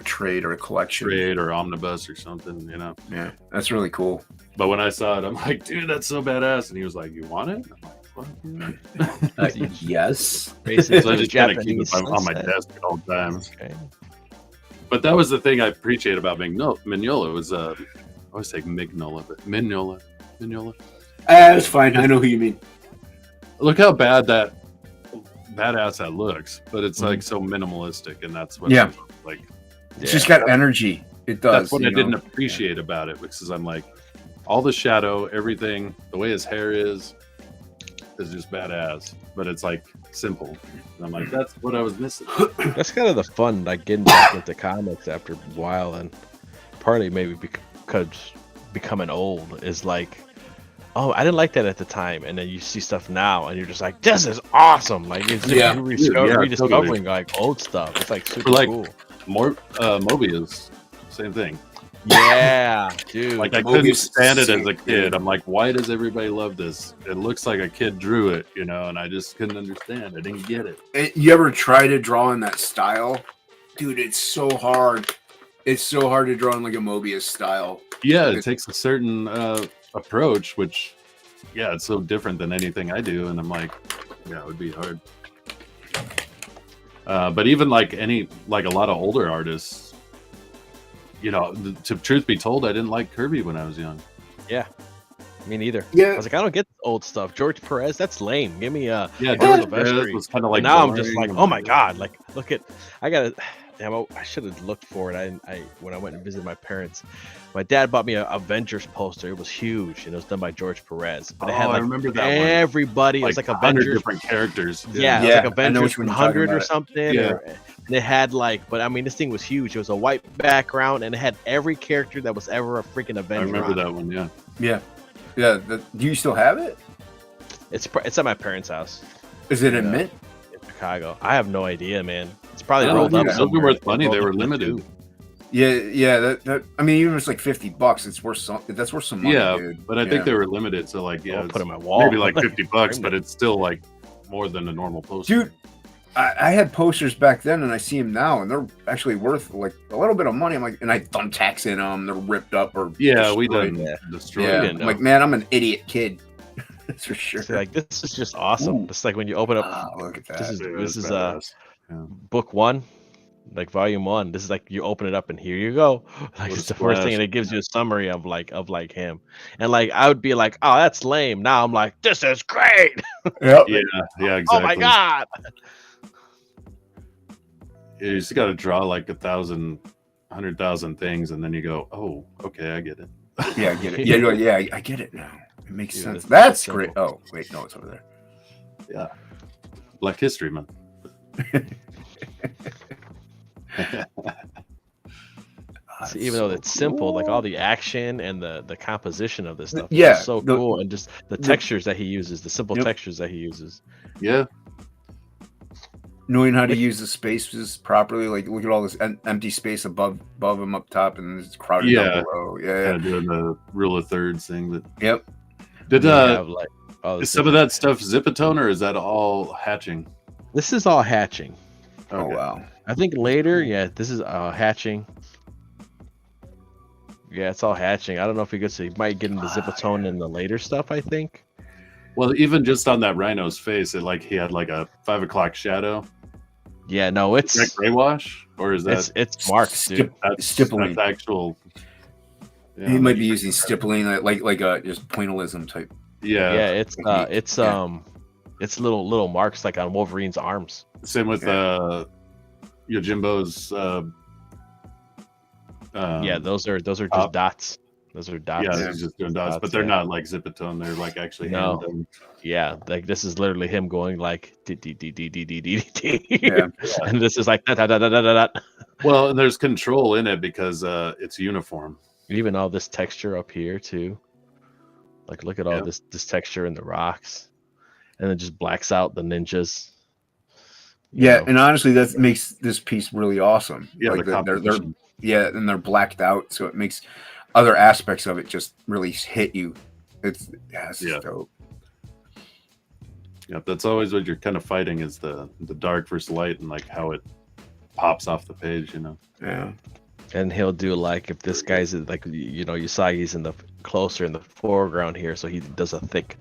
trade or a collection, or omnibus or something. Yeah, that's really cool. But when I saw it, I'm like, dude, that's so badass. And he was like, you want it? I'm like, yes. Basically, so I just kind of keep it on my desk at all times. Okay. But that was the thing I appreciate about Mignola was I always say Mignola, but Mignola. That's fine. I know who you mean. Look how badass that looks, but it's like so minimalistic, and that's what like. It's just got energy. It does. That's what I didn't appreciate about it, because I'm like, all the shadow, everything, the way his hair is just badass. But it's like simple. And I'm like, that's what I was missing. That's kind of the fun, like getting back into comics after a while, and partly maybe because becoming old is like, oh, I didn't like that at the time, and then you see stuff now, and you're just like, this is awesome. Like it's just Yeah. rediscovering Totally. like old stuff. It's like super Like- cool. More Mobius, same thing. Yeah, dude. Like I Mobius couldn't is stand it as a sick, kid. dude. I'm like, why does everybody love this? It looks like a kid drew it, you know, and I just couldn't understand. I didn't get it. You ever try to draw in that style? Dude, it's so hard. It's so hard to draw in like a Mobius style. Yeah, it takes a certain approach, which, yeah, it's so different than anything I do, and I'm like, yeah, it would be hard. But even like a lot of older artists, you know, to truth be told, I didn't like Kirby when I was young. Me neither. I Yeah. was like, I don't get old stuff. George Perez, that's lame. Give me Yeah, George George Perez Perez was kind of like. now I'm just boring like, and oh my god! Like, look at, I gotta. Damn, I should have looked for it. I when I went and visited my parents, my dad bought me a Avengers poster. It was huge, and it was done by George Perez. But it had Oh, I like remember that one. everybody. It was like 100 Avengers. different characters. Yeah, it was Yeah, like I know Avengers which one you're talking 100 or about. something. Yeah. And it had like, but I mean, this thing was huge. It was a white background, and it had every character that was ever a freaking Avenger. I remember on it. that one. Yeah. Yeah. Do you still have it? It's at my parents' house Is it in Yeah. mint? in Chicago. I have no idea, man. It's probably Oh, rolled up. yeah. Those were somewhere. worth money. Rolled They up were in the limited. tube. Yeah. That I mean, even if it's like $50, it's worth some. That's worth some money, Yeah, dude. but I think they were limited to like, yeah, I'll put it it's on my wall. maybe like $50, Frame but it. it's still like more than a normal poster. Dude, I had posters back then, and I see them now, and they're actually worth like a little bit of money. I'm like, and I thumbtacks in them. They're ripped up or Yeah, we destroyed. done Yeah. destroyed. Yeah, didn't I'm like, know. man, I'm an idiot kid. That's for sure. So, like, this is just awesome. Ooh. It's like when you open up Wow, look at that. this is Yeah, this it's is badass. book 1, like volume 1. This is like you open it up and here you go. Like What a it's the first thing, splash. and it gives you a summary of him. And like I would be like, oh, that's lame. Now I'm like, this is great. Yep. Yeah, exactly. Oh my god. You just got to draw like 100,000 things, and then you go, oh, okay, I get it. Yeah, I get it. Yeah, you're like, yeah, I get it now. It makes Yeah, sense. that's That's simple. great. Oh, wait, no, it's over there. Black History Month. See, even though it's simple, like all the action and the composition of this stuff Yeah, is so the- cool, and just the textures that he uses, the simple Yep. textures that he uses. Yeah, Knowing how to use the spaces properly, like look at all this empty space above him up top, and it's crowded Yeah. down below. Yeah, kind of doing the rule of thirds thing. That Yep. did. You have, like, all Is this some of that stuff Zipatone, or is that all hatching? This is all hatching. Oh Okay. wow. I think later, yeah, this is hatching. Yeah, it's all hatching. I don't know if he might get into Zipatone in the later stuff, I think. Well, even just on that rhino's face, it like he had like a 5 o'clock shadow. Yeah, no, Is that gray wash, or is that it's marked, dude. Stippling. That's actual. Yeah, He might be maybe- using stippling, like a just pointillism type. Yeah, Yeah, it's Yeah. it's little marks like on Wolverine's arms. Same with Yojimbo's. Yeah, those are just top. dots. Those are dots. Yeah, he's just doing dots, but they're not like Zipatone. They're like actually No. hand-done. Yeah, like this is literally him going like Yeah. and this is like da da da da da da. Well, and there's control in it because it's uniform. Even all this texture up here too. Like look at all Yeah. this texture in the rocks, and it just blacks out the ninjas. Yeah, know? and honestly, that makes this piece really awesome. Yeah, like the they're composition. and they're blacked out, so it makes other aspects of it just really hit you. It's Yeah. dope. Yeah, that's always what you're kind of fighting is the dark versus light and like how it pops off the page. You know. Yeah. And he'll do like if this guy's like Usagi's in the closer in the foreground here, so he does a thick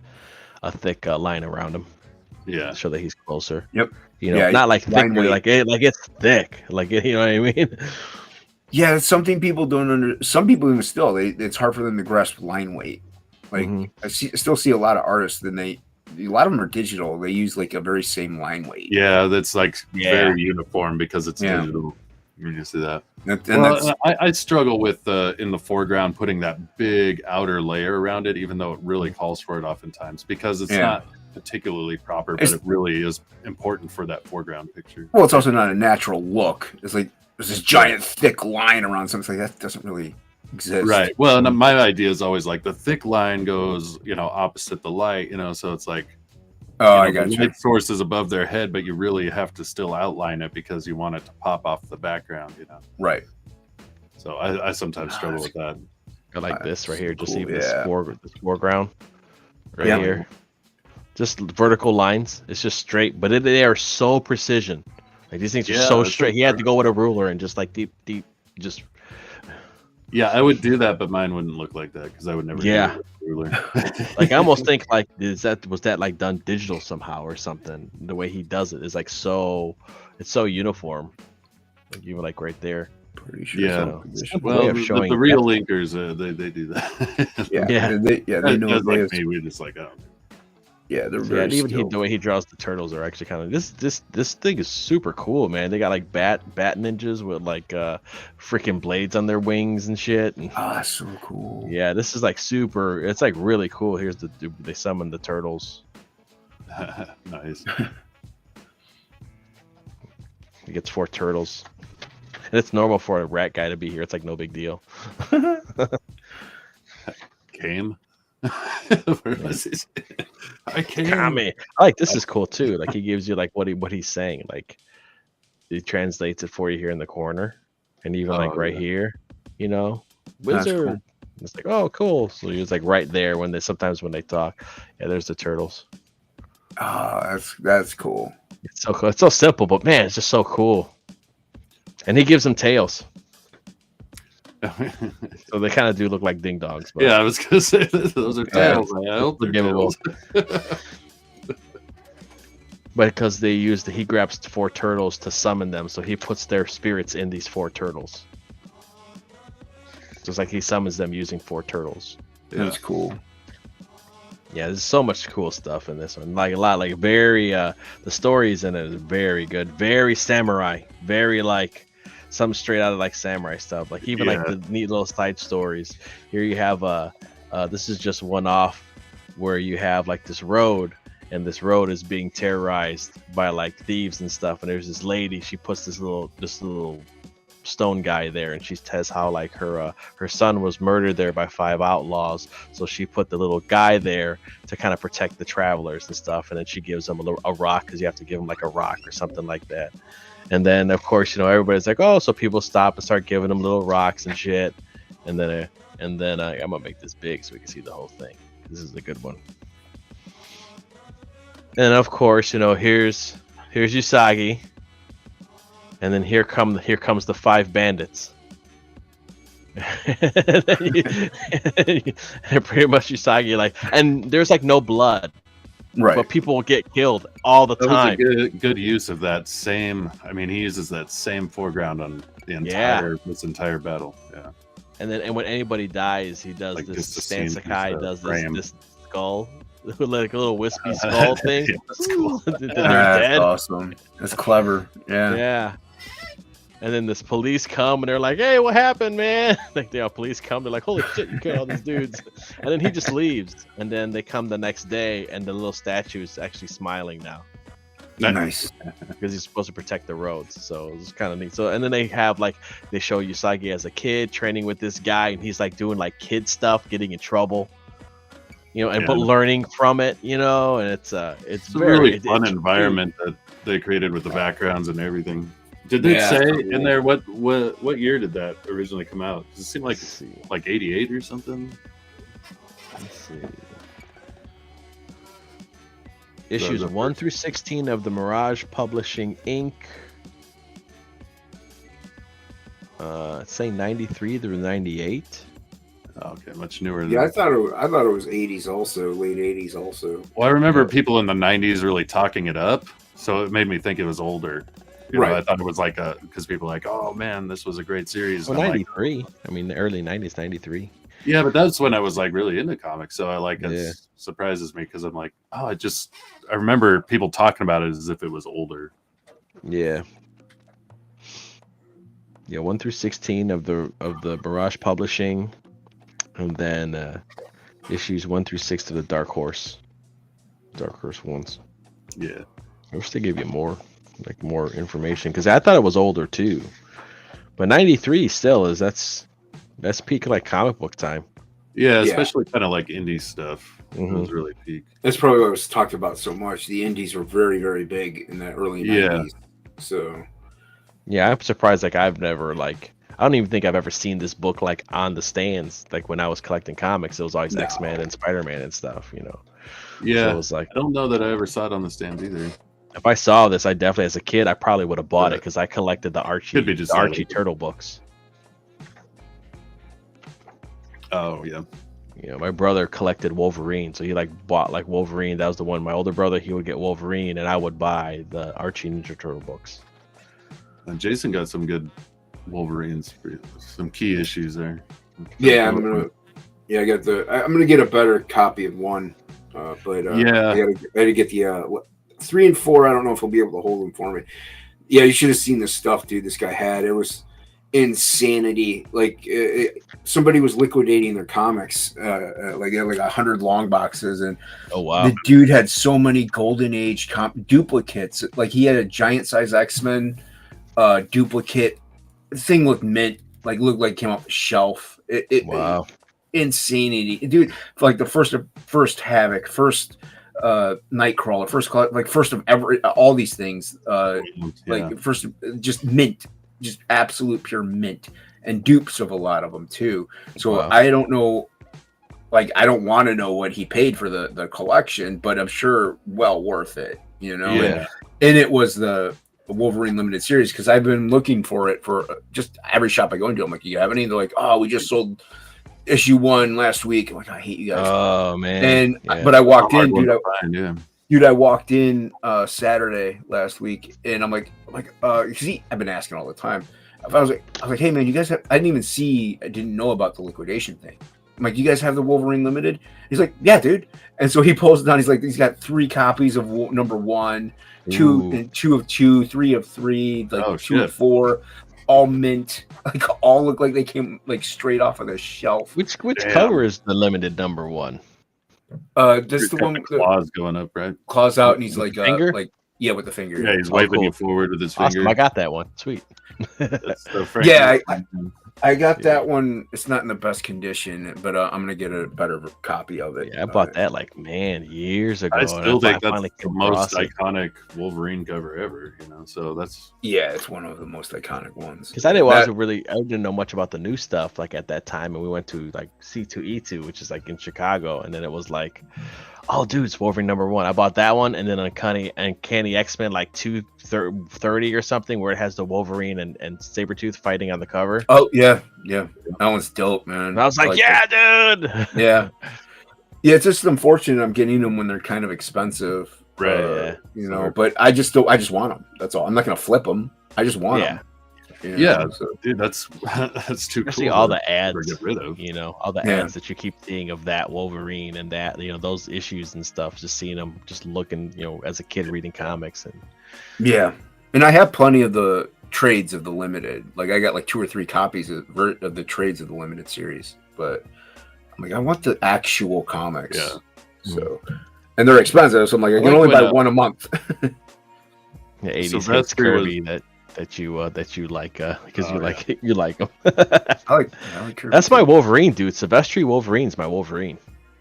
line around him Yeah. to show that he's closer. Yep. You know, Yeah, not like thick, line but weight. like it's thick. Like you know what I mean? Yeah, it's something people don't some people even still it's hard for them to grasp line weight. Like Mhm. I still see a lot of artists, and a lot of them are digital. They use like a very same line weight. Yeah, that's like Yeah. very uniform because it's Yeah. digital. You see that. And Well, that's I struggle with in the foreground putting that big outer layer around it, even though it really calls for it oftentimes because it's Yeah. particularly proper, but it really is important for that foreground picture. Well, it's also not a natural look. It's like there's this giant thick line around something like that doesn't really exist. Right. Well, and my idea is always like the thick line goes, opposite the light, so it's like, I got the you. light source is above their head, but you really have to still outline it because you want it to pop off the background, Right. So I sometimes struggle with that. I like this right here. Just cool, even yeah. this foreground right Yeah. here. Just vertical lines. It's just straight, but they are so precision. Like these things are so that's straight. He had to go with a ruler and just like deep, just. Yeah, I would do that, but mine wouldn't look like that because I would never. Yeah. do it with a ruler. Like I almost think like was that like done digital somehow or something? The way he does it is like so. It's so uniform. Like even like right there. Pretty sure. Yeah. So. Well, of showing the real linkers, they do that. Yeah. They know Guys they like have, me, we're just like, oh. yeah, they're Yeah, very and even skilled. the way he draws the turtles are actually kind of this thing is super cool, man. They got like bat ninjas with like freaking blades on their wings and shit. And, Ah, so cool. yeah, this is like super. It's like really cool. Here's they summon the turtles. Nice. He gets 4 turtles, and it's normal for a rat guy to be here. It's like no big deal. Came. Where was it? I came. Kame. I like this is cool too. Like he gives you like what he's saying. Like he translates it for you here in the corner, and even like right here, That's wizard. cool. It's like, oh, cool. So it's like right there when sometimes when they talk. Yeah, there's the turtles. Ah, that's cool. It's so cool. It's so simple, but man, it's just so cool. And he gives them tails, so they kind of do look like ding dongs. But Yeah, I was gonna say those are tails. I hope they're forgivable. tails. But because he grabs 4 turtles to summon them, so he puts their spirits in these 4 turtles. So it's like he summons them using 4 turtles. That's cool. Yeah, there's so much cool stuff in this one. Like a lot, like very the stories in it is very good, very samurai, very like some straight out of like samurai stuff. Like even like the neat little side stories. Here you have this is just one off where you have like this road, and this road is being terrorized by like thieves and stuff. And there's this lady, she puts this little stone guy there, and she says how like her son was murdered there by 5 outlaws, so she put the little guy there to kind of protect the travelers and stuff. And then she gives them a rock, because you have to give them like a rock or something like that. And then of course everybody's like, oh, so people stop and start giving them little rocks and shit. And then I'm gonna make this big so we can see the whole thing. This is a good one. And of course, here's Usagi. And then here comes the 5 bandits. And pretty much Usagi like, and there's like no blood, Right. but people will get killed all the That time. was a good use of that same. I mean, he uses that same foreground on the this entire battle. Yeah. And when anybody dies, he does Like this. just a Stan scene Sakai piece, does frame. this skull, like a little wispy skull thing. Yeah, that's cool. They're That's dead. awesome. That's clever. Yeah. Yeah. And then this police come and they're like, "Hey, what happened, man?" Like police come, they're like, "Holy shit, you killed all these dudes!" And then he just leaves. And then they come the next day, and the little statue is actually smiling now Nice. because he's supposed to protect the roads. So it's kind of neat. So and then they show Usagi as a kid training with this guy, and he's like doing like kid stuff, getting in trouble, but learning from it, and it's It's a very really fun environment that they created with the backgrounds and everything. Did they say in there what year did that originally come out? Does it seem like Let's see. like 88 or something? Let's see. Issues 1 through 16 of the Mirage Publishing Inc. It's saying 93 through 98. Okay, much newer. Yeah, I Than... thought it was 80s also, late 80s also. Well, I remember people in the 90s really talking it up, so it made me think it was older. Right. I thought it was like because people were like, oh man, this was a great series. Well, And I'm like, 93. I mean, the early 90s, 93. yeah, but that's when I was like really into comics, so it Yeah. surprises me because I'm like, I remember people talking about it as if it was older. Yeah. Yeah, 1 through 16 of the Mirage Publishing, and then issues 1 through 6 of the Dark Horse. Dark Horse ones. Yeah. I wish they gave you more information because I thought it was older too. But 93 still is that's peak like comic book time. Yeah, especially kind of like indie stuff. Mhm. It was really peak. That's probably what was talked about so much. The indies were very, very big in the early 90s. So yeah, I'm surprised. Like I've never like I don't even think I've ever seen this book like on the stands. Like when I was collecting comics, it was always X-Men and Spider-Man and stuff. You know. Yeah, So it was like I don't know that I ever saw it on the stands either. if I saw this, I definitely as a kid I probably would have bought it because I collected the Could be just Archie Turtle books. Oh yeah. You know, my brother collected Wolverine, so he like bought like Wolverine. That was the one. My older brother, he would get Wolverine, and I would buy the Archie Ninja Turtle books. And Jason got some good Wolverines, some key issues there. yeah, I'm gonna get a better copy of one. But I had to get the 3 and 4. I don't know if he'll be able to hold them for me. Yeah, you should have seen the stuff, dude. This guy had it was insanity. Like somebody was liquidating their comics. Like they had like 100 long boxes, and Oh wow! the dude had so many Golden Age duplicates. Like he had a giant size X-Men duplicate. The thing looked mint. Like looked like it came off the shelf. Wow! Insanity, dude. Like the first Havoc, first Nightcrawler, first of ever all these things. Like first, just mint, just absolute pure mint, and dupes of a lot of them too. So Wow. I don't know. Like I don't want to know what he paid for the collection, but I'm sure well worth it. You know, Yeah. and it was the Wolverine limited series because I've been looking for it for just every shop I go into. I'm like, you have any? They're like, oh, we just sold issue 1 last week. I'm like, I hate you guys. Oh man! And Yeah. but I walked in, dude. Yeah. I walked in Saturday last week, and I'm like, see, I've been asking all the time. I was like, hey man, you guys have? I didn't know about the liquidation thing. I'm like, you guys have the Wolverine limited? He's like, yeah, dude. And so he pulls it down. He's like, he's got 3 copies of number 1, 2 and 2 of 2, 3 of 3, like 2 of 4, all mint. Like all look like they came like straight off of the shelf. Which cover is the limited number 1? This the one with the claws going up, right? claws out, and he's like, finger? like yeah, with the finger. Yeah, he's waving cool. you forward with his Awesome! finger. I got that one. Sweet. That's the Frank Yeah, Miller. I got that one. It's not in the best condition, but I'm gonna get a better copy of it. Yeah, I bought that like years ago. I still think that's finally the came most across it. iconic Wolverine cover ever. You know, so that's Yeah, it's one of the most iconic ones. Because I didn't know much about the new stuff like at that time, and we went to like C2E2, which is like in Chicago, and then it was like, oh, dude, it's Wolverine number 1. I bought that one, and then Uncanny X-Men like 230 or something, where it has the Wolverine and Sabretooth fighting on the cover. Oh yeah, that one's dope, man. And I was like, yeah, dude. yeah. It's just unfortunate I'm getting them when they're kind of expensive, Right, yeah. You know, but I just want them. That's all. I'm not gonna flip them. I just want them. Yeah, dude, that's too Especially cool. all to the ads, get rid of. you know, all the ads that you keep seeing of that Wolverine and that, you know, those issues and stuff. Just seeing them, just looking, you know, as a kid reading comics and yeah. And I have plenty of the trades of the limited. Like I got like 2 or 3 copies of the trades of the limited series, but I'm like, I want the actual comics. Yeah. So, and they're expensive, so I'm like, I can like only when, buy one a month. yeah, 80s hits Sylvester Kirby that you like because Oh, you like them. I like Kirby. That's my Wolverine, dude. Silvestri Wolverine's my Wolverine.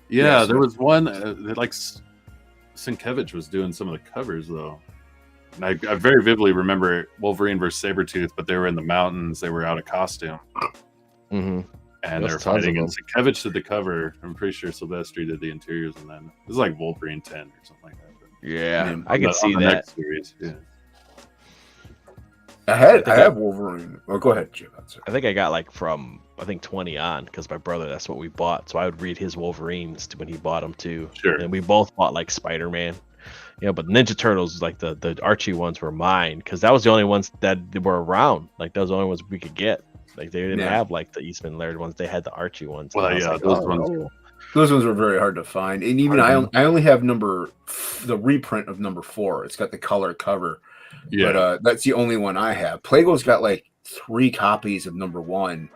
Yeah, Yes. there was one that like Sienkiewicz was doing some of the covers though. And I very vividly remember Wolverine versus Sabretooth, but they were in the mountains, they were out of costume, Mm-hmm. and they There's were tons fighting. of And Sienkiewicz did the cover. I'm pretty sure Silvestri did the interiors, and then it was like Wolverine 10 or something like that. But Yeah, Man, I can see on the that. next series, yeah. I have Wolverine. Oh, go ahead, Jim. I think I got like from 20 on because my brother, that's what we bought. So I would read his Wolverines when he bought them too. Sure. And we both bought like Spider-Man. You know, but Ninja Turtles, like the Archie ones were mine because that was the only ones that were around. Like those were the only ones we could get. Like they didn't have like the Eastman Laird ones. They had the Archie ones. Well, And I was yeah, like, those oh, ones. no. Those ones were very hard to find, and even I only have the reprint of number 4. It's got the color cover, Yeah, but that's the only one I have. Plago's got like 3 copies of number 1,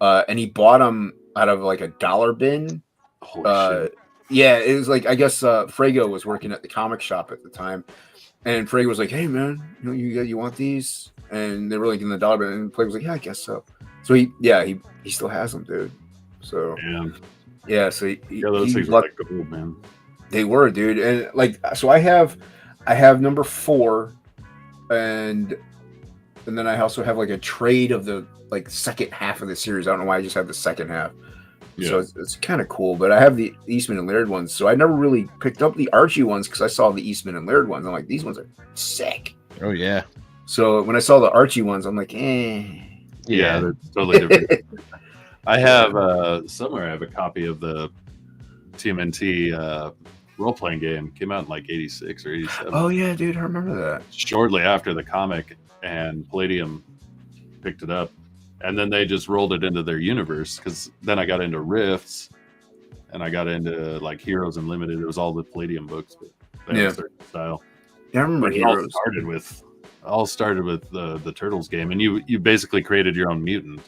and he bought them out of like a dollar bin. holy shit. Yeah, it was like I guess Frago was working at the comic shop at the time, and Frago was like, "Hey man, you want these?" And they were like in the dollar bin, and Frago was like, "Yeah, I guess so." So he still has them, dude. So Yeah, so those things were like gold, man. They were, dude, and like so I have number 4, and then I also have like a trade of the like second half of the series. I don't know why I just have the second half. Yeah. So it's kind of cool, but I have the Eastman and Laird ones, so I never really picked up the Archie ones because I saw the Eastman and Laird ones. I'm like, these ones are sick. Oh yeah. So when I saw the Archie ones, I'm like, Yeah, they're totally different. I have somewhere I have a copy of the TMNT role-playing game. Came out in like 86 or 87. Oh yeah, dude, I remember that. Shortly after the comic, and Palladium picked it up. And then they just rolled it into their universe, because then I got into Rifts, and I got into like Heroes Unlimited. It was all the Palladium books, but they had a certain style. Yeah, I remember But Heroes. It all started with the Turtles game, and you basically created your own mutant.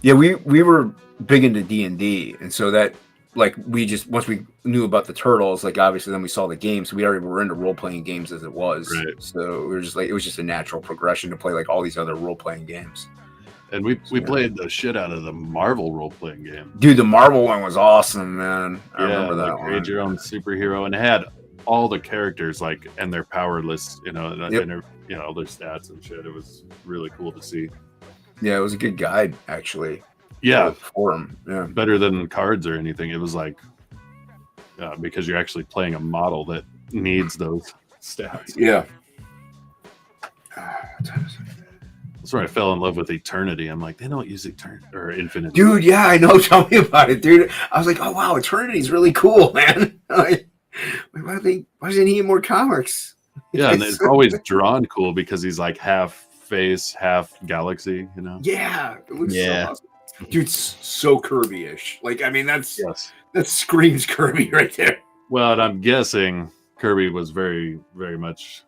Yeah, we were big into D&D, and so that like we just once we knew about the Turtles, like obviously then we saw the game, so we already were into role playing games as it was. Right. So we were just like it was just a natural progression to play like all these other role playing games. And we played the shit out of the Marvel role playing game. Dude, the Marvel one was awesome, man. I remember that create one. your own superhero, and it had all the characters like and their power lists, and their their stats and shit. It was really cool to see. Yeah, it was a good guide actually. Yeah, for him. Yeah, better than cards or anything. It was like because you're actually playing a model that needs those stats. Yeah. That's where I fell in love with Eternity. I'm like, they don't use Eternity or Infinity. Dude, yeah, I know. Tell me about it, dude. I was like, oh wow, Eternity's really cool, man. Like, why doesn't he have more comics? Yeah, and it's always drawn cool because he's like half face, half galaxy, Yeah, it looks so awesome. Dude, so Kirby-ish. Like, I mean, that screams Kirby right there. Well, and I'm guessing Kirby was very, very much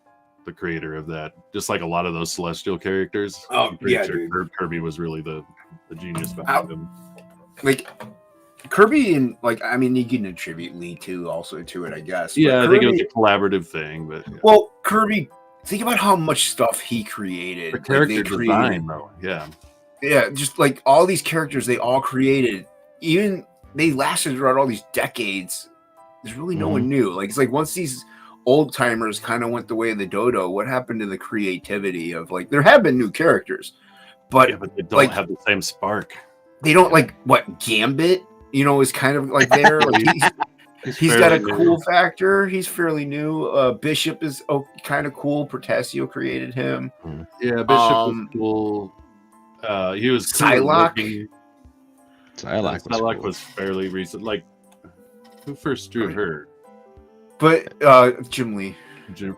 the creator of that. Just like a lot of those Celestial characters. Oh, yeah, dude. Kirby was really the genius behind them. Like, Kirby and, like, I mean, you can attribute Lee too, also to it, I guess. Yeah, But I think it was a collaborative thing. But well, Kirby, think about how much stuff he created. The character design, though. Yeah. Yeah, just like all these characters they all created, even they lasted throughout all these decades. There's really no one new. Like, it's like once these old timers kind of went the way of the dodo, what happened to the creativity of like there have been new characters, but they don't have the same spark. They don't like what Gambit, is kind of like there. Like he's got a cool factor. He's fairly new. Bishop is kind of cool. Portasio created him. Yeah, Bishop was cool. He was Psylocke. Psylocke was fairly recent. Like, who first drew her? But Jim Lee.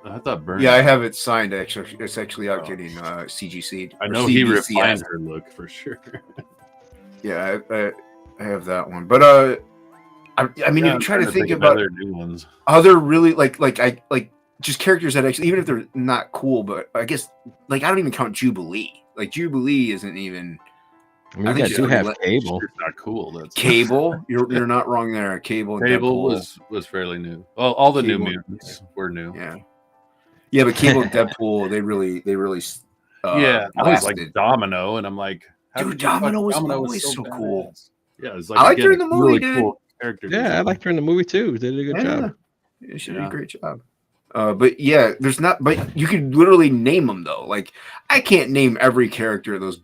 I thought Burn. Yeah, I have it signed. Actually, it's actually out getting CGC. I know he refined her look for sure. Yeah, I have that one. But I mean, you try to think about new ones. Other really like just characters that actually, even if they're not cool, but I guess like I don't even count Jubilee. Like Jubilee isn't even. I think you do have Cable. It's not cool. That's Cable. You're not wrong there. Cable was fairly new. Well, all the new mutants were new. Yeah, but Cable and Deadpool, they really. I was like Domino, and I'm like, dude, Domino was always so cool. Yeah, it was like I liked her in the movie, really dude. Cool character. Yeah, I liked her in the movie too. They did a good job. Yeah, she did a great job. But yeah, but you could literally name them though. Like I can't name every character those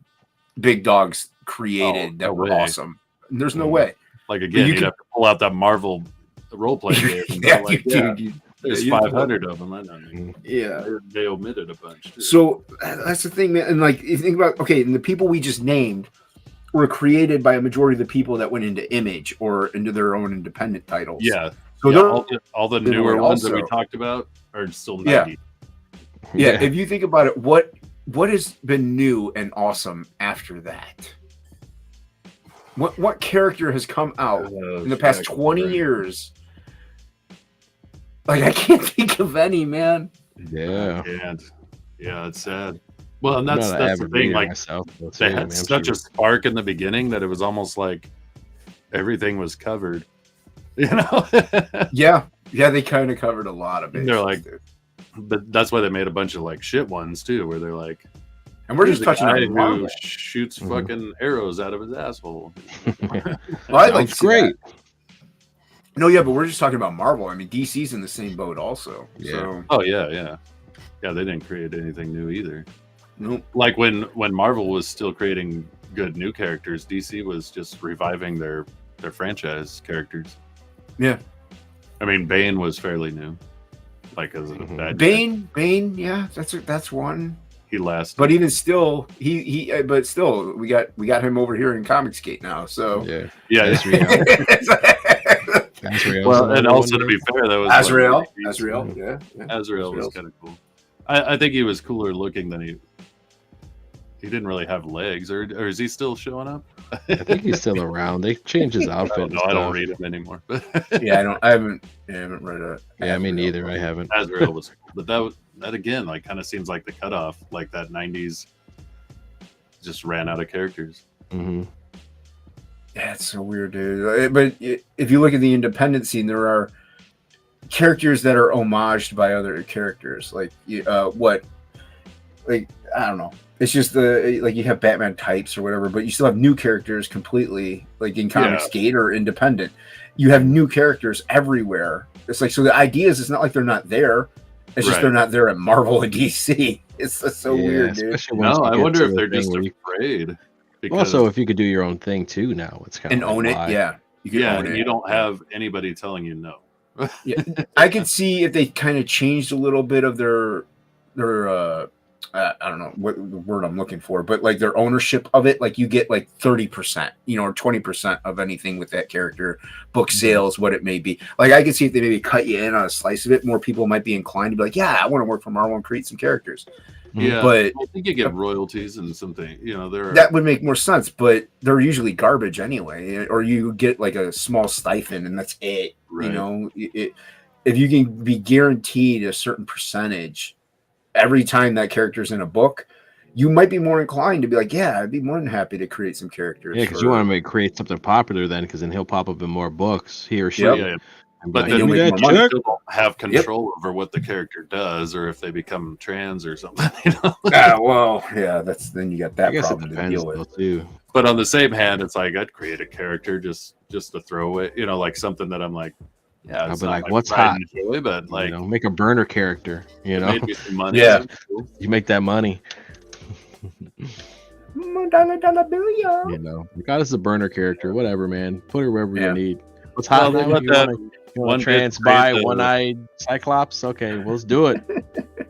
big dogs created that were awesome. There's no way. Like again, you'd have to pull out that Marvel role playing game. There's 500 of them. I know. Yeah, they omitted a bunch. Too. So that's the thing, man. And like, you think about and the people we just named were created by a majority of the people that went into Image or into their own independent titles. Yeah. So all the newer ones that we talked about are still 90. Yeah. If you think about it, what has been new and awesome after that? What character has come out in the past 20 years? Like I can't think of any, man. Yeah. Yeah, it's sad. Well, and that's the thing. Like they had such a spark in the beginning that it was almost like everything was covered. You know? Yeah, they kind of covered a lot of it. They're like, but that's why they made a bunch of like shit ones too, where they're like, and we're here's just touching a guy on Marvel. who shoots fucking arrows out of his asshole. Well, I'd like to Sounds see great. that. No, yeah, but we're just talking about Marvel. I mean, DC's in the same boat also. Yeah. So, Oh yeah. They didn't create anything new either. nope. Like when Marvel was still creating good new characters, DC was just reviving their franchise characters. Yeah. I mean, Bane was fairly new. Like as a bad guy. Bane, yeah, that's one. He lasted. But even still, but still, we got him over here in Comicsgate now. So Yeah. yeah. Azrael. Azrael's Well, another and also one, to be fair, that was Azrael, yeah. yeah. Azrael was Azrael's- kind of cool. I think he was cooler looking than he didn't really have legs, or is he still showing up? I think he's still around. They changed his outfit. and I don't stuff. read him anymore. But Yeah, I haven't read it. Yeah, me neither. I haven't. Azrael was, but that again, like, kind of seems like the cutoff, like that '90s just ran out of characters. Mm-hmm. Yeah, it's so weird, dude. But if you look at the independent scene, there are characters that are homaged by other characters. Like like I don't know. It's just like you have Batman types or whatever, but you still have new characters completely, like in Comicsgate or independent. You have new characters everywhere. It's like, so the idea is, it's not like they're not there. It's just Right. they're not there at Marvel and DC. It's just so weird, dude. especially once No, you I get wonder to if the they're thing just where you- afraid. Because, Also, if you could do your own thing too, now it's kind And of own it, yeah. You can own and it. you don't have anybody telling you no. Yeah, I could see if they kind of changed a little bit of their I don't know what the word I'm looking for, but like their ownership of it, like you get like 30%, or 20% of anything with that character, book sales, what it may be. Like I could see if they maybe cut you in on a slice of it, more people might be inclined to be like, yeah, I want to work for Marvel and create some characters. Yeah, But I think you get royalties and something. There. that would make more sense, but they're usually garbage anyway, or you get like a small stipend and that's it. Right. If you can be guaranteed a certain percentage every time that character's in a book, you might be more inclined to be like, yeah, I'd be more than happy to create some characters. Yeah, because you want to create something popular then, because then he'll pop up in more books, he or she. Yep. Yeah, And but be then like, you'll "Give make me more that money." check." still don't have control over what the character does, or if they become trans or something. Well, yeah, then you got I that guess it problem to depends deal though with. too. But on the same hand, it's like I'd create a character just to throw away, like something that I'm like, yeah, I'll it's be not like, my "What's pride hot?" and joy, but like, Make a burner character. made me some money. Yeah. You make that money. Dollar bill, God is a burner character. Whatever, man. Put her wherever Yeah. you need. What's Well, hot they now? let You that want one to bitch trans by create the- one-eyed Cyclops? Okay, well, let's do it.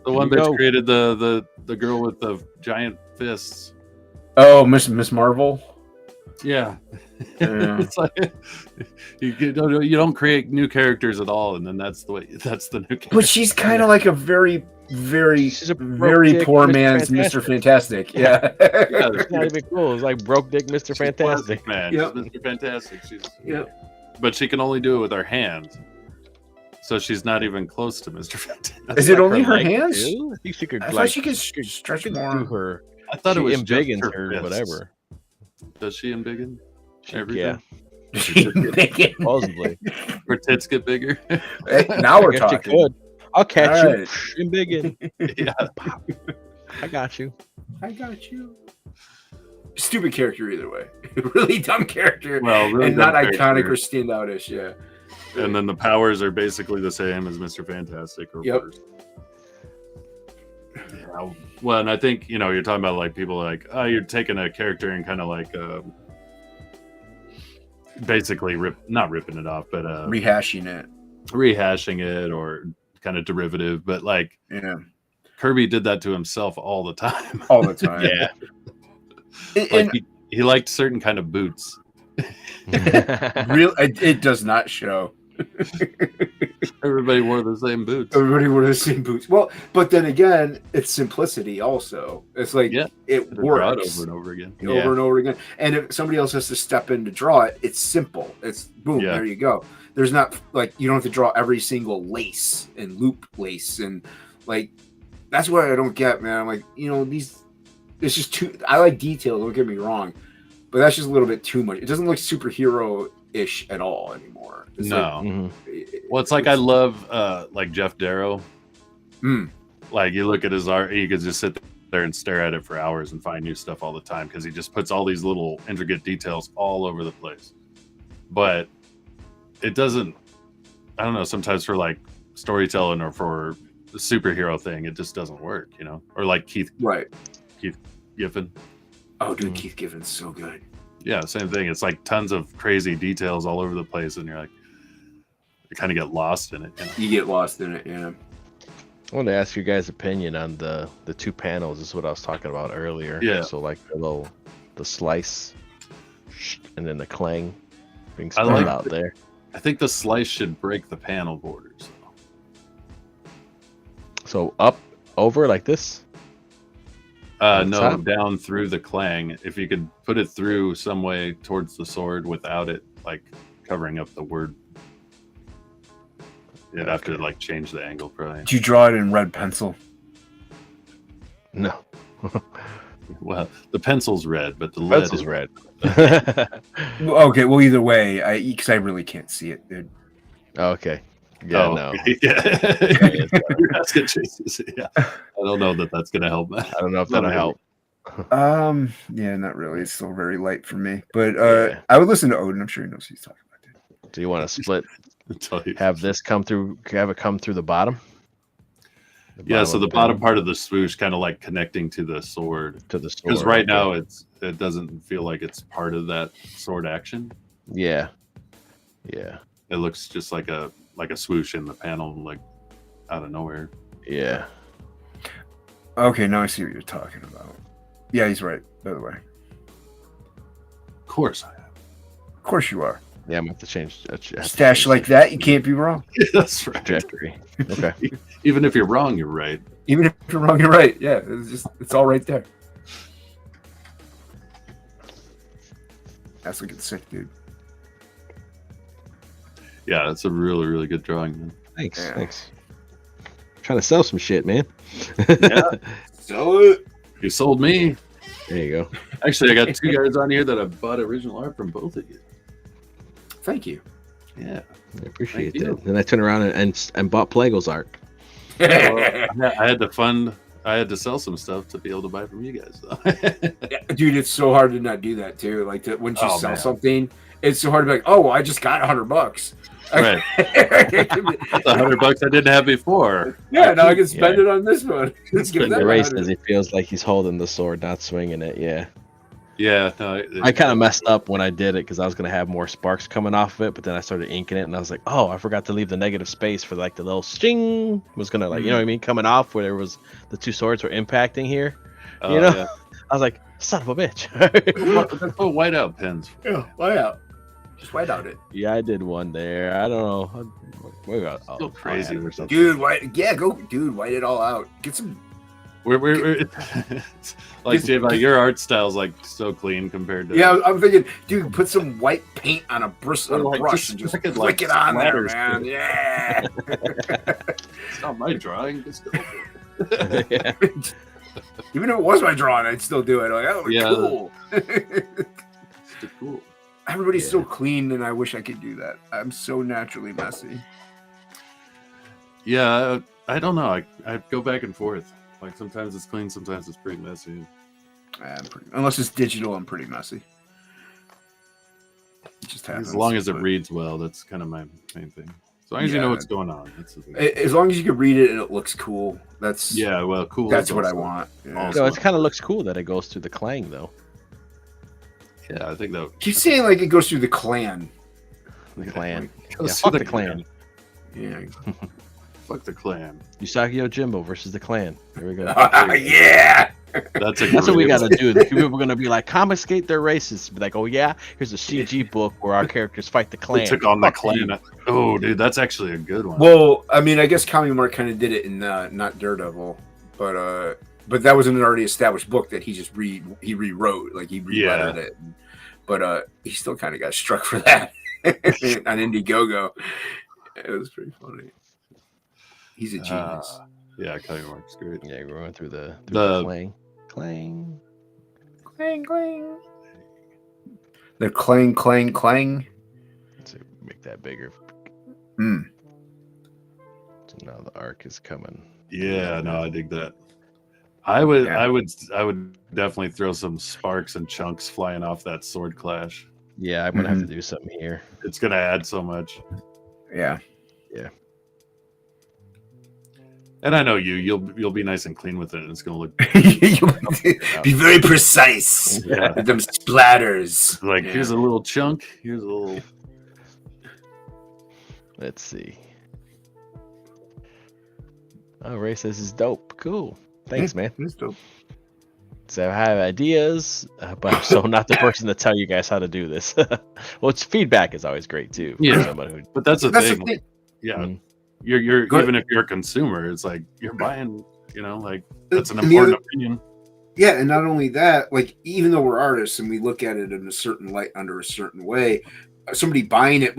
The one There you that go. created the girl with the giant fists. Oh, Miss Marvel. Yeah. Yeah. It's like you don't create new characters at all, and then that's the new character. But she's kind of like a very, very, She's a broke very dick poor Mr. man's Fantastic. Mr. Fantastic. Yeah. Yeah, It's not even cool. It's like broke dick Mr. she's Fantastic. plastic, man. Yep. She's Mr. Fantastic. She's But she can only do it with her hands, so she's not even close to Mr. Fantastic. is it Like only her leg, hands? too? I think she could I thought like she could stretch do more. her. I thought it she was just embiggens her her, fists. whatever. Does she embiggen? She, Everything? yeah, supposedly. Her tits get bigger. Hey, now we're I guess you talking. could. I'll catch All you. right. Embiggen. Yeah. I got you. I got you. Stupid character either way. Really dumb character. Well, really and not dumb iconic character. or standoutish. Yeah. And then the powers are basically the same as Mr. Fantastic or Yep. worse. Yeah. Well, and I think, you're talking about like people like, oh, you're taking a character and kind of like basically not ripping it off, but Rehashing it. rehashing it or kind of derivative. But like Yeah. Kirby did that to himself all the time. All the time. Yeah. And he liked certain kind of boots. it does not show. Everybody wore the same boots. Everybody wore the same boots. Well, but then again, it's simplicity also. It's like Yeah. it Draw it works over and over again. over and over again. And if somebody else has to step in to draw it, it's simple. It's boom, Yeah. there you go. There's not like you don't have to draw every single lace and loop lace and like that's what I don't get, man. I'm like, these it's just too I like detail, don't get me wrong. But that's just a little bit too much. It doesn't look superhero ish at all anymore. It's No. Mhm. Well, it's like I love like Jeff Darrow. Mm. Like you look at his art, you could just sit there and stare at it for hours and find new stuff all the time because he just puts all these little intricate details all over the place. But it doesn't. I don't know. Sometimes for like storytelling or for the superhero thing, it just doesn't work. You know, or like Keith Giffen. Oh, dude, Keith Giffen's so good. Yeah, same thing. It's like tons of crazy details all over the place, and you're like, you kind of get lost in it. You know? You get lost in it, yeah. I wanted to ask you guys' opinion on the 2 panels. This is what I was talking about earlier. Yeah. So like the slice, and then the clang being I spread like out there. I think the slice should break the panel borders. So up, over like this. At the No, top? down through the clang. If you could put it through some way towards the sword without it like covering up the word, you'd have to like change the angle probably. Did you draw it in red pencil? No, Well, the pencil's red, but the lead pencil's is red. Okay, well, either way, because I really can't see it, dude. Okay. Yeah, Oh, no. yeah. You're asking Jesus. Yeah, I don't know that that's gonna help. I don't know if that'll help. Yeah, not really. It's still very light for me. But Yeah. I would listen to Odin. I'm sure he knows what he's talking about, dude. Do you want to split? Until you- Have this come through? Have it come through the bottom? Yeah, so of the bottom panel part of the swoosh kind of like connecting to the sword. to the sword. Because right okay. now it doesn't feel like it's part of that sword action. Yeah. Yeah. It looks just like a swoosh in the panel, like out of nowhere. Yeah. Okay, now I see what you're talking about. Yeah, he's right, by the way. Of course I am. Of course you are. Yeah, I'm going to have to change. Stash like that, you can't be wrong. That's right. Trajectory. Okay. Even if you're wrong, you're right. Even if you're wrong, you're right. Yeah, it's all right there. That's looking sick, dude. Yeah, that's a really, really good drawing. Man. Thanks. Yeah. Thanks. Trying to sell some shit, man. Yeah. Sell it. You sold me. There you go. Actually, I got 2 guys on here that have bought original art from both of you. Thank you. Yeah. I appreciate Thank you. that. Then I turned around and bought Plago's art. Well, I had to sell some stuff to be able to buy from you guys, though. Dude, it's so hard to not do that too. Like once you Oh, sell man. something, it's so hard to be like, oh, well, I just got $100. Right. That's $100 I didn't have before. Yeah, now I can spend it on this one. Let's give Spend that The Ray 100. says he feels like he's holding the sword, not swinging it. Yeah. Yeah, no, I kind of messed up when I did it because I was going to have more sparks coming off of it, but then I started inking it and I was like, oh, I forgot to leave the negative space for like the little sting was going to like, you know what I mean? Coming off where there was the 2 swords were impacting here. Oh, you know? yeah. I was like, son of a bitch. That's what whiteout pens. Yeah, white out. Just white out it. Yeah, I did one there. I don't know. We got Still crazy or something. Dude, white. Yeah, go, dude, white it all out. Get some. We're like Jay, like your art style's like so clean compared to Yeah, I'm thinking, dude, put some white paint on a bristle, Or, like, brush, just and just fucking, flick like, it on there, splatters. man. Yeah. It's not my drawing. Just go for it. Yeah. Even if it was my drawing, I'd still do it. Like, that would be Yeah. cool. It's cool. Everybody's Yeah. so clean, and I wish I could do that. I'm so naturally messy. Yeah, I don't know. I go back and forth. Like sometimes it's clean, sometimes it's pretty messy. Unless it's digital, I'm pretty messy. It just happens. As long as it but- reads well, that's kind of my main thing. As long as you know Yeah. what's going on. That's the thing. As long as you can read it and it looks cool, that's Yeah, well, cool. That's is what I also- want. Yeah. also- No, it kind of looks cool that it goes through the clang though. Yeah, I think that Keep saying like it goes through the clan. The clan. goes Yeah, to fuck the the clan. Yeah. Fuck the clan. Usagi Yojimbo versus the clan. There we go. Yeah. That's a That's what we great- gotta do. The people are gonna be like, confiscate their races. Be like, oh yeah, here's a CG book where our characters fight the We clan. took on the Fuck clan. you. Oh, dude, that's actually a good one. Well, I mean, I guess Kami Mark kind of did it in not Daredevil, but that was an already established book that he just rewrote, like he relettered it. But he still kind of got struck for that on Indiegogo. It was pretty funny. He's a genius. Yeah, Cutting Mark's great. Yeah, we're going through the The- clang. Clang. Clang clang. The clang clang clang. Make that bigger. Hmm. So now the arc is coming. Yeah, no, I dig that. I would Yeah. definitely throw some sparks and chunks flying off that sword clash. Yeah, I'm gonna have to do something here. It's gonna add so much. Yeah. Yeah. And I know you'll be nice and clean with it, and it's gonna look Be very precise Yeah. with them splatters. like Yeah. here's a little chunk, here's a little. Let's see. Oh, Ray says it's dope. Cool. Thanks, man. That's dope. So I have ideas, but I'm so not the person to tell you guys how to do this. Well, it's feedback is always great too. for Yeah. Somebody who, But that's the That's the thing. thing. Yeah, Mhm. you're Go even if you're a consumer, it's like you're buying. Like that's an And the important other- opinion. Yeah, and not only that, like even though we're artists and we look at it in a certain light under a certain way, somebody buying it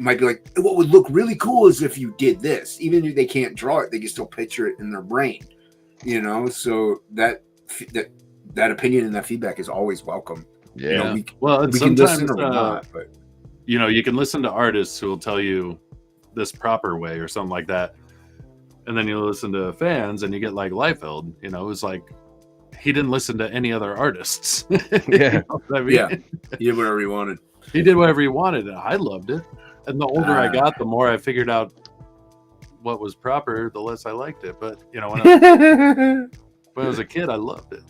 might be like, what would look really cool is if you did this. Even if they can't draw it, they can still picture it in their brain. So that opinion and that feedback is always welcome. yeah. Well, and We can sometimes listen or not, but you can listen to artists who will tell you this proper way or something like that, and then you listen to fans and you get like Liefeld. It was like he didn't listen to any other artists. Yeah. You know what I mean? yeah, he did whatever he wanted. He did whatever he wanted, and I loved it. And the older I got, the more I figured out what was proper, the less I liked it. But when I was a kid, I loved it.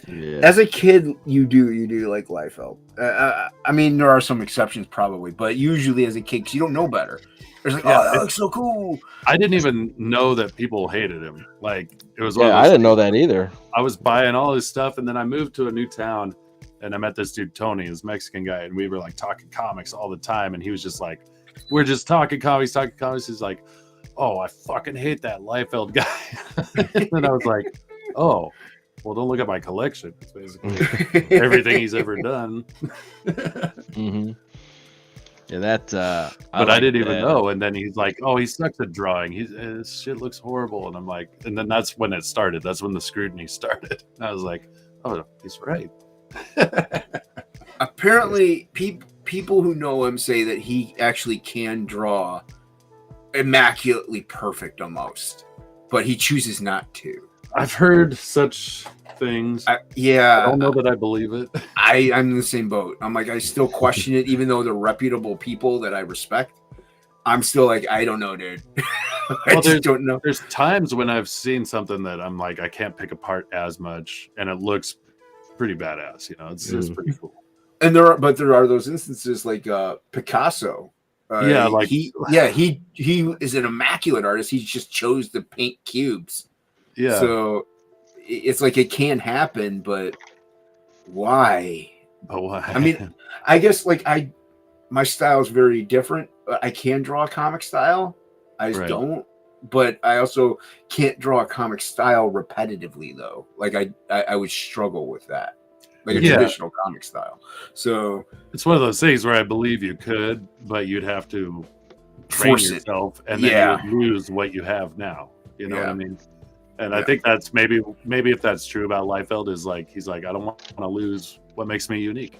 Yeah. As a kid, you do like Liefeld. I mean, there are some exceptions probably, but usually as a kid, 'cause you don't know better. It's like, Yeah, oh, that looks so cool. I didn't even know that people hated him. Like it was. One of Yeah, I those didn't know things that either. I was buying all his stuff, and then I moved to a new town, and I met this dude Tony, this Mexican guy, and we were like talking comics all the time, and he was just like, "We're just talking comics." He's like, "Oh, I fucking hate that Liefeld guy," and I was like, "Oh, well, don't look at my collection. It's basically everything he's ever done." Mm-hmm. Yeah, that. But I like didn't even that. know. And then he's like, "Oh, he sucks at drawing. His shit looks horrible." And I'm like, and then that's when it started. That's when the scrutiny started. And I was like, "Oh, he's right." Apparently, people who know him say that he actually can draw immaculately perfect almost, but he chooses not to. I've heard such things. I don't know that I believe it. I'm in the same boat. I'm like, I still question it, even though they're reputable people that I respect. I'm still like, I don't know, dude. I just don't know. There's times when I've seen something that I'm like, I can't pick apart as much, and it looks pretty badass. It's pretty cool. And there are those instances like Picasso. He is an immaculate artist. He just chose to paint cubes. Yeah. So it's like it can happen, but why? But why? I mean, I guess my style is very different. I can draw a comic style. I just don't. But I also can't draw a comic style repetitively, though. Like I would struggle with that, like a traditional comic style. So it's one of those things where I believe you could, but you'd have to train yourself, and then you would lose what you have now. You know what I mean? And I think that's maybe if that's true about Liefeld, is like he's like, I don't want to lose what makes me unique.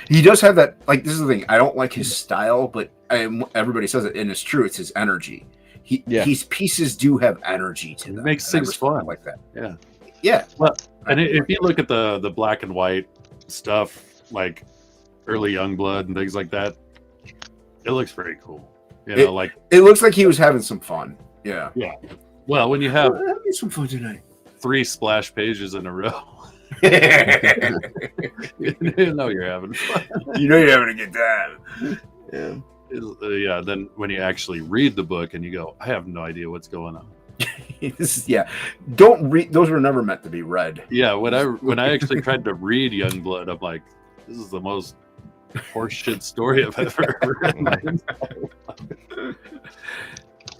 He does have that. Like, this is the thing. I don't like his style, but everybody says it, and it's true. It's his energy. His pieces do have energy to them. It makes things fun like that. Yeah. Yeah. Well, and if you look at the black and white stuff, like early Youngblood and things like that, it looks pretty cool. It looks like he was having some fun. Yeah. Yeah. Well, when you have having some fun tonight, 3 splash pages in a row, you know you're having fun. You know you're having a good time. Yeah. Yeah. Then when you actually read the book and you go, I have no idea what's going on. Don't read. Those were never meant to be read. Yeah. When I actually tried to read Youngblood, I'm like, this is the most horseshit story I've ever read in my entire life.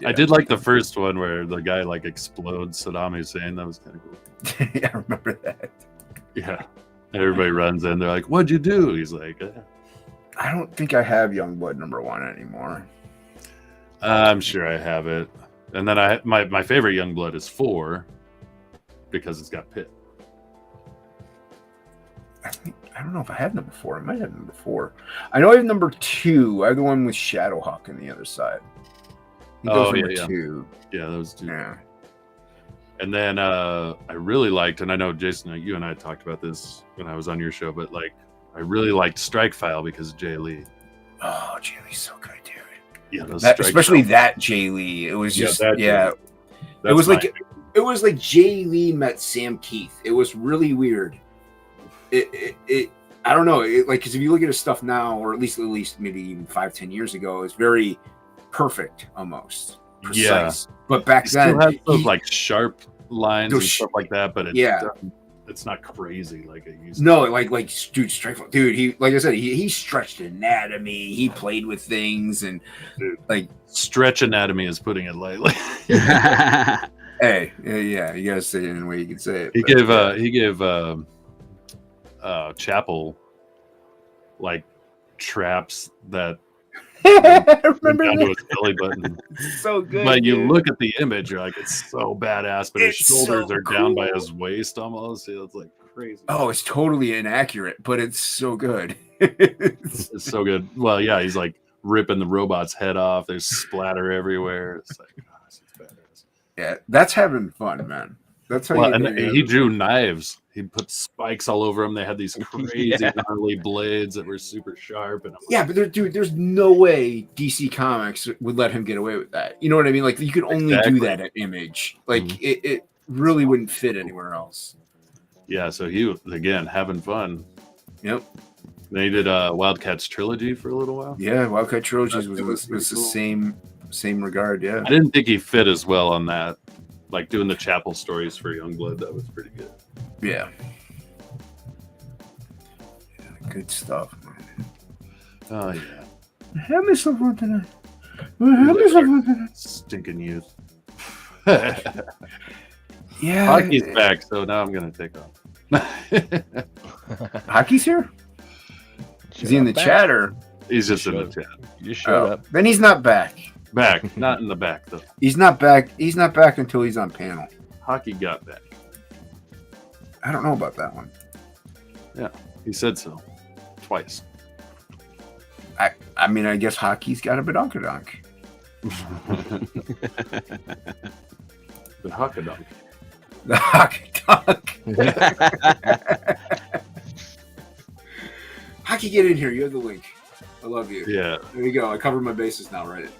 I did like the first one where the guy like explodes Saddam Hussein. That was kind of cool. Yeah, I remember that. Yeah. Everybody runs in. They're like, "What'd you do?" He's like, I don't think I have Youngblood #1 anymore. I'm sure I have it. And then my favorite Youngblood is 4 because it's got Pitt. I I don't know if I have number 4. I might have number 4. I know I have number 2. I have the one with Shadowhawk on the other side. I think those are number 2. Yeah, those 2. Yeah. And then I really liked, and I know Jason, you and I talked about this when I was on your show, but like I really liked Strike File because of Jay Lee. Oh, Jay Lee's so good, dude. Yeah, especially that Jay Lee. It was just it was like Jay Lee met Sam Keith. It was really weird. It I don't know. Like, because if you look at his stuff now, or at least maybe even 5-10 years ago, it's very perfect, almost precise. Yeah. But back then, still has those like sharp lines and stuff like that. But it's not crazy like it used to. No, like dude, Strike, dude. He, like I said, he stretched anatomy. He played with things and like stretch anatomy is putting it lightly. Hey, yeah, you gotta say it in a way you can say it. He gave Chapel like traps that I remember down to his belly button. So good. But you look at the image, you're like, it's so badass, but his shoulders are down by his waist almost. It's like crazy. Oh, it's totally inaccurate, but it's so good. It's so good. Well, yeah, he's like ripping the robot's head off. There's splatter everywhere. It's like, gosh, it's badass. Yeah, that's having fun, man. That's how he drew knives. He put spikes all over them. They had these crazy gnarly blades that were super sharp. And but there's no way DC Comics would let him get away with that. You know what I mean? Like, you could only do that at Image. Like, it really wouldn't fit anywhere else. Yeah, so he was, again, having fun. Yep. They did Wildcats Trilogy for a little while. Yeah, Wildcat Trilogy was the same regard, yeah. I didn't think he fit as well on that. Like doing the Chapel stories for Youngblood, that was pretty good. Yeah. Good stuff, man. Oh yeah. Have me some fun tonight. Have me some fun tonight. Stinking youth. Yeah. Hockey's back, so now I'm gonna take off. Hockey's here? Is he in the chat or? He's just in the chat. You showed up. Then he's not back. Back, not in the back though. He's not back. He's not back until he's on panel. Hockey got back. I don't know about that one. Yeah, he said so. Twice. I mean, I guess Hockey's got a badonkadonk. The Hockadonk. The Hockadonk. Hockey, get in here. You have the link. I love you. Yeah. There you go. I covered my bases now, right?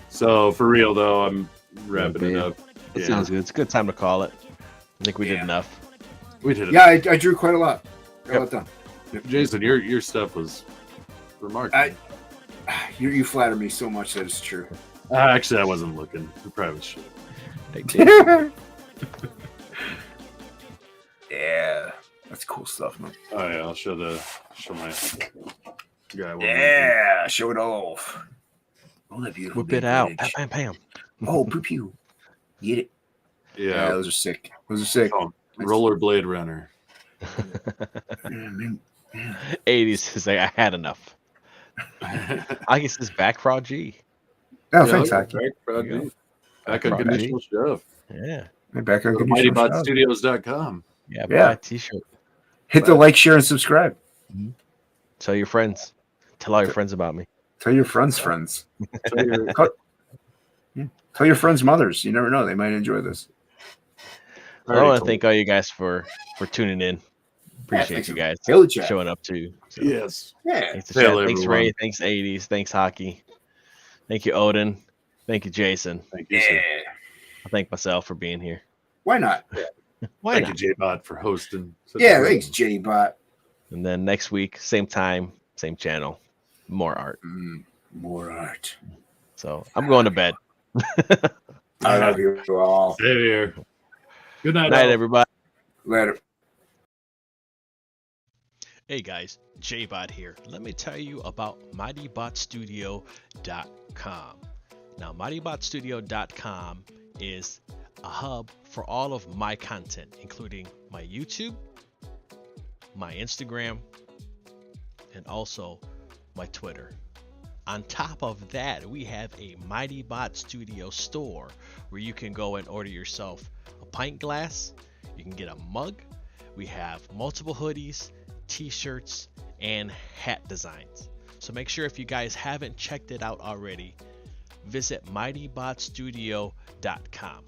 So for real though, I'm wrapping it up. It sounds good. It's a good time to call it. I think we did enough. We did it. Yeah, I drew quite a lot. Got a lot done. Yep. Jason, your stuff was remarkable. You flatter me so much that it's true. Actually, I wasn't looking. You probably should. Yeah, that's cool stuff, man. Oh yeah, I'll show my guy. Yeah, show it off. Oh, that beautiful. Whip it out. Pam, pam, pam. Oh, pew pew. Get it. Yeah, those are sick. Those are sick. Oh, Rollerblade Runner. Man. 80s is like, I had enough. I guess it's back for G. Oh, thanks, Hockey. Back on Conditional Shove. Yeah. Back on MightyBotStudios.com. Yeah, buy a t-shirt. Hit the like, share, and subscribe. Mm-hmm. Tell your friends. Tell all your friends about me. Tell your friends' friends. Tell your friends' mothers. You never know. They might enjoy this. I want to thank all you guys for tuning in. Appreciate you guys showing up too. So. Yes. Yeah. Thanks, thanks Ray. Thanks 80s. Thanks Hockey. Thank you Odin. Thank you Jason. Thank you. Sir. I thank myself for being here. Why not? Why thank not? you J-Bot for hosting. Thanks J-Bot. And then next week, same time, same channel, more art. More art. So I'm going to bed. I love you all. Stay here. Good night, everybody. Later. Hey guys, J-Bot here. Let me tell you about MightyBotStudio.com. Now, MightyBotStudio.com is a hub for all of my content, including my YouTube, my Instagram, and also my Twitter. On top of that, we have a MightyBot Studio store where you can go and order yourself a pint glass, you can get a mug, We have multiple hoodies, t-shirts, and hat designs. So make sure if you guys haven't checked it out already, visit mightybotstudio.com.